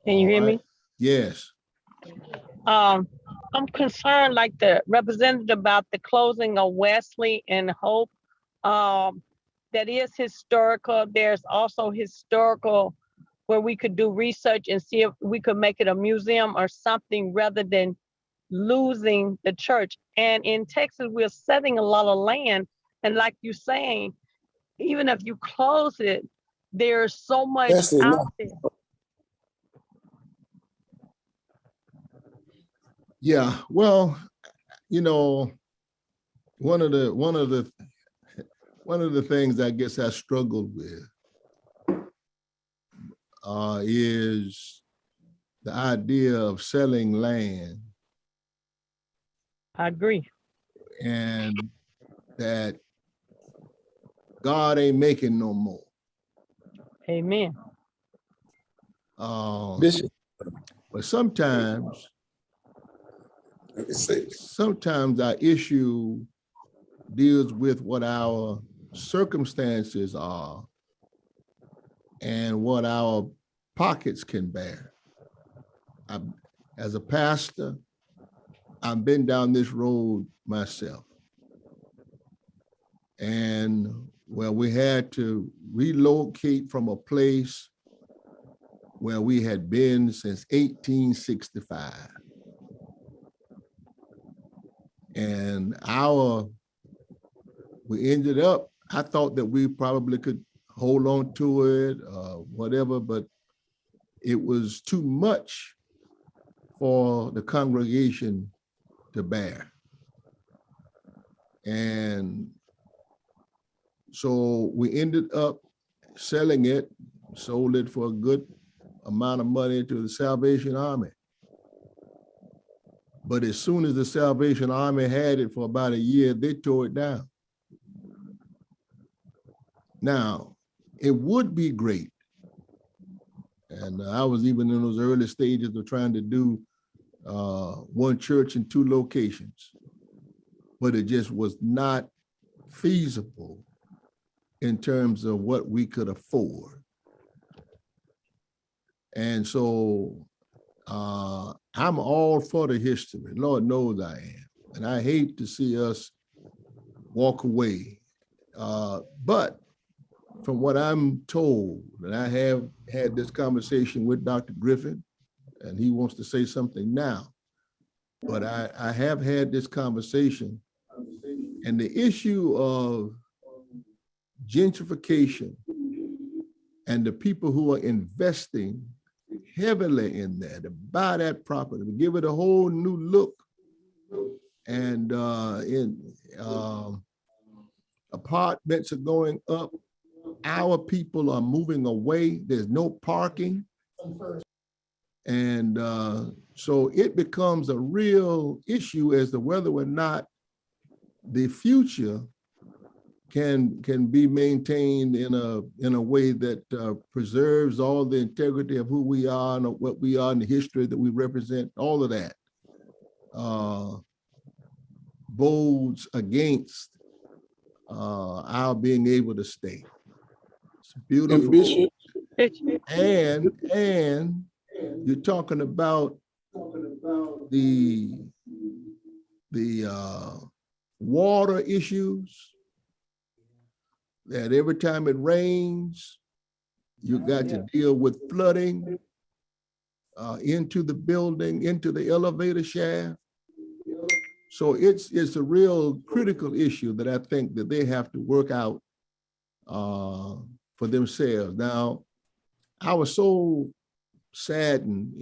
S: Can you hear me?
A: Yes.
S: I'm concerned, like the representative, about the closing of Wesley and Hope. That is historical. There's also historical where we could do research and see if we could make it a museum or something rather than losing the church. And in Texas, we're setting a lot of land. And like you're saying, even if you close it, there's so much out there.
A: Yeah, well, you know, one of the things I guess I struggled with is the idea of selling land.
S: I agree.
A: And that God ain't making no more.
S: Amen.
A: But sometimes our issue deals with what our circumstances are and what our pockets can bear. As a pastor, I've been down this road myself. And where we had to relocate from a place where we had been since 1865. And we ended up, I thought that we probably could hold on to it, whatever, but it was too much for the congregation to bear. And so we ended up selling it, sold it for a good amount of money to the Salvation Army. But as soon as the Salvation Army had it for about a year, they tore it down. Now, it would be great, and I was even in those early stages of trying to do one church in 2 locations, but it just was not feasible in terms of what we could afford. And so I'm all for the history. Lord knows I am. And I hate to see us walk away But from what I'm told, and I have had this conversation with Dr. Griffin, and he wants to say something now, but I have had this conversation, and the issue of gentrification and the people who are investing heavily in that, to buy that property, to give it a whole new look, and apartments are going up. Our people are moving away. There's no parking. And so it becomes a real issue as to whether or not the future can be maintained in a way that preserves all the integrity of who we are and what we are and the history that we represent. All of that bodes against our being able to stay. It's beautiful. And you're talking about the water issues, that every time it rains, you got to deal with flooding into the building, into the elevator shaft. So it's a real critical issue that I think that they have to work out for themselves. Now, I was so saddened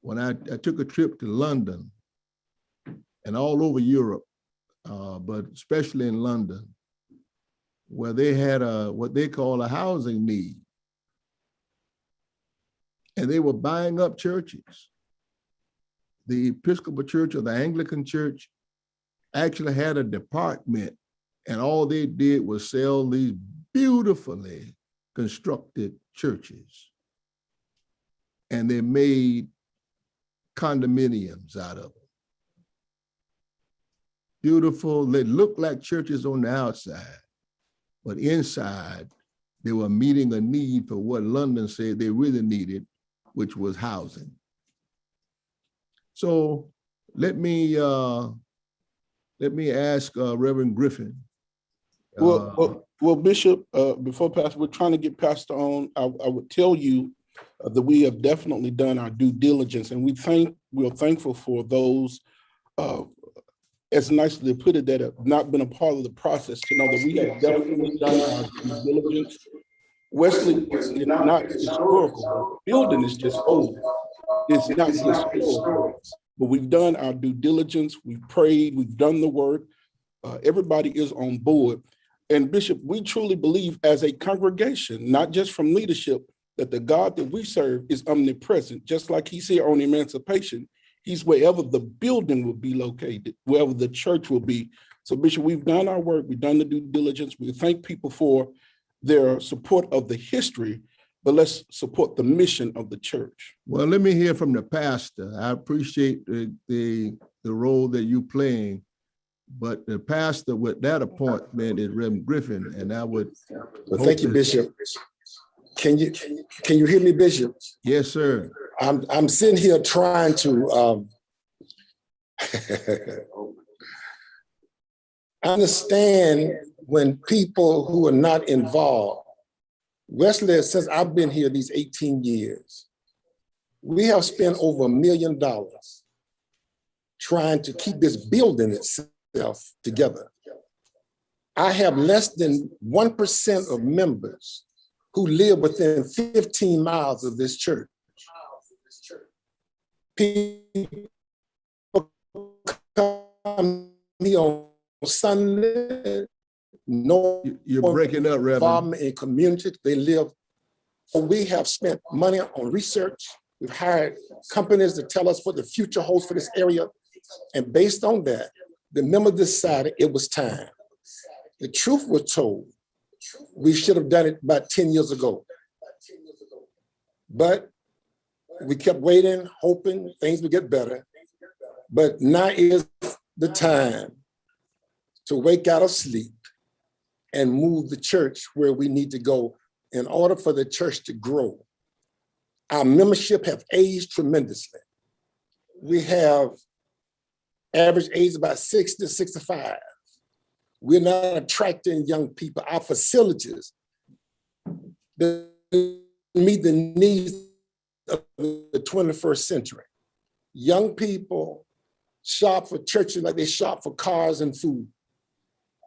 A: when I took a trip to London and all over Europe, but especially in London, where they had what they call a housing need. And they were buying up churches. The Episcopal Church or the Anglican Church actually had a department, and all they did was sell these beautifully constructed churches. And they made condominiums out of them. Beautiful, they looked like churches on the outside, but inside, they were meeting a need for what London said they really needed, which was housing. So let me ask Reverend Griffin.
F: Well, Bishop, before Pastor, we're trying to get Pastor on. I would tell you that we have definitely done our due diligence, and we're thankful for those, as nicely put it, that have not been a part of the process, to know that we have definitely done our due diligence. Wesley is not historical. The building is just old. It's not historical. But we've done our due diligence. We've prayed. We've done the work. Everybody is on board. And Bishop, we truly believe as a congregation, not just from leadership, that the God that we serve is omnipresent. Just like he's here on emancipation, he's wherever the building will be located, wherever the church will be. So Bishop, we've done our work. We've done the due diligence. We thank people for their support of the history, but let's support the mission of the church.
A: Well, let me hear from the pastor. I appreciate the role that you're playing, but the pastor with that appointment is Reverend Griffin, and I would.
T: Well, thank you, Bishop. Can you hear me, Bishop?
A: Yes, sir.
T: I'm sitting here trying to understand when people who are not involved. Wesley, since I've been here these 18 years, we have spent over $1 million trying to keep this building itself together. I have less than 1% of members who live within 15 miles of this church. People come here on Sunday. No,
A: you're breaking up, Reverend.
T: In community, they live. So we have spent money on research. We've hired companies to tell us what the future holds for this area. And based on that, the members decided it was time. The truth was told. We should have done it about 10 years ago. But we kept waiting, hoping things would get better. But now is the time to wake out of sleep and move the church where we need to go in order for the church to grow. Our membership have aged tremendously. We have average age about 60 to 65. We're not attracting young people. Our facilities that meet the needs of the 21st century. Young people shop for churches like they shop for cars and food.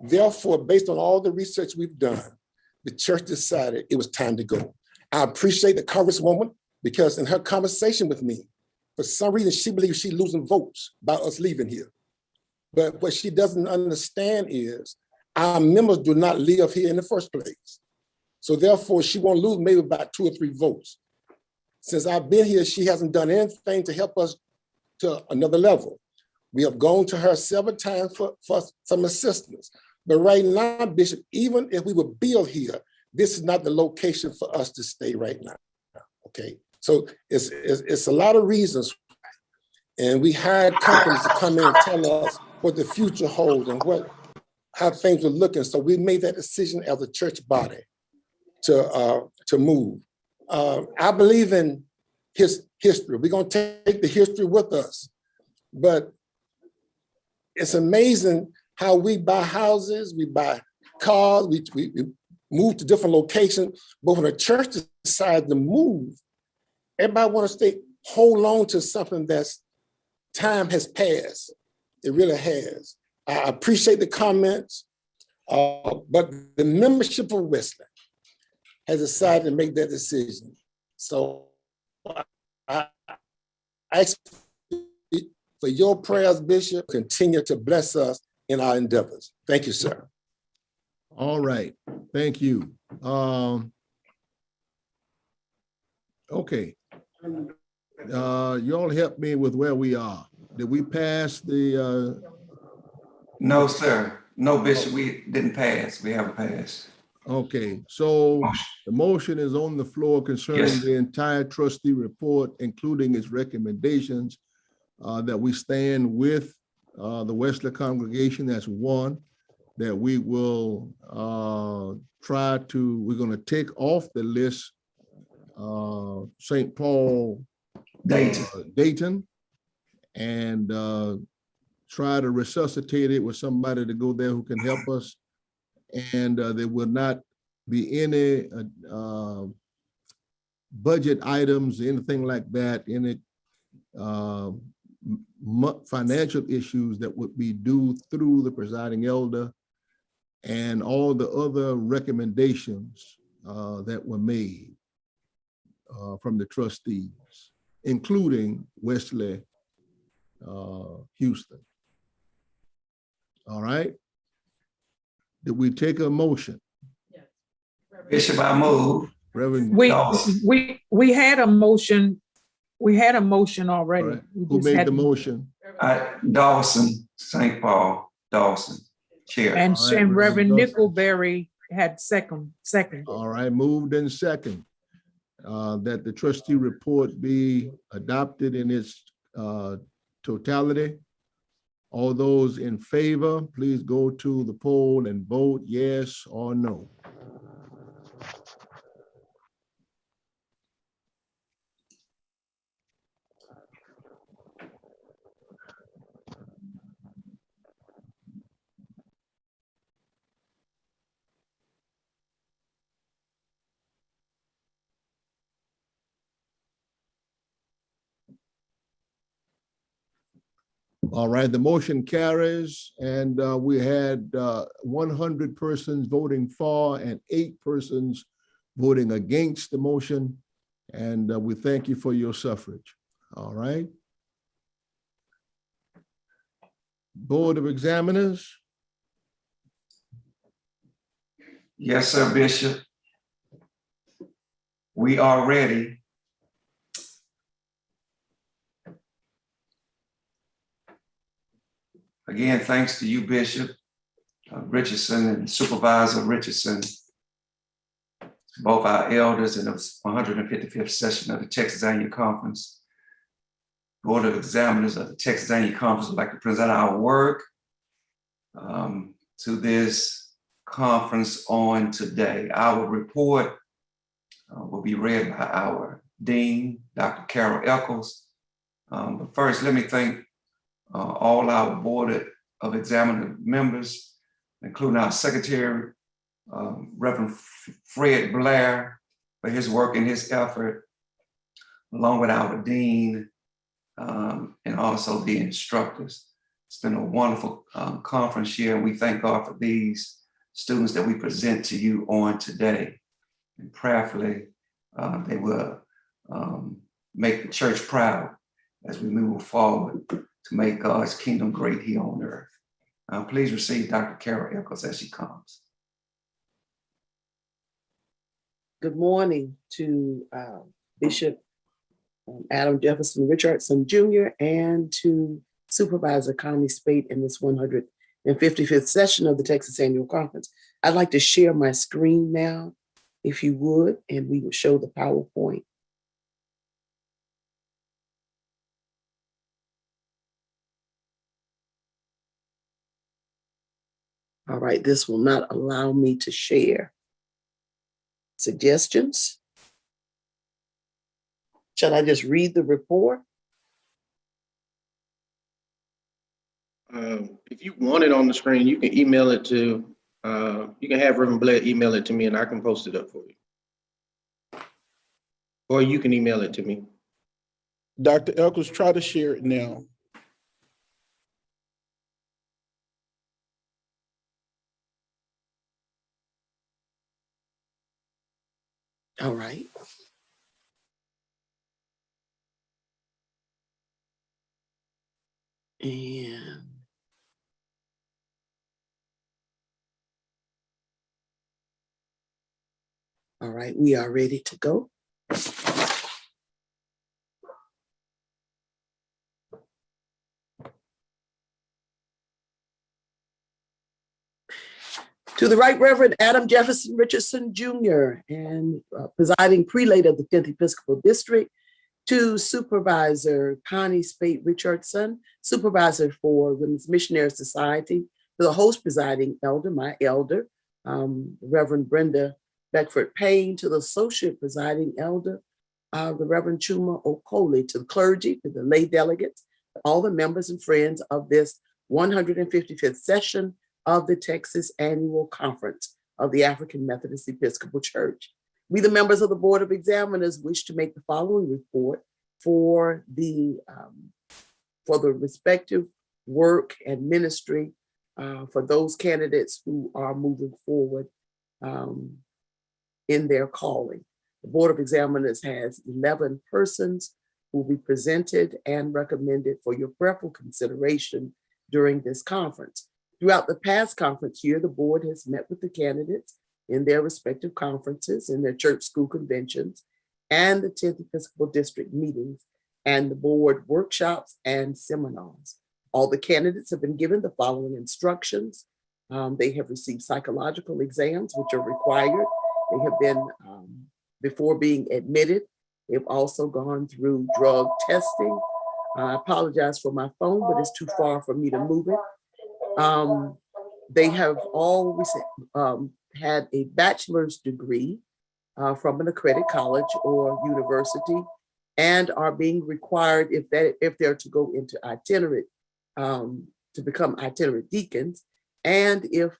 T: Therefore, based on all the research we've done, the church decided it was time to go. I appreciate the Congresswoman because in her conversation with me, for some reason, she believes she's losing votes by us leaving here. But what she doesn't understand is our members do not live here in the first place. So therefore, she won't lose maybe about 2 or 3 votes. Since I've been here, she hasn't done anything to help us to another level. We have gone to her several times for some assistance. But right now, Bishop, even if we would build here, this is not the location for us to stay right now, okay? So it's a lot of reasons. And we hired companies to come in and tell us what the future holds and how things are looking. So we made that decision as a church body to move. I believe in history. We're gonna take the history with us. But it's amazing how we buy houses, we buy cars, we move to different locations. But when a church decides to move, everybody wants to hold on to something that's time has passed. It really has. I appreciate the comments, but the membership of Wesley has decided to make that decision. So I ask for your prayers, Bishop, continue to bless us in our endeavors. Thank you, sir.
A: All right, thank you. Okay. You all help me with where we are. Did we pass the?
O: No, sir. No, Bishop, we didn't pass. We haven't passed.
A: Okay, so the motion is on the floor concerning
O: Yes.
A: the entire trustee report, including its recommendations, that we stand with the Wesley congregation. That's one, that we will we're going to take off the list St. Paul, Dayton, and try to resuscitate it with somebody to go there who can help us. And there will not be any budget items, anything like that, any financial issues that would be due through the presiding elder, and all the other recommendations that were made from the trustees, including Wesley Houston. All right. Did we take a motion?
O: Bishop, I move.
A: Reverend
H: We had a motion. We had a motion already.
A: Right. Who made the motion?
O: Dawson, St. Paul, Dawson, chair.
H: And,
A: All right,
H: and Reverend
A: Dawson.
H: Nickelberry had second.
A: All right, moved and second. That the trustee report be adopted in its totality. All those in favor, please go to the poll and vote yes or no. All right, the motion carries, and we had 100 persons voting for and 8 persons voting against the motion, and we thank you for your suffrage. All right. Board of Examiners.
O: Yes, sir, Bishop. We are ready. Again, thanks to you, Bishop Richardson and Supervisor Richardson, both our elders in the 155th session of the Texas Annual Conference. Board of Examiners of the Texas Annual Conference would like to present our work to this conference on today. Our report will be read by our Dean, Dr. Carol Eccles. But first, let me thank all our Board of Examiner members including our Secretary, Reverend Fred Blair, for his work and his effort, along with our Dean, and also the instructors. It's been a wonderful conference year, and we thank God for these students that we present to you on today. And prayerfully, they will make the church proud as we move forward to make God's kingdom great here on earth. Please receive Dr. Carol Eccles as she comes.
U: Good morning to Bishop Adam Jefferson Richardson Jr. and to Supervisor Connie Spate in this 155th session of the Texas Annual Conference. I'd like to share my screen now, if you would, and we will show the PowerPoint. All right, this will not allow me to share. Suggestions? Shall I just read the report?
G: If you want it on the screen, you can email it to, you can have Reverend Blair email it to me and I can post it up for you. Or you can email it to me.
F: Dr. Eccles, try to share it now.
U: All right. And all right, we are ready to go. To the Right Reverend Adam Jefferson Richardson Jr. and presiding prelate of the 10th Episcopal District, to Supervisor Connie Spate Richardson, Supervisor for Women's Missionary Society, to the host presiding elder, my elder, Reverend Brenda Beckford Payne, to the associate presiding elder, the Reverend Chuma Okoli, to the clergy, to the lay delegates, all the members and friends of this 155th session of the Texas Annual Conference of the African Methodist Episcopal Church. We, the members of the Board of Examiners, wish to make the following report for the respective work and ministry for those candidates who are moving forward in their calling. The Board of Examiners has 11 persons who will be presented and recommended for your prayerful consideration during this conference. Throughout the past conference year, the board has met with the candidates in their respective conferences, in their church school conventions, and the 10th Episcopal District meetings, and the board workshops and seminars. All the candidates have been given the following instructions. They have received psychological exams, which are required. They have been, before being admitted, they've also gone through drug testing. I apologize for my phone, but it's too far for me to move it. They have all had a bachelor's degree from an accredited college or university, and are being required, if they're to go into itinerant, to become itinerant deacons, and if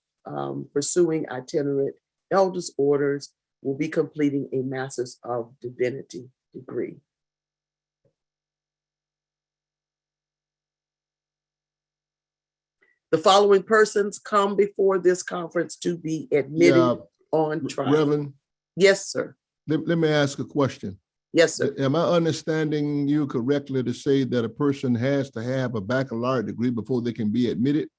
U: pursuing itinerant elders orders, will be completing a Master's of Divinity degree. The following persons come before this conference to be admitted on trial.
A: Reverend?
U: Yes, sir.
A: Let me ask a question.
U: Yes, sir.
A: Am I understanding you correctly to say that a person has to have a baccalaureate degree before they can be admitted?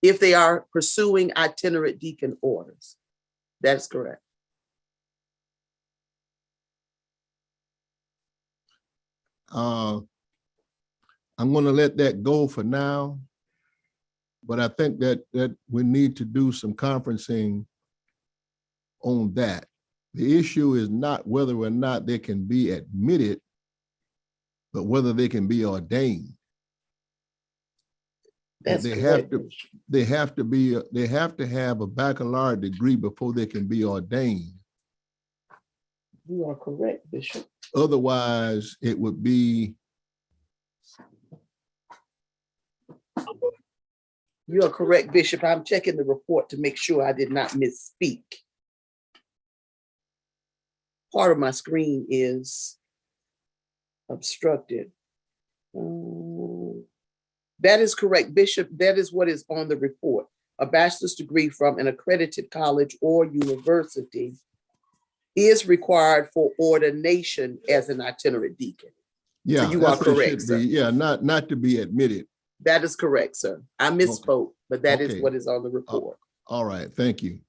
U: If they are pursuing itinerant deacon orders, that's correct.
A: I'm going to let that go for now. But I think that we need to do some conferencing on that. The issue is not whether or not they can be admitted, but whether they can be ordained.
U: That's
A: they
U: correct.
A: have to have a baccalaureate degree before they can be ordained.
U: You are correct, Bishop.
A: Otherwise, it would be
U: You are correct, Bishop. I'm checking the report to make sure I did not misspeak. Part of my screen is obstructed. That is correct, Bishop. That is what is on the report. A bachelor's degree from an accredited college or university is required for ordination as an itinerant deacon.
A: Yeah,
U: So you are
A: that's what it
U: correct,
A: should
U: sir.
A: be. Yeah, not to be admitted.
U: That is correct, sir. I misspoke, but that is
A: Okay.
U: what is on the report.
A: All right, thank you.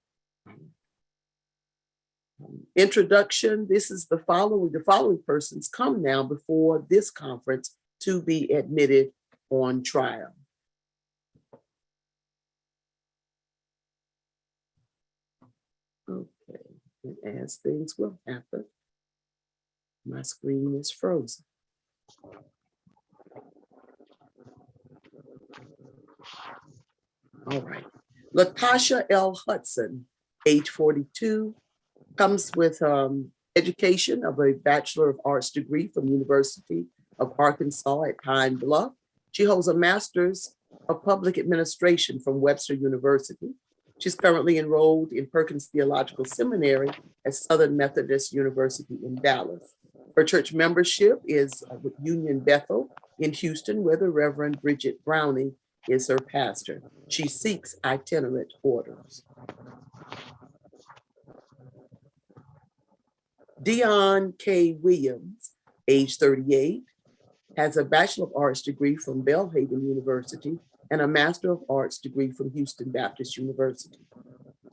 U: Introduction, this is the following persons come now before this conference to be admitted on trial. Okay, and as things will happen, my screen is frozen. All right. Latasha L. Hudson, age 42, comes with education of a Bachelor of Arts degree from University of Arkansas at Pine Bluff. She holds a Master's of Public Administration from Webster University. She's currently enrolled in Perkins Theological Seminary at Southern Methodist University in Dallas. Her church membership is with Union Bethel in Houston, where the Reverend Bridget Browning is her pastor. She seeks itinerant orders. Dion K. Williams, age 38, has a Bachelor of Arts degree from Belhaven University and a Master of Arts degree from Houston Baptist University.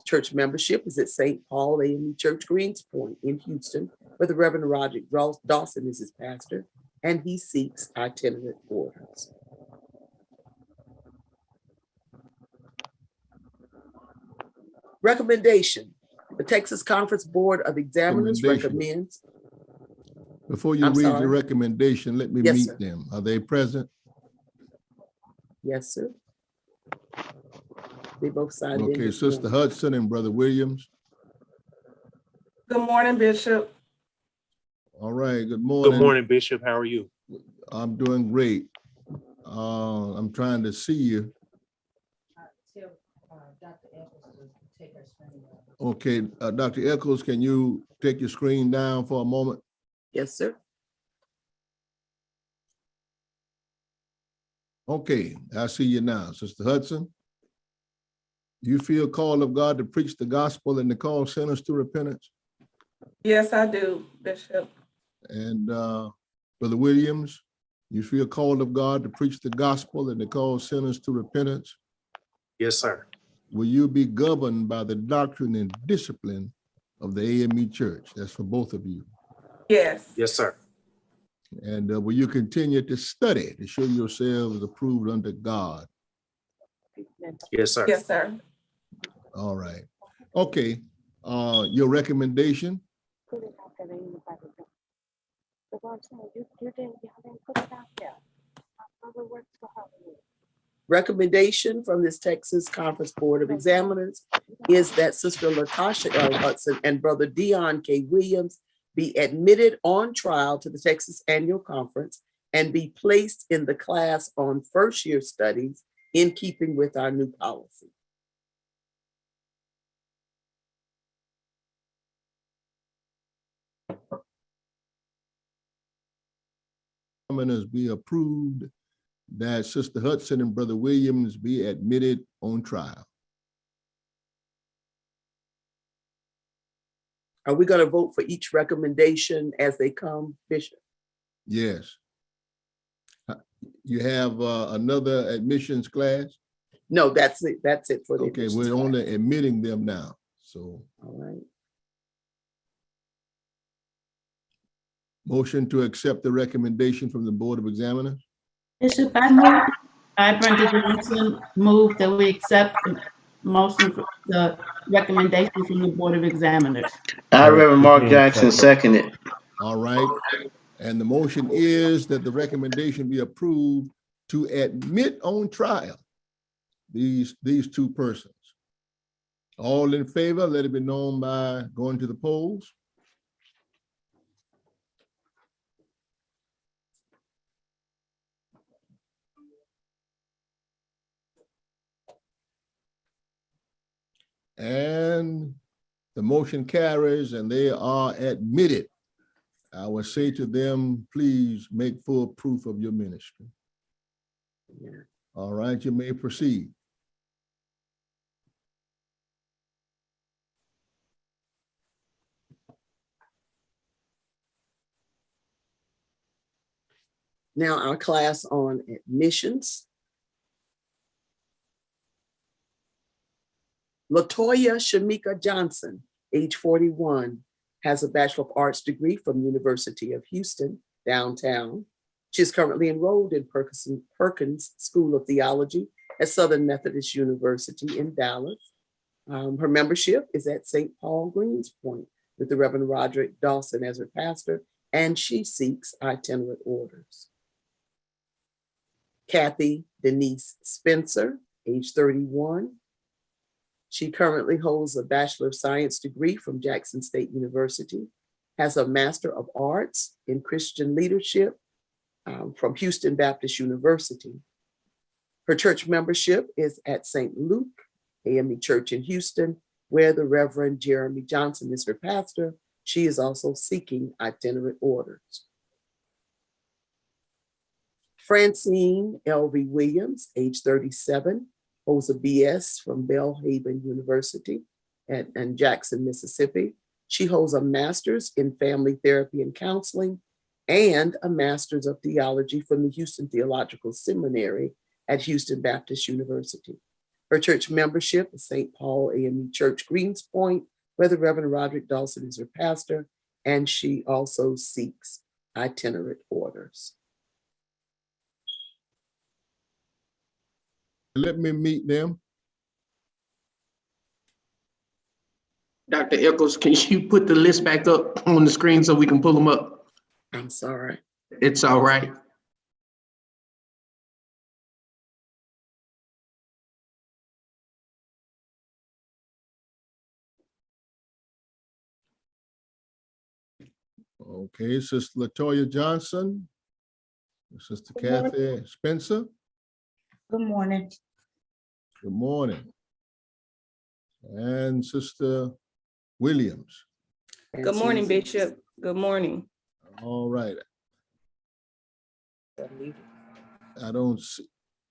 U: Church membership is at St. Paul A.M.E. Church, Greenspoint in Houston, where the Reverend Roger Dawson is his pastor, and he seeks itinerant orders. Recommendation. The Texas Conference Board of Examiners recommends.
A: Before you read the recommendation, let me meet them. Are they present?
U: Yes, sir. They both signed in.
A: Okay, Sister Hudson and Brother Williams.
C: Good morning, Bishop.
A: All right, good morning.
N: Good morning, Bishop. How are you?
A: I'm doing great. I'm trying to see you. Okay, Dr. Eccles, can you take your screen down for a moment?
U: Yes, sir.
A: Okay, I see you now. Sister Hudson, you feel call of God to preach the gospel and to call sinners to repentance?
C: Yes, I do, Bishop.
A: And Brother Williams, you feel called of God to preach the gospel and to call sinners to repentance?
N: Yes, sir.
A: Will you be governed by the doctrine and discipline of the A.M.E. Church? That's for both of you.
C: Yes.
N: Yes, sir.
A: And will you continue to study to show yourselves approved unto God?
N: Yes, sir.
C: Yes, sir.
A: All right. Okay. Your recommendation?
U: Recommendation from this Texas Conference Board of Examiners is that Sister Latasha L. Hudson and Brother Dion K. Williams be admitted on trial to the Texas Annual Conference and be placed in the class on first-year studies in keeping with our new policy.
A: Be approved that Sister Hudson and Brother Williams be admitted on trial.
U: Are we going to vote for each recommendation as they come, Bishop?
A: Yes. You have another admissions class?
U: No, that's it. That's it for the
A: Okay, we're only admitting them now. So.
U: All right.
A: Motion to accept the recommendation from the Board of Examiners?
V: Bishop, I, Brenda Johnson, move that we accept the motion for the recommendation from the Board of Examiners.
M: I, Reverend Mark Jackson, second it.
A: All right. And the motion is that the recommendation be approved to admit on trial these two persons. All in favor, let it be known by going to the polls. And the motion carries and they are admitted. I would say to them, please make full proof of your ministry.
U: Yeah.
A: All right, you may proceed.
U: Now our class on admissions. Latoya Shamika Johnson, age 41, has a Bachelor of Arts degree from University of Houston, downtown. She is currently enrolled in Perkins School of Theology at Southern Methodist University in Dallas. Her membership is at St. Paul Greenspoint with the Reverend Roderick Dawson as her pastor, and she seeks itinerant orders. Kathy Denise Spencer, age 31. She currently holds a Bachelor of Science degree from Jackson State University, has a Master of Arts in Christian Leadership from Houston Baptist University. Her church membership is at St. Luke, A.M.E Church in Houston, where the Reverend Jeremy Johnson is her pastor. She is also seeking itinerant orders. Francine L.V. Williams, age 37, holds a BS from Belhaven University in Jackson, Mississippi. She holds a master's in family therapy and counseling and a master's of theology from the Houston Theological Seminary at Houston Baptist University. Her church membership is St. Paul A.M.E Church Greenspoint, where the Reverend Roderick Dawson is her pastor, and she also seeks itinerant orders.
A: Let me meet them.
G: Dr. Eccles, can you put the list back up on the screen so we can pull them up?
U: I'm sorry.
G: It's all right.
A: Okay, Sister Latoya Johnson, Sister Kathy Spencer.
V: Good morning.
A: Good morning. And Sister Williams.
C: Good morning, Bishop. Good morning.
A: All right. I don't see,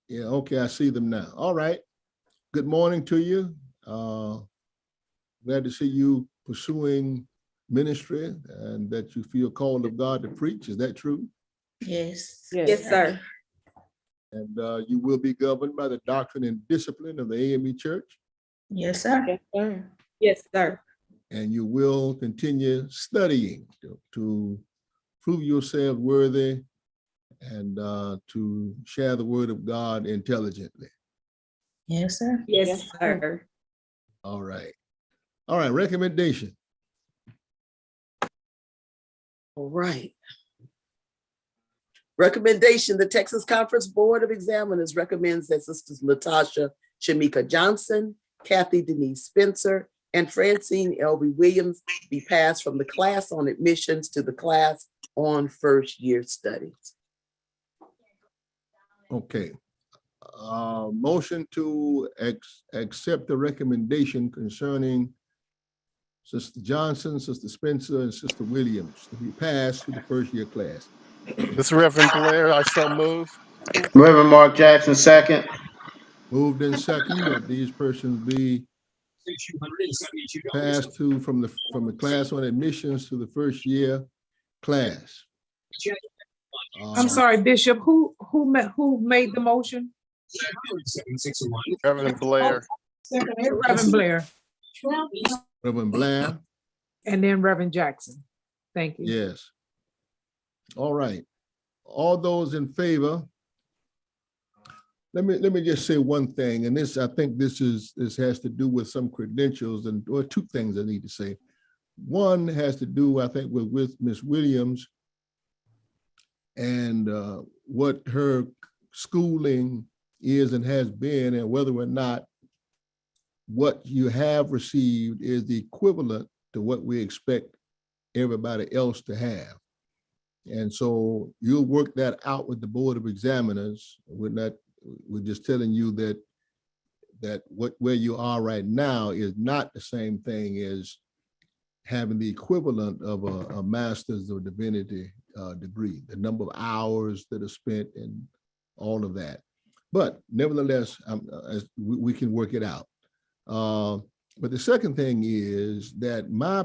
A: yeah, okay, I see them now. All right. Good morning to you. Glad to see you pursuing ministry and that you feel called of God to preach. Is that true?
V: Yes.
C: Yes, sir.
A: And you will be governed by the doctrine and discipline of the A.M.E Church.
V: Yes, sir.
C: Yes, sir. Yes, sir.
A: And you will continue studying to prove yourself worthy and to share the word of God intelligently.
V: Yes, sir.
C: Yes, sir.
A: All right. All right, recommendation.
U: All right. Recommendation, the Texas Conference Board of Examiners recommends that Sisters Latasha Shamika Johnson, Kathy Denise Spencer, and Francine L.B. Williams be passed from the class on admissions to the class on first year studies.
A: Okay. Motion to accept the recommendation concerning Sister Johnson, Sister Spencer, and Sister Williams to be passed to the first year class.
B: This is Reverend Blair, I so move.
M: Reverend Mark Jackson, second.
A: Moved in second that these persons be passed to from the class on admissions to the first year class.
H: I'm sorry, Bishop, who made the motion?
B: Reverend Blair.
H: Reverend Blair,
A: Reverend Blair.
H: and then Reverend Jackson. Thank you.
A: Yes. All right. All those in favor. Let me just say one thing, and this, I think this has to do with some credentials, and or two things I need to say. One has to do, I think, with Miss Williams and what her schooling is and has been, and whether or not what you have received is the equivalent to what we expect everybody else to have. And so you'll work that out with the Board of Examiners. We're just telling you that that where you are right now is not the same thing as having the equivalent of a master's of divinity degree, the number of hours that are spent and all of that. But nevertheless, we can work it out. But the second thing is that my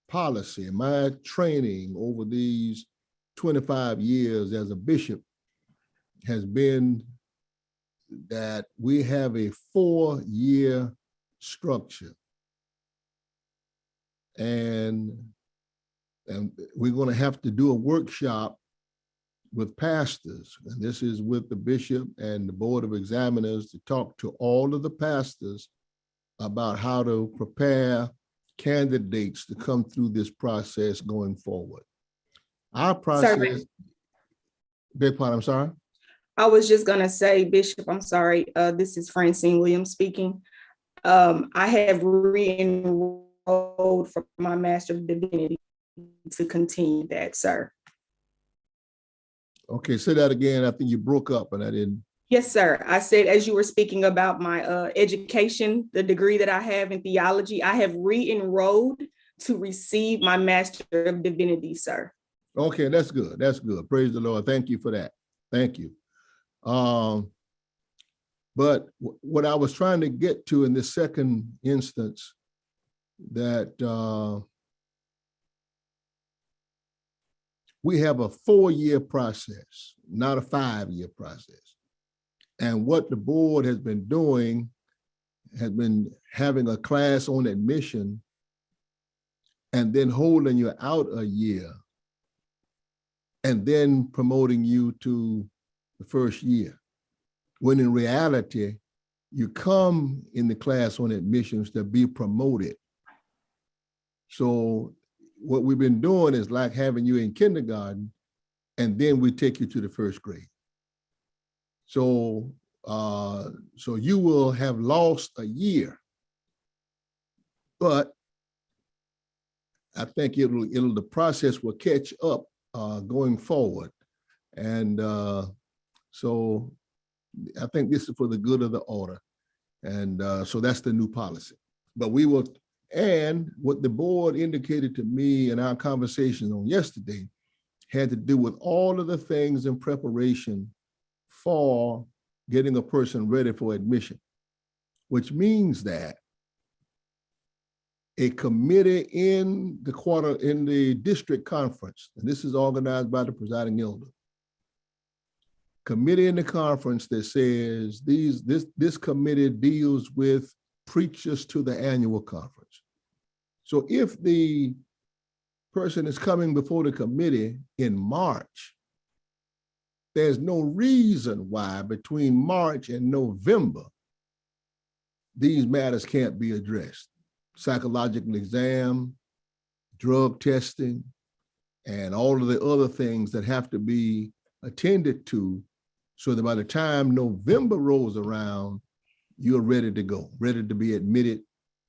A: policy, my training over these 25 years as a bishop has been that we have a 4-year structure. And we're going to have to do a workshop with pastors. And this is with the bishop and the board of examiners to talk to all of the pastors about how to prepare candidates to come through this process going forward. Our process, big part, I'm sorry.
C: I was just gonna say, Bishop, I'm sorry, this is Francine Williams speaking. I have re-enrolled for my Master of Divinity to continue that, sir.
A: Okay, say that again. I think you broke up and I didn't.
C: Yes, sir. I said, as you were speaking about my education, the degree that I have in theology, I have re-enrolled to receive my Master of Divinity, sir.
A: Okay, that's good. That's good. Praise the Lord. Thank you for that. Thank you. But what I was trying to get to in this second instance, that we have a 4-year process, not a 5-year process. And what the board has been doing has been having a class on admission and then holding you out a year and then promoting you to the first year. When in reality, you come in the class on admissions to be promoted. So what we've been doing is like having you in kindergarten, and then we take you to the first grade. So, so you will have lost a year, but I think the process will catch up going forward. And so I think this is for the good of the order. And so that's the new policy. But we will, and what the board indicated to me in our conversation on yesterday had to do with all of the things in preparation for getting a person ready for admission, which means that a committee in the district conference, and this is organized by the presiding elder, committee in the conference that says this committee deals with preachers to the annual conference. So if the person is coming before the committee in March, there's no reason why between March and November, these matters can't be addressed. Psychological exam, drug testing, and all of the other things that have to be attended to so that by the time November rolls around, you're ready to go, ready to be admitted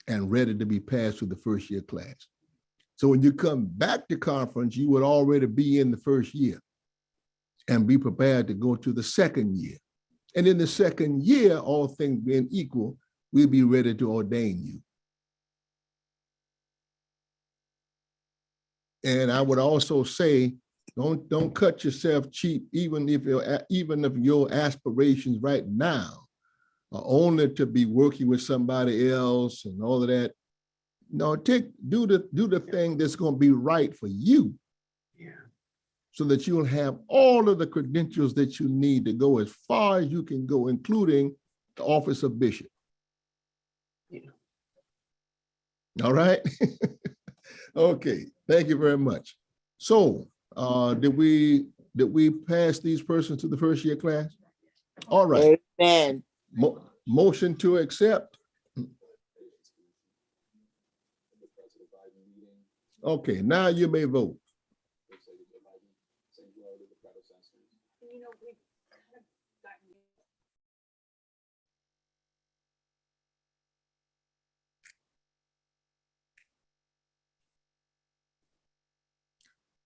A: and ready to be passed through the first year class. So when you come back to conference, you would already be in the first year and be prepared to go to the second year. And in the second year, all things being equal, we'll be ready to ordain you. And I would also say, don't cut yourself cheap, even if your aspirations right now are only to be working with somebody else and all of that. No, do the thing that's going to be right for you. Yeah. So that you'll have all of the credentials that you need to go as far as you can go, including the office of bishop. Yeah. All right. Okay. Thank you very much. So did we pass these persons to the first year class? All right.
J: Amen.
A: Motion to accept. Okay, now you may vote.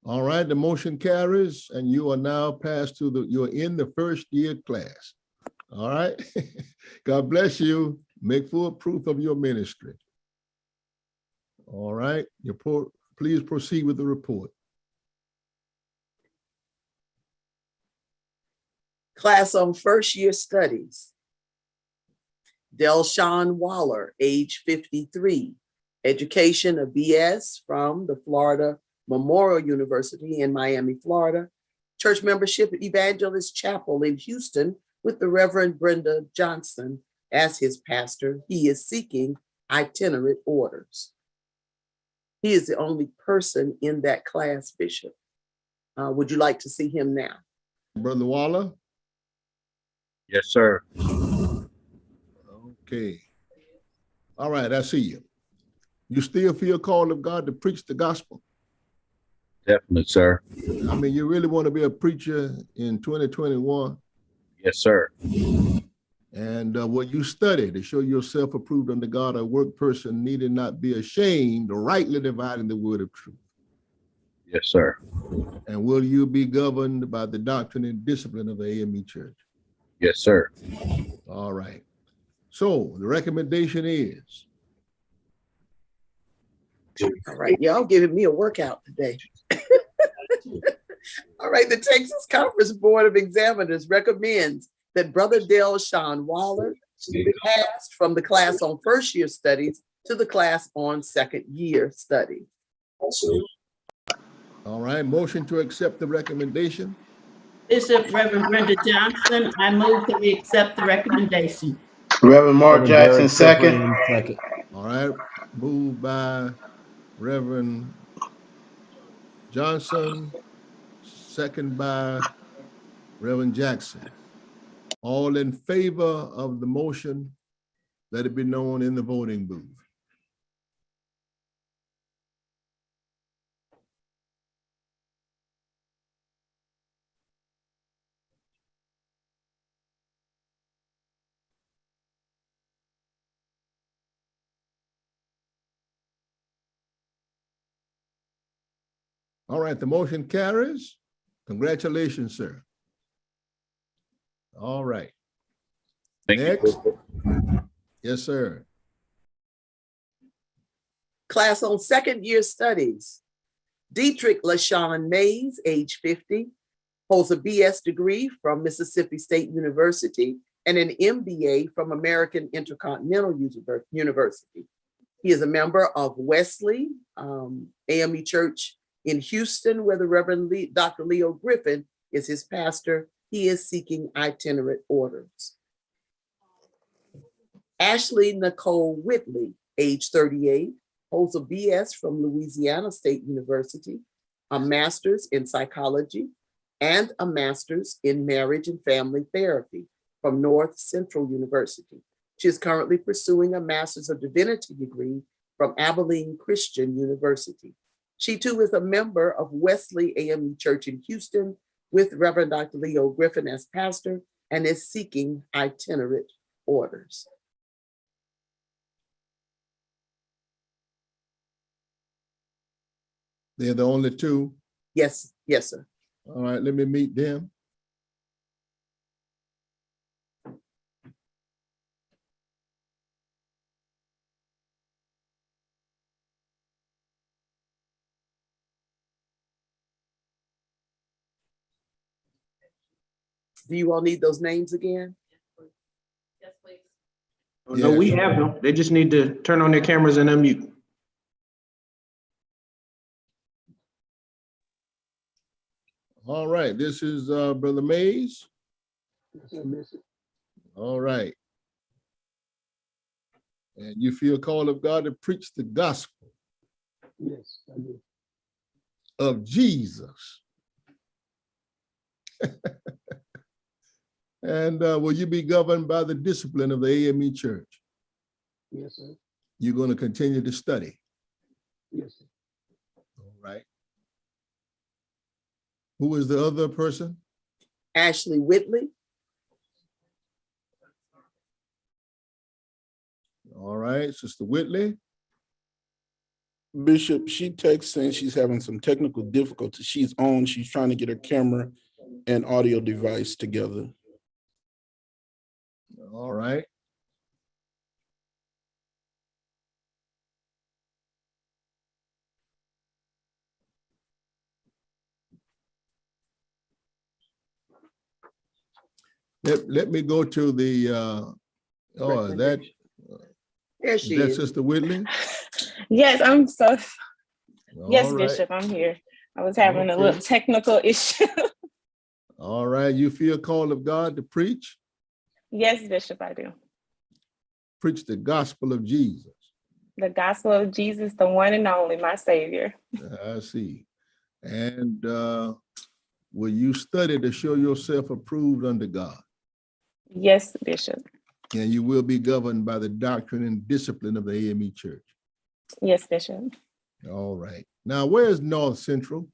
A: All right, the motion carries and you are now passed to you're in the first year class. All right, God bless you. Make full proof of your ministry. All right, please proceed with the report.
U: Class on first year studies. Delshawn Waller, age 53, education, a BS from the Florida Memorial University in Miami, Florida. Church membership at Evangelist Chapel in Houston with the Reverend Brenda Johnson as his pastor. He is seeking itinerant orders. He is the only person in that class, Bishop. Would you like to see him now?
A: Brother Waller?
J: Yes, sir.
A: Okay. All right, I see you. You still feel called of God to preach the gospel?
J: Definitely, sir.
A: I mean, you really want to be a preacher in 2021?
J: Yes, sir.
A: And what you study to show yourself approved unto God, a work person needed not be ashamed, rightly dividing the word of truth.
J: Yes, sir.
A: And will you be governed by the doctrine and discipline of the A.M.E. Church?
J: Yes, sir.
A: All right. So the recommendation is?
U: All right, y'all giving me a workout today. All right, the Texas Conference Board of Examiners recommends that Brother Delshawn Waller passed from the class on first year studies to the class on second year studies.
A: All right, motion to accept the recommendation.
V: Bishop Reverend Brenda Johnson, I move that we accept the recommendation.
M: Reverend Mark Jackson, second.
A: All right, moved by Reverend Johnson, second by Reverend Jackson. All in favor of the motion, let it be known in the voting booth. All right, the motion carries. Congratulations, sir. All right. Next. Yes, sir.
U: Class on second year studies. Dietrich LaShawn Mays, age 50, holds a BS degree from Mississippi State University and an MBA from American Intercontinental University. He is a member of Wesley, A.M.E. Church in Houston, where the Reverend Dr. Leo Griffin is his pastor. He is seeking itinerant orders. Ashley Nicole Whitley, age 38, holds a BS from Louisiana State University, a master's in psychology, and a master's in marriage and family therapy from North Central University. She is currently pursuing a Master's of Divinity degree from Abilene Christian University. She too is a member of Wesley A.M.E. Church in Houston with Reverend Dr. Leo Griffin as pastor and is seeking itinerant orders.
A: They're the only two?
U: Yes, yes, sir.
A: All right, let me meet them.
U: Do you all need those names again?
V: Yes, please.
G: Oh, no, we have them. They just need to turn on their cameras and unmute.
A: All right, this is Brother Mays. All right. And you feel called of God to preach the gospel?
K: Yes, I do.
A: Of Jesus. And will you be governed by the discipline of the A.M.E. Church?
K: Yes, sir.
A: You're going to continue to study?
K: Yes, sir.
A: All right. Who is the other person?
U: Ashley Whitley.
A: All right, Sister Whitley.
F: Bishop, she texts saying she's having some technical difficulties. She's on, she's trying to get her camera and audio device together.
A: All right. Let me go to the, is that
U: There she
A: that
U: is.
A: Sister Whitley?
D: Yes, I'm so, yes,
A: All right.
D: Bishop, I'm here. I was having a
A: Okay.
D: little technical issue.
A: All right, you feel called of God to preach?
D: Yes, Bishop, I do.
A: Preach the gospel of Jesus.
D: The gospel of Jesus, the one and only, my Savior.
A: I see. And will you study to show yourself approved unto God?
D: Yes, Bishop.
A: And you will be governed by the doctrine and discipline of the A.M.E. Church.
D: Yes, Bishop.
A: All right. Now, where's North Central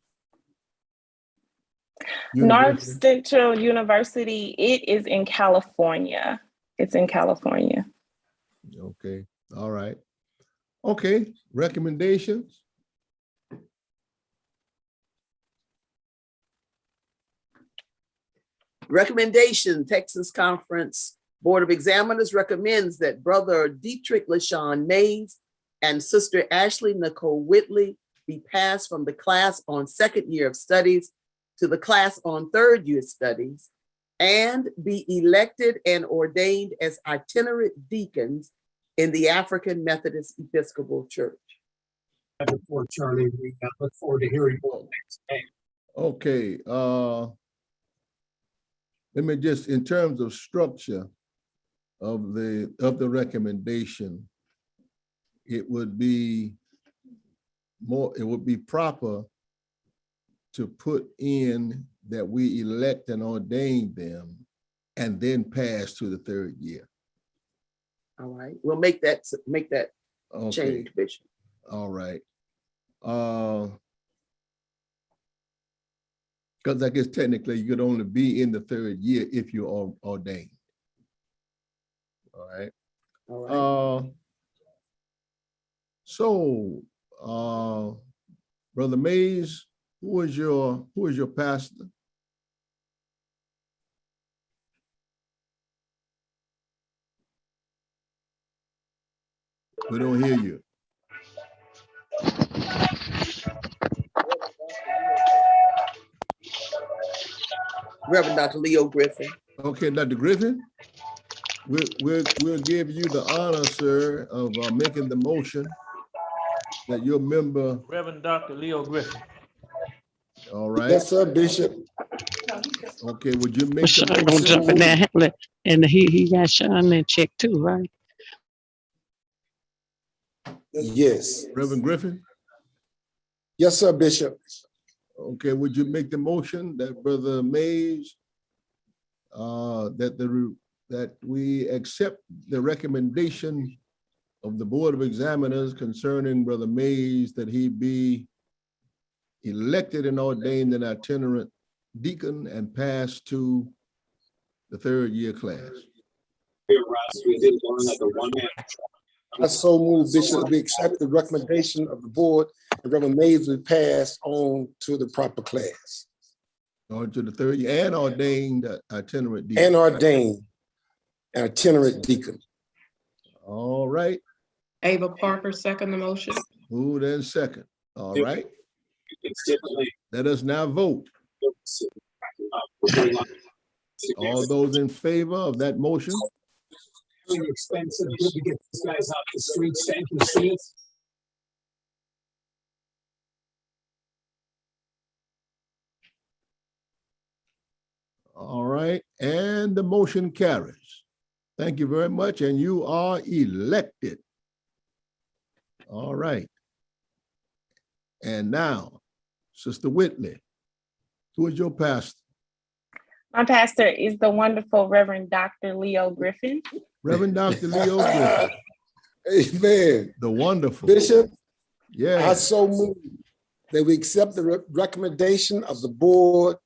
D: North
A: University?
D: Central University, it is in California. It's in California.
A: Okay. All right. Okay. Recommendations?
U: Recommendation, Texas Conference Board of Examiners recommends that Brother Dietrich LaShawn Mays and Sister Ashley Nicole Whitley be passed from the class on second year of studies to the class on third year studies and be elected and ordained as itinerant deacons in the African Methodist Episcopal Church.
L: Before Charlie, we look forward to hearing more.
A: Okay. Let me just, in terms of structure of the recommendation, it would be proper to put in that we elect and ordain them and then pass to the third year.
U: All right, we'll make that
A: Okay.
U: change, Bishop.
A: All right. Because I guess technically you could only be in the third year if you are ordained. All right.
U: All right.
A: So, Brother Mays, who is your pastor? We don't hear you.
U: Reverend Dr. Leo Griffin.
A: Okay, Dr. Griffin, we'll give you the honor, sir, of making the motion that your member.
L: Reverend Dr. Leo Griffin.
A: All right.
T: Yes, sir, Bishop.
A: Okay, would you make
S: Sean
A: the
S: gonna
A: motion?
S: jump in there, and he got Sean that check too, right?
T: Yes.
A: Reverend Griffin?
T: Yes, sir, Bishop.
A: Okay, would you make the motion that Brother Mays, that we accept the recommendation of the Board of Examiners concerning Brother Mays, that he be elected and ordained an itinerant deacon and pass to the third year class?
T: I so move, Bishop, we accept the recommendation of the board and Reverend Mays will pass on to the proper class.
A: On to the third year and ordained itinerant deacon.
T: And ordained an itinerant deacon.
A: All right.
P: Ava Parker, second the motion.
A: Moved and second. All right. Let us now vote. All those in favor of that motion?
L: Really expensive. Good to get these guys off the streets. Thank you, Steve.
A: All right, and the motion carries. Thank you very much, and you are elected. All right. And now, Sister Whitley, who is your pastor?
D: My pastor is the wonderful Reverend Dr. Leo Griffin.
A: Reverend Dr. Leo Griffin.
T: Amen.
A: The wonderful.
T: Bishop,
A: yeah.
T: I so move that we accept the recommendation of the board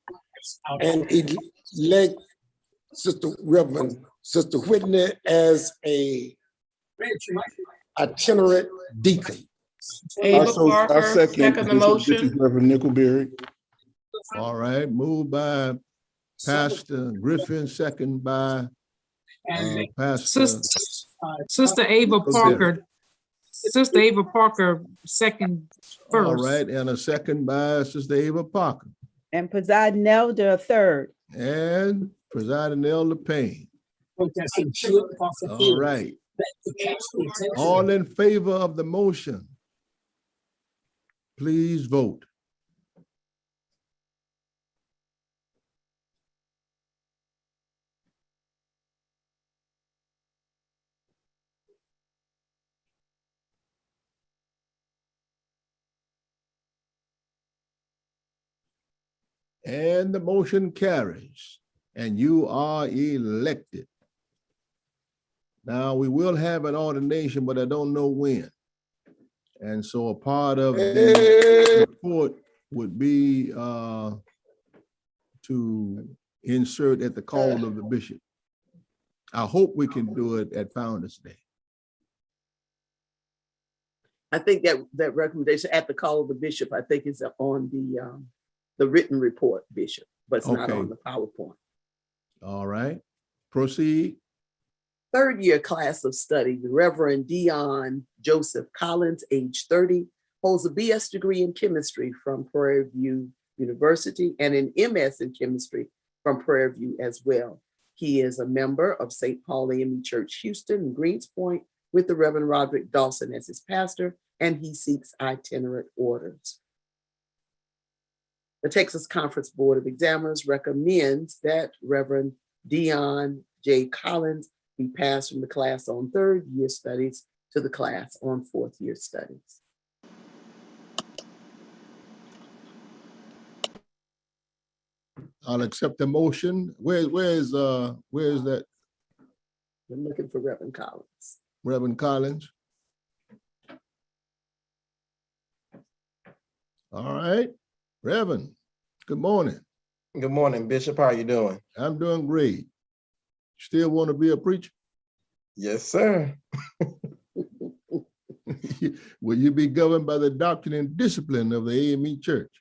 T: and elect Reverend Sister Whitney as a itinerant deacon.
P: Ava Parker, second the motion.
F: This is Reverend Nickelberry.
A: All right, moved by Pastor Griffin, second by Pastor.
H: Sister Ava Parker. Sister Ava Parker, second first.
A: All right, and a second by Sister Ava Parker.
V: And Presiding Elder, a third.
A: And Presiding Elder Payne.
L: Protesting short fossil
A: All
L: fuels.
A: right.
L: To catch the attention
A: All in favor of the motion, please vote. And the motion carries, and you are elected. Now, we will have an ordination, but I don't know when. And so a part of the report would be to insert at the call of the bishop. I hope we can do it at Founders Day.
U: I think that recommendation at the call of the bishop, I think is on the written report, Bishop, but it's not
A: Okay.
U: on the PowerPoint.
A: All right, proceed.
U: Third year class of study, the Reverend Dion Joseph Collins, age 30, holds a BS degree in chemistry from Prairie View University and an MS in chemistry from Prairie View as well. He is a member of St. Paul A.M.E. Church, Houston and Greenspoint with the Reverend Roderick Dawson as his pastor, and he seeks itinerant orders. The Texas Conference Board of Examiners recommends that Reverend Dion J. Collins be passed from the class on third year studies to the class on fourth year studies.
A: I'll accept the motion. Where's that?
U: I'm looking for Reverend Collins.
A: Reverend Collins. All right, Reverend, good morning.
E: Good morning, Bishop. How are you doing?
A: I'm doing great. Still want to be a preacher?
E: Yes, sir.
A: Will you be governed by the doctrine and discipline of the A.M.E. Church?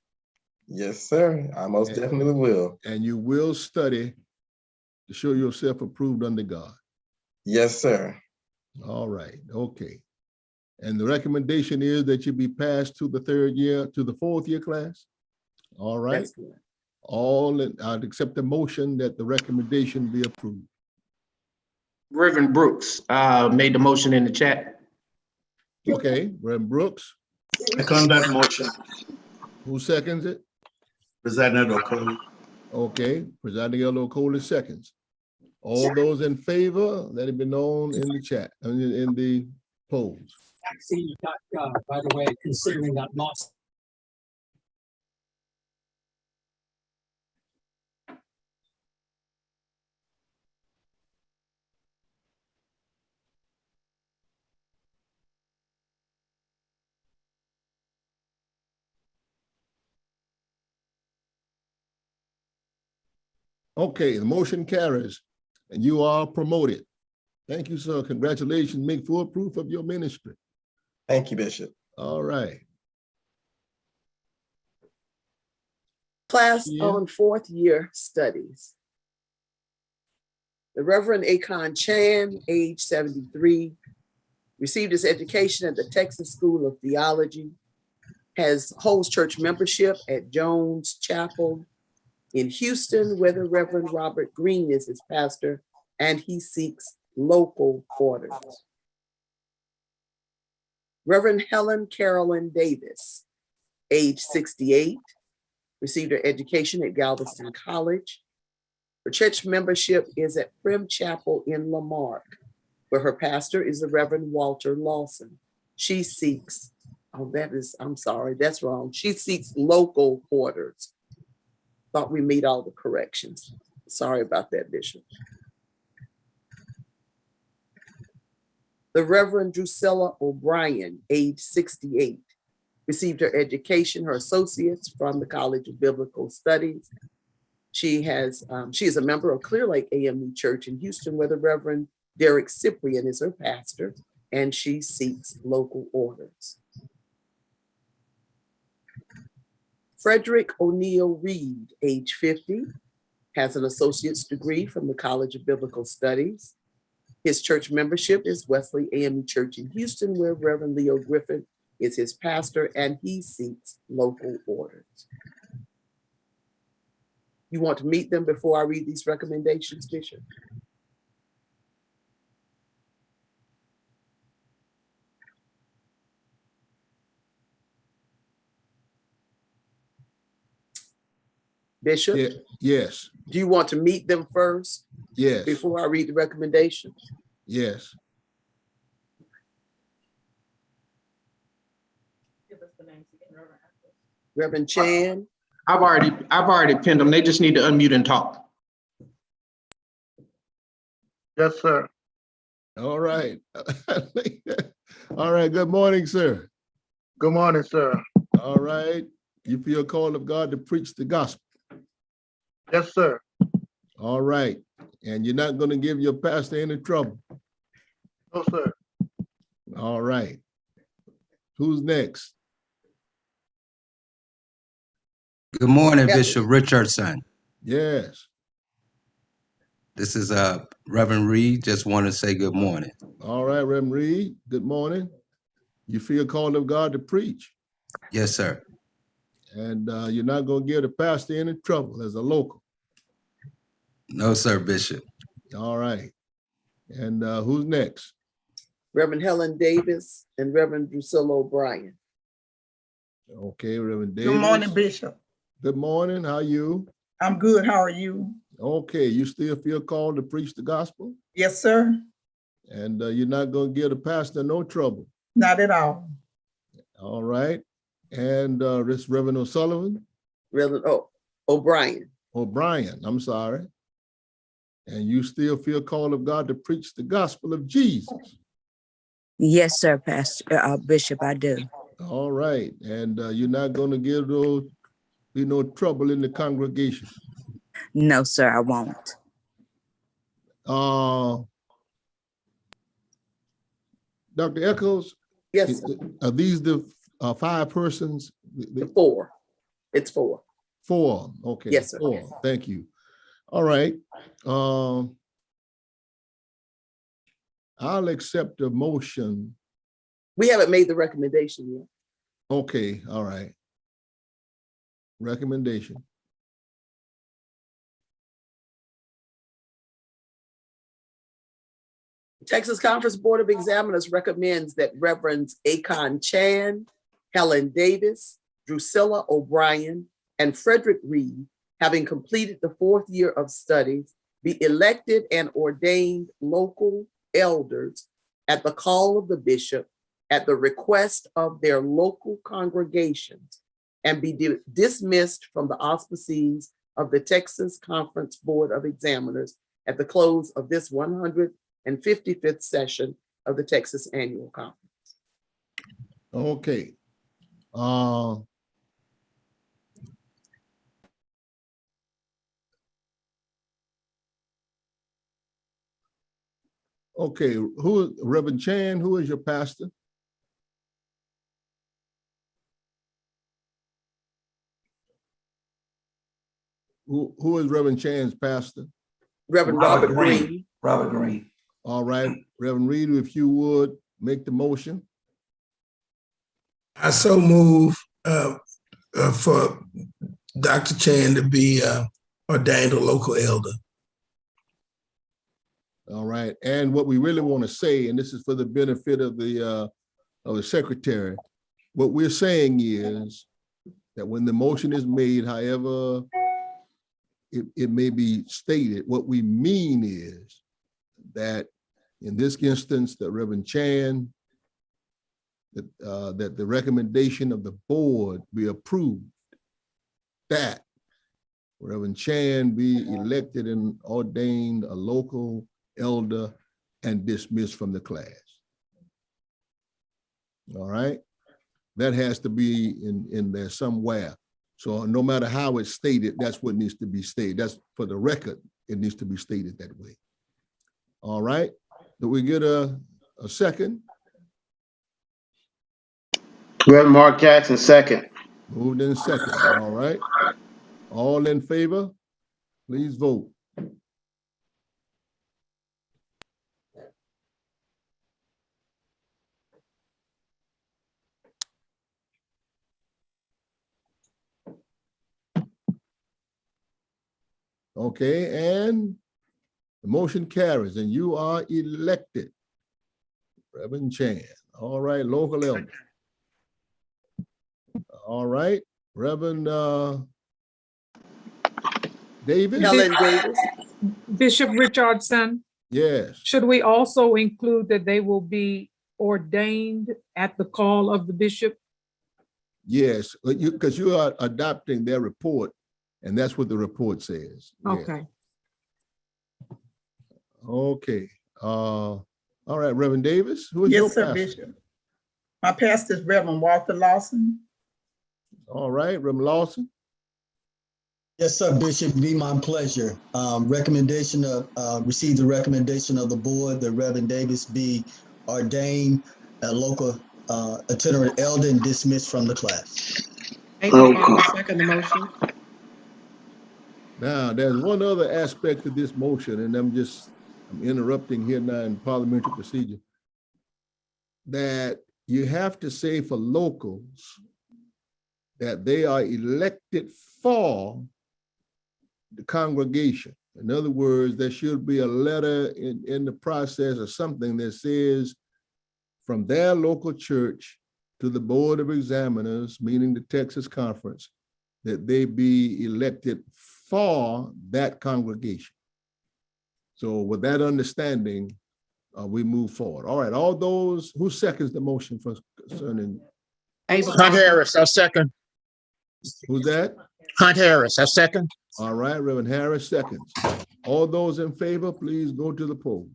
E: Yes, sir. I most definitely will.
A: And you will study to show yourself approved unto God?
E: Yes, sir.
A: All right, okay. And the recommendation is that you be passed to the third year, to the fourth year class? All right.
U: That's good.
A: I'd accept the motion that the recommendation be approved.
G: Reverend Brooks made the motion in the chat.
A: Okay, Reverend Brooks.
M: Second that motion.
A: Who seconds it?
M: Presiding Elder Okoli.
A: Okay, Presiding Elder Okoli seconds. All those in favor, let it be known in the chat, in the polls.
L: vaccine.gov, by the way, considering that lost.
A: Okay, the motion carries and you are promoted. Thank you, sir. Congratulations. Make full proof of your ministry.
E: Thank you, Bishop.
A: All right.
U: Class on fourth year studies. The Reverend Akon Chan, age 73, received his education at the Texas School of Theology, holds church membership at Jones Chapel in Houston, where the Reverend Robert Green is his pastor, and he seeks local orders. Reverend Helen Carolyn Davis, age 68, received her education at Galveston College. Her church membership is at Prim Chapel in Lamarck, where her pastor is the Reverend Walter Lawson. She seeks, I'm sorry, that's wrong. She seeks local orders. Thought we made all the corrections. Sorry about that, Bishop. The Reverend Drusilla O'Brien, age 68, received her education, her associates from the College of Biblical Studies. She is a member of Clear Lake A.M.E. Church in Houston, where the Reverend Derek Cyprian is her pastor, and she seeks local orders. Frederick O'Neill Reed, age 50, has an associate's degree from the College of Biblical Studies. His church membership is Wesley A.M.E. Church in Houston, where Reverend Leo Griffin is his pastor, and he seeks local orders. You want to meet them before I read these recommendations, Bishop? Bishop?
A: Yeah, yes,
U: Do you want to meet them first
A: yes,
U: before I read the recommendations?
A: yes.
U: Reverend Chan?
G: I've already pinned them. They just need to unmute and talk.
M: Yes, sir.
A: All right. All right. Good morning, sir.
M: Good morning, sir.
A: All right. You feel called of God to preach the gospel.
M: Yes, sir.
A: All right. And you're not going to give your pastor any trouble.
M: No, sir.
A: All right. Who's next?
I: Good morning, Bishop Richardson.
A: Yes.
I: This is Reverend Reed. Just want to say good morning.
A: All right, Reverend Reed. Good morning. You feel called of God to preach.
I: Yes, sir.
A: And you're not going to give the pastor any trouble as a local.
I: No, sir, Bishop.
A: All right. And who's next?
U: Reverend Helen Davis and Reverend Drusilla O'Brien.
A: Okay, Reverend Davis.
Q: Good morning, Bishop.
A: Good morning. How are you?
Q: I'm good. How are you?
A: Okay. You still feel called to preach the gospel?
Q: Yes, sir.
A: And you're not going to give the pastor no trouble.
Q: Not at all.
A: All right. And this Reverend O'Sullivan?
U: Reverend O'Brien.
A: O'Brien, I'm sorry. And you still feel called of God to preach the gospel of Jesus?
W: Yes, sir, Pastor Bishop, I do.
A: All right. And you're not going to give be no trouble in the congregation?
W: No, sir, I won't.
A: Dr. Echols?
U: Yes.
A: Are these the 5 persons?
U: The 4. It's 4.
A: 4. Okay.
U: Yes, sir.
A: 4. Thank you. All right. I'll accept a motion.
U: We haven't made the recommendation yet.
A: Okay. All right. Recommendation.
U: Texas Conference Board of Examiners recommends that Reverends Akon Chan, Helen Davis, Drusilla O'Brien, and Frederick Reed, having completed the 4th year of studies, be elected and ordained local elders at the call of the bishop at the request of their local congregations and be dismissed from the auspices of the Texas Conference Board of Examiners at the close of this 155th session of the Texas Annual Conference.
A: Okay. Okay, Reverend Chan, who is your pastor? Who is Reverend Chan's pastor?
U: Reverend Robert Green.
O: Robert Green.
A: All right, Reverend Reed, if you would make the motion.
X: I so move for Dr. Chan to be ordained a local elder.
A: All right, and what we really want to say, and this is for the benefit of the secretary, what we're saying is that when the motion is made, however it may be stated, what we mean is that in this instance, that Reverend Chan, that the recommendation of the board be approved, that Reverend Chan be elected and ordained a local elder and dismissed from the class. All right, that has to be in there somewhere. So no matter how it's stated, that's what needs to be stated. That's for the record, it needs to be stated that way. All right, do we get a second?
G: Reverend Mark Jackson, second.
A: Moved in second. All right, all in favor, please vote. Okay, and the motion carries and you are elected. Reverend Chan. All right, local elder. All right, Reverend Davis.
U: Helen Davis.
H: Bishop Richardson,
A: Yes.
H: should we also include that they will be ordained at the call of the bishop?
A: Yes, because you are adopting their report, and that's what the report says. Yeah.
H: Okay.
A: Okay. All right, Reverend Davis, who is your
Q: Yes, sir,
A: pastor?
Q: Bishop. My pastor is Reverend Walter Lawson.
A: All right, Reverend Lawson.
B: Yes, sir, Bishop, be my pleasure. Recommendation of, receive the recommendation of the board that Reverend Davis be ordained a local itinerant elder and dismissed from the class.
P: Thank you, I second the motion.
A: Now, there's one other aspect of this motion, and I'm interrupting here now in parliamentary procedure, that you have to say for locals that they are elected for the congregation. In other words, there should be a letter in the process or something that says from their local church to the Board of Examiners, meaning the Texas Conference, that they be elected for that congregation. So with that understanding, we move forward. All right, all those, who seconds the motion for concerning?
L: Hunt Harris, I second.
A: Who's that?
L: Hunt Harris, I second.
A: All right, Reverend Harris seconds. All those in favor, please go to the polls.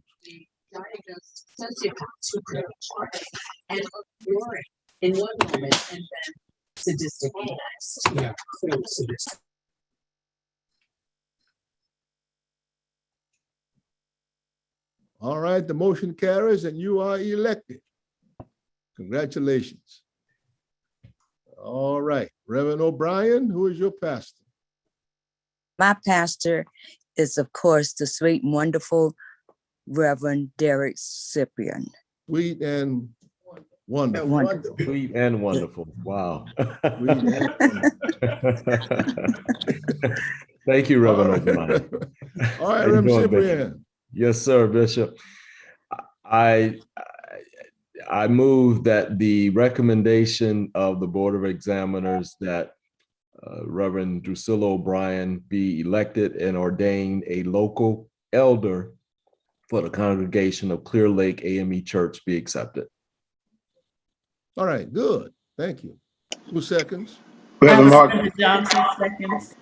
V: In one moment, and then sadistic next.
L: Yeah.
A: All right, the motion carries and you are elected. Congratulations. All right, Reverend O'Brien, who is your pastor?
W: My pastor is, of course, the sweet and wonderful Reverend Derek Cyprian.
A: Sweet and wonderful.
W: Wonderful.
C: Sweet and wonderful. Wow. Thank you, Reverend O'Brien.
A: All right, Reverend Cyprian.
C: Yes, sir, Bishop. I move that the recommendation of the Board of Examiners that Reverend Drusilla O'Brien be elected and ordained a local elder for the congregation of Clear Lake A.M.E. Church be accepted.
A: All right, good. Thank you. Who seconds?
V: Reverend Johnson seconds.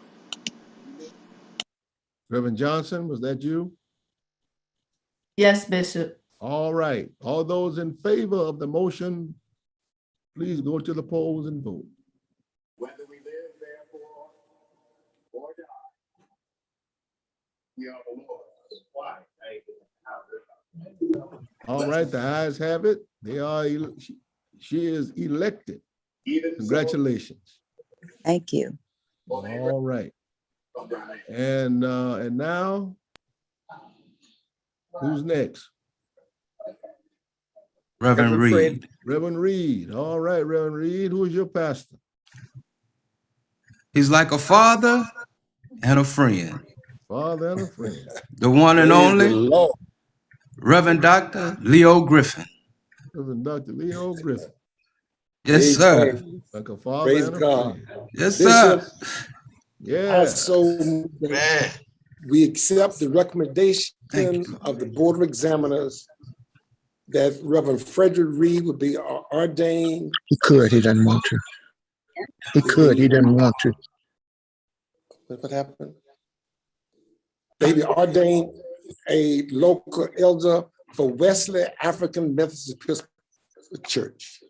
A: Reverend Johnson, was that you?
V: Yes, Bishop.
A: All right. All those in favor of the motion, please go to the polls and vote.
L: Whether we live therefore or die, we are the Lord's. Why?
A: All right, the ayes have it. They are. She is elected. Congratulations.
W: Thank you.
A: All right. And now, who's next?
I: Reverend Reed.
A: Reverend Reed. All right, Reverend Reed. Who is your pastor?
I: He's like a father and a friend.
A: Father and a friend.
I: The one and
A: Praise
I: only
A: the Lord.
I: Reverend Dr. Leo Griffin.
A: Reverend Dr. Leo Griffin.
I: Yes, sir.
A: Like a father
T: Praise
A: and a
T: God.
A: friend.
I: Yes, sir.
T: Bishop,
A: Yeah.
T: also, we accept the recommendation of the Board of Examiners that Reverend Frederick Reed would be ordained.
L: He could, he doesn't want to. He could, he doesn't want to.
T: What happened? They be ordained a local elder for Wesley African Methodist Episcopal Church.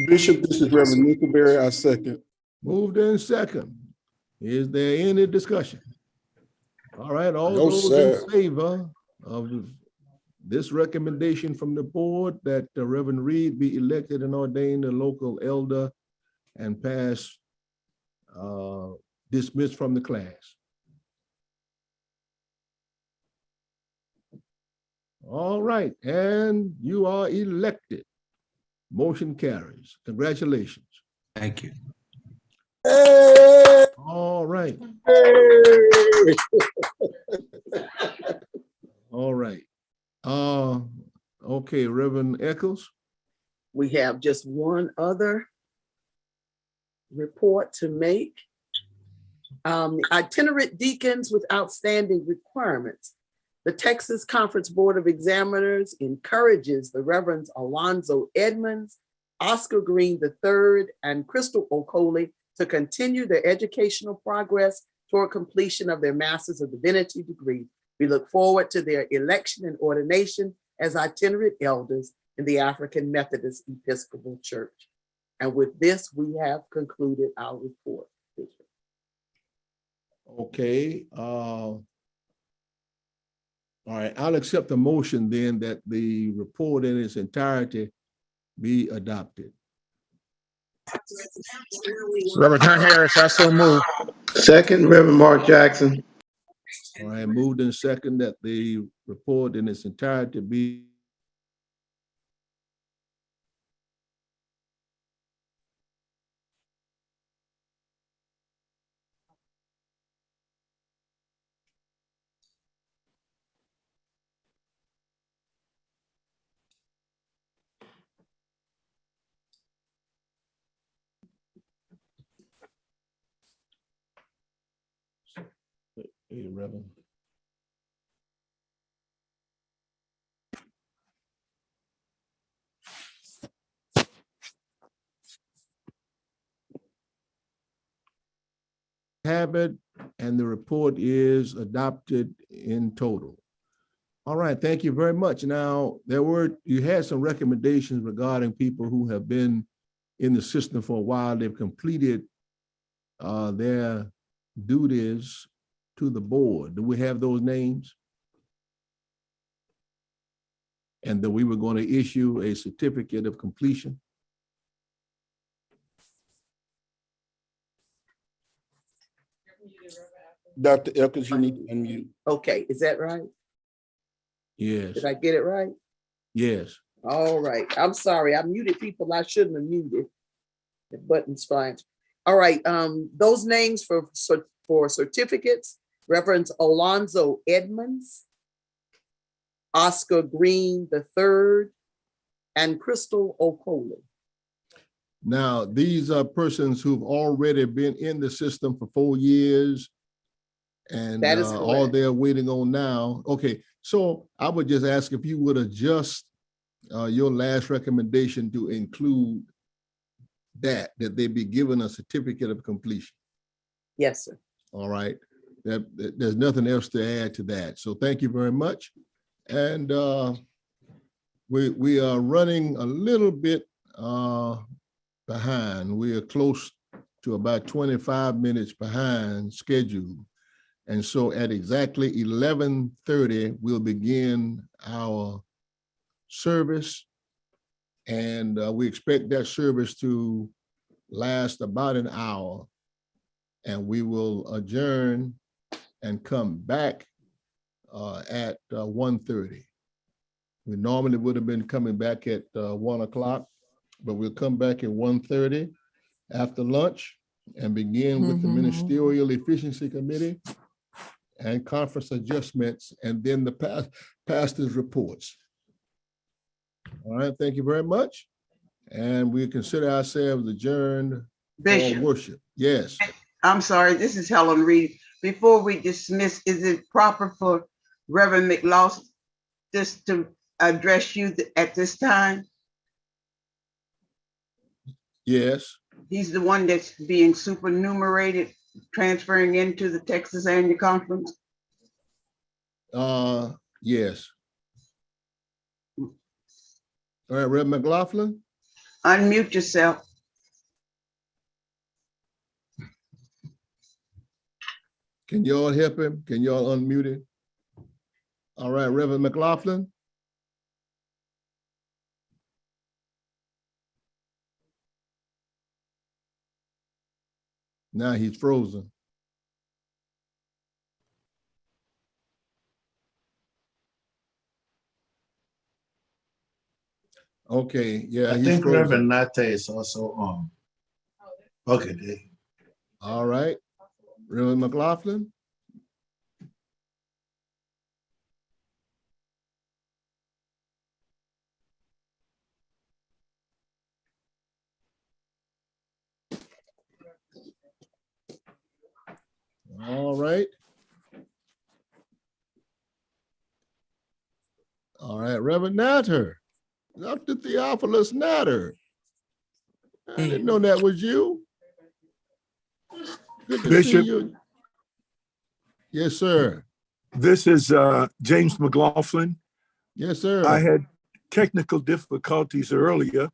F: Bishop, this is Reverend Nickelberry, I second.
A: Moved in second. Is there any discussion? All right, all
T: No,
A: those
T: sir.
A: in favor of this recommendation from the board that Reverend Reed be elected and ordained a local elder and pass dismissed from the class. All right, and you are elected. Motion carries. Congratulations.
I: Thank you.
A: All right. Okay, Reverend Eccles.
U: We have just one other report to make. Itinerant deacons with outstanding requirements. The Texas Conference Board of Examiners encourages the Reverends Alonzo Edmonds, Oscar Green III, and Crystal Okoli to continue their educational progress toward completion of their Masters of Divinity degree. We look forward to their election and ordination as itinerant elders in the African Methodist Episcopal Church. And with this, we have concluded our report.
A: Okay. All right, I'll accept the motion then that the report in its entirety be adopted.
M: Reverend Hunt Harris, I so move.
E: Second, Reverend Mark Jackson.
A: All right, moved in second that the report in its entirety be Hey, Reverend. Have it, and the report is adopted in total. All right, thank you very much. Now, you had some recommendations regarding people who have been in the system for a while. They've completed their duties to the board. Do we have those names? And that we were going to issue a certificate of completion?
F: Dr. Eccles, you need to unmute.
U: Okay, is that right?
A: Yes.
U: Did I get it right?
A: Yes.
U: All right. I'm sorry. I muted people I shouldn't have muted. The button's fine. All right. Those names for certificates: Reverend Alonzo Edmonds, Oscar Green III, and Crystal Okoli.
A: Now, these are persons who've already been in the system for 4 years, and
U: that is
A: all they're waiting on now. Okay, so I would just ask if you would adjust your last recommendation to include that they be given a certificate of completion.
U: Yes, sir.
A: All right. There's nothing else to add to that. So thank you very much. And we are running a little bit behind. We are close to about 25 minutes behind schedule. And so at exactly 11:30, we'll begin our service. And we expect that service to last about an hour. And we will adjourn and come back at 1:30. We normally would have been coming back at 1 o'clock, but we'll come back at 1:30 after lunch and begin with the Ministerial Efficiency Committee and conference adjustments, and then the pastor's reports. All right, thank you very much. And we consider ourselves adjourned
Q: Bishop.
A: for worship. Yes.
Q: I'm sorry, this is Helen Reed. Before we dismiss, is it proper for Reverend McLaughlin just to address you at this time?
A: Yes.
Q: He's the one that's being supernumerated, transferring into the Texas Annual Conference.
A: Yes. All right, Reverend McLaughlin.
Q: Unmute yourself.
A: Can you all help him? Can you all unmute him? All right, Reverend McLaughlin. Now he's frozen. Okay, yeah,
L: I
A: he's
L: think
A: frozen.
L: Reverend Nate is also on. Okay.
A: All right, Reverend McLaughlin. All right. All right, Reverend Natter, Dr. Theophilus Natter. I didn't know that was you. Good to see
J: Bishop.
A: you. Yes, sir.
J: This is James McLaughlin.
A: Yes, sir.
J: I had technical difficulties earlier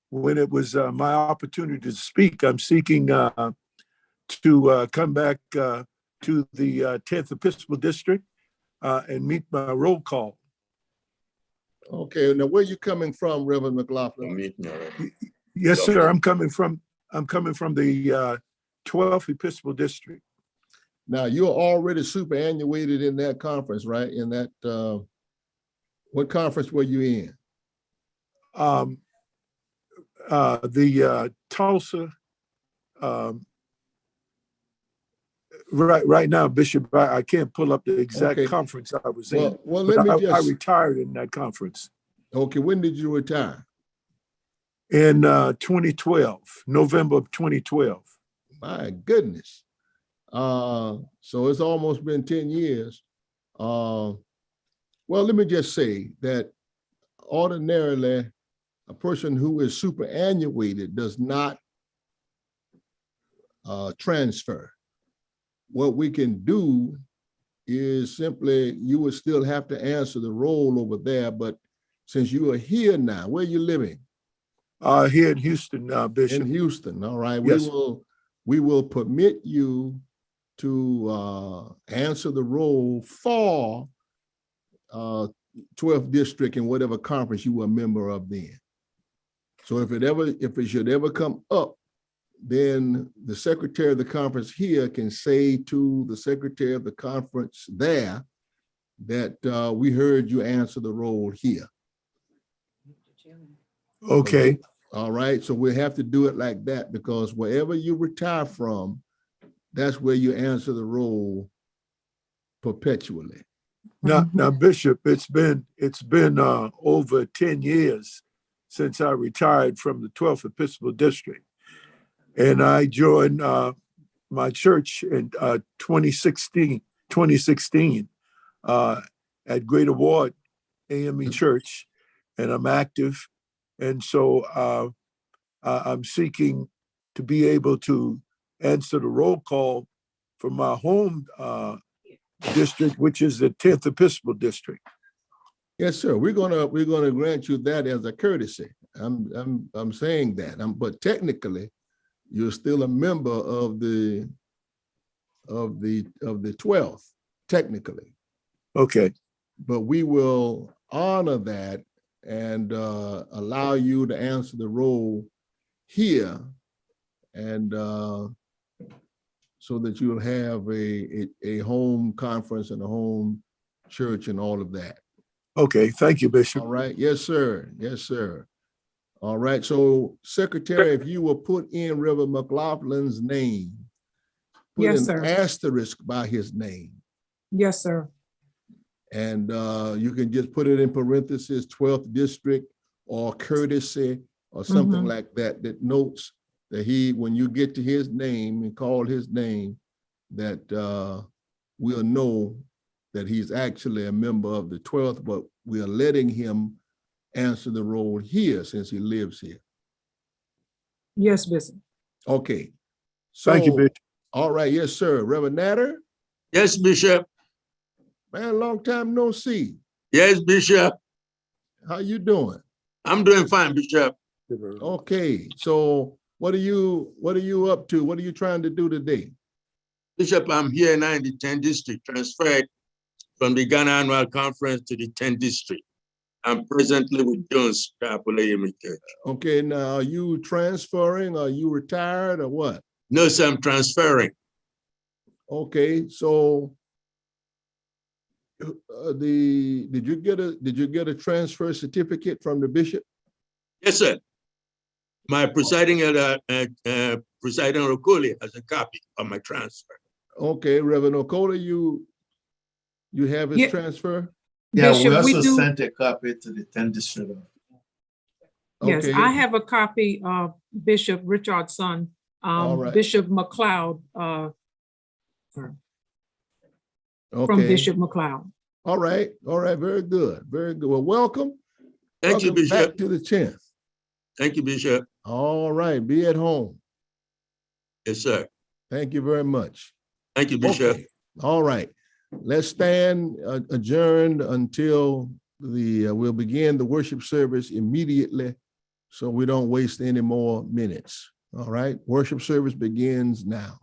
J: when it was my opportunity to speak. I'm seeking to come back to the 10th Episcopal District and meet my roll call.
A: Okay, now where you coming from, Reverend McLaughlin?
J: Yes, sir. I'm coming from the 12th Episcopal District.
A: Now, you're already superannuated in that conference, right? In that, what conference were you in?
J: The Tulsa, right now, Bishop, I can't pull up the exact conference I was in.
A: Well, let me
J: I retired in that conference.
A: Okay, when did you retire?
J: In 2012, November of 2012.
A: My goodness. So it's almost been 10 years. Well, let me just say that ordinarily, a person who is superannuated does not transfer. What we can do is simply, you would still have to answer the role over there, but since you are here now, where are you living?
J: Here in Houston, Bishop.
A: In Houston, all right.
J: Yes.
A: We will permit you to answer the role for 12th District in whatever conference you were a member of then. So if it should ever come up, then the secretary of the conference here can say to the secretary of the conference there that we heard you answer the role here.
J: Okay.
A: All right, so we have to do it like that because wherever you retire from, that's where you answer the role perpetually.
J: Now, Bishop, it's been over 10 years since I retired from the 12th Episcopal District. And I joined my church in 2016 at Great Award A.M.E. Church, and I'm active. And so I'm seeking to be able to answer the roll call for my home district, which is the 10th Episcopal District.
A: Yes, sir. We're gonna grant you that as a courtesy. I'm saying that. But technically, you're still a member of the 12th, technically.
J: Okay.
A: But we will honor that and allow you to answer the role here, and so that you'll have a home conference and a home church and all of that.
J: Okay, thank you, Bishop.
A: All right, yes, sir. Yes, sir. All right, so Secretary, if you will put in Reverend McLaughlin's name, put
H: Yes,
A: an
H: sir.
A: asterisk by his name.
H: Yes, sir.
A: And you can just put it in parentheses, 12th District or courtesy or something like that, that notes that when you get to his name and call his name, that we'll know that he's actually a member of the 12th, but we are letting him answer the role here since he lives here.
H: Yes, Bishop.
A: Okay. So,
J: thank you, Bishop.
A: All right, yes, sir. Reverend Natter?
K: Yes, Bishop.
A: Man, long time no see.
K: Yes, Bishop.
A: How you doing?
K: I'm doing fine, Bishop.
A: Okay, so what are you up to? What are you trying to do today?
K: Bishop, I'm here now in the 10th District, transferred from the Ghana Annual Conference to the 10th District. I'm presently with Jones Chapel A.M.E. Church.
A: Okay, now are you transferring? Are you retired or what?
K: No, sir, I'm transferring.
A: Okay, so did you get a transfer certificate from the bishop?
K: Yes, sir. My presiding elder, Presiding Okoli, has a copy of my transfer.
A: Okay, Reverend Okoli, you have his transfer?
N: Yeah,
H: Bishop,
N: we also
H: do-
N: sent a copy to the 10th District.
H: Yes,
A: Okay.
H: I have a copy of Bishop Richard's son,
A: All right.
H: Bishop McLeod, transfer from
A: Okay.
H: Bishop McLeod.
A: All right. Very good. Very good. Well, welcome.
K: Thank you,
A: Welcome
K: Bishop.
A: back to the 10th.
K: Thank you, Bishop.
A: All right. Be at home.
K: Yes, sir.
A: Thank you very much.
K: Thank you, Bishop.
A: Okay. All right. Let's stand adjourned until we'll begin the worship service immediately so we don't waste any more minutes. All right. Worship service begins now.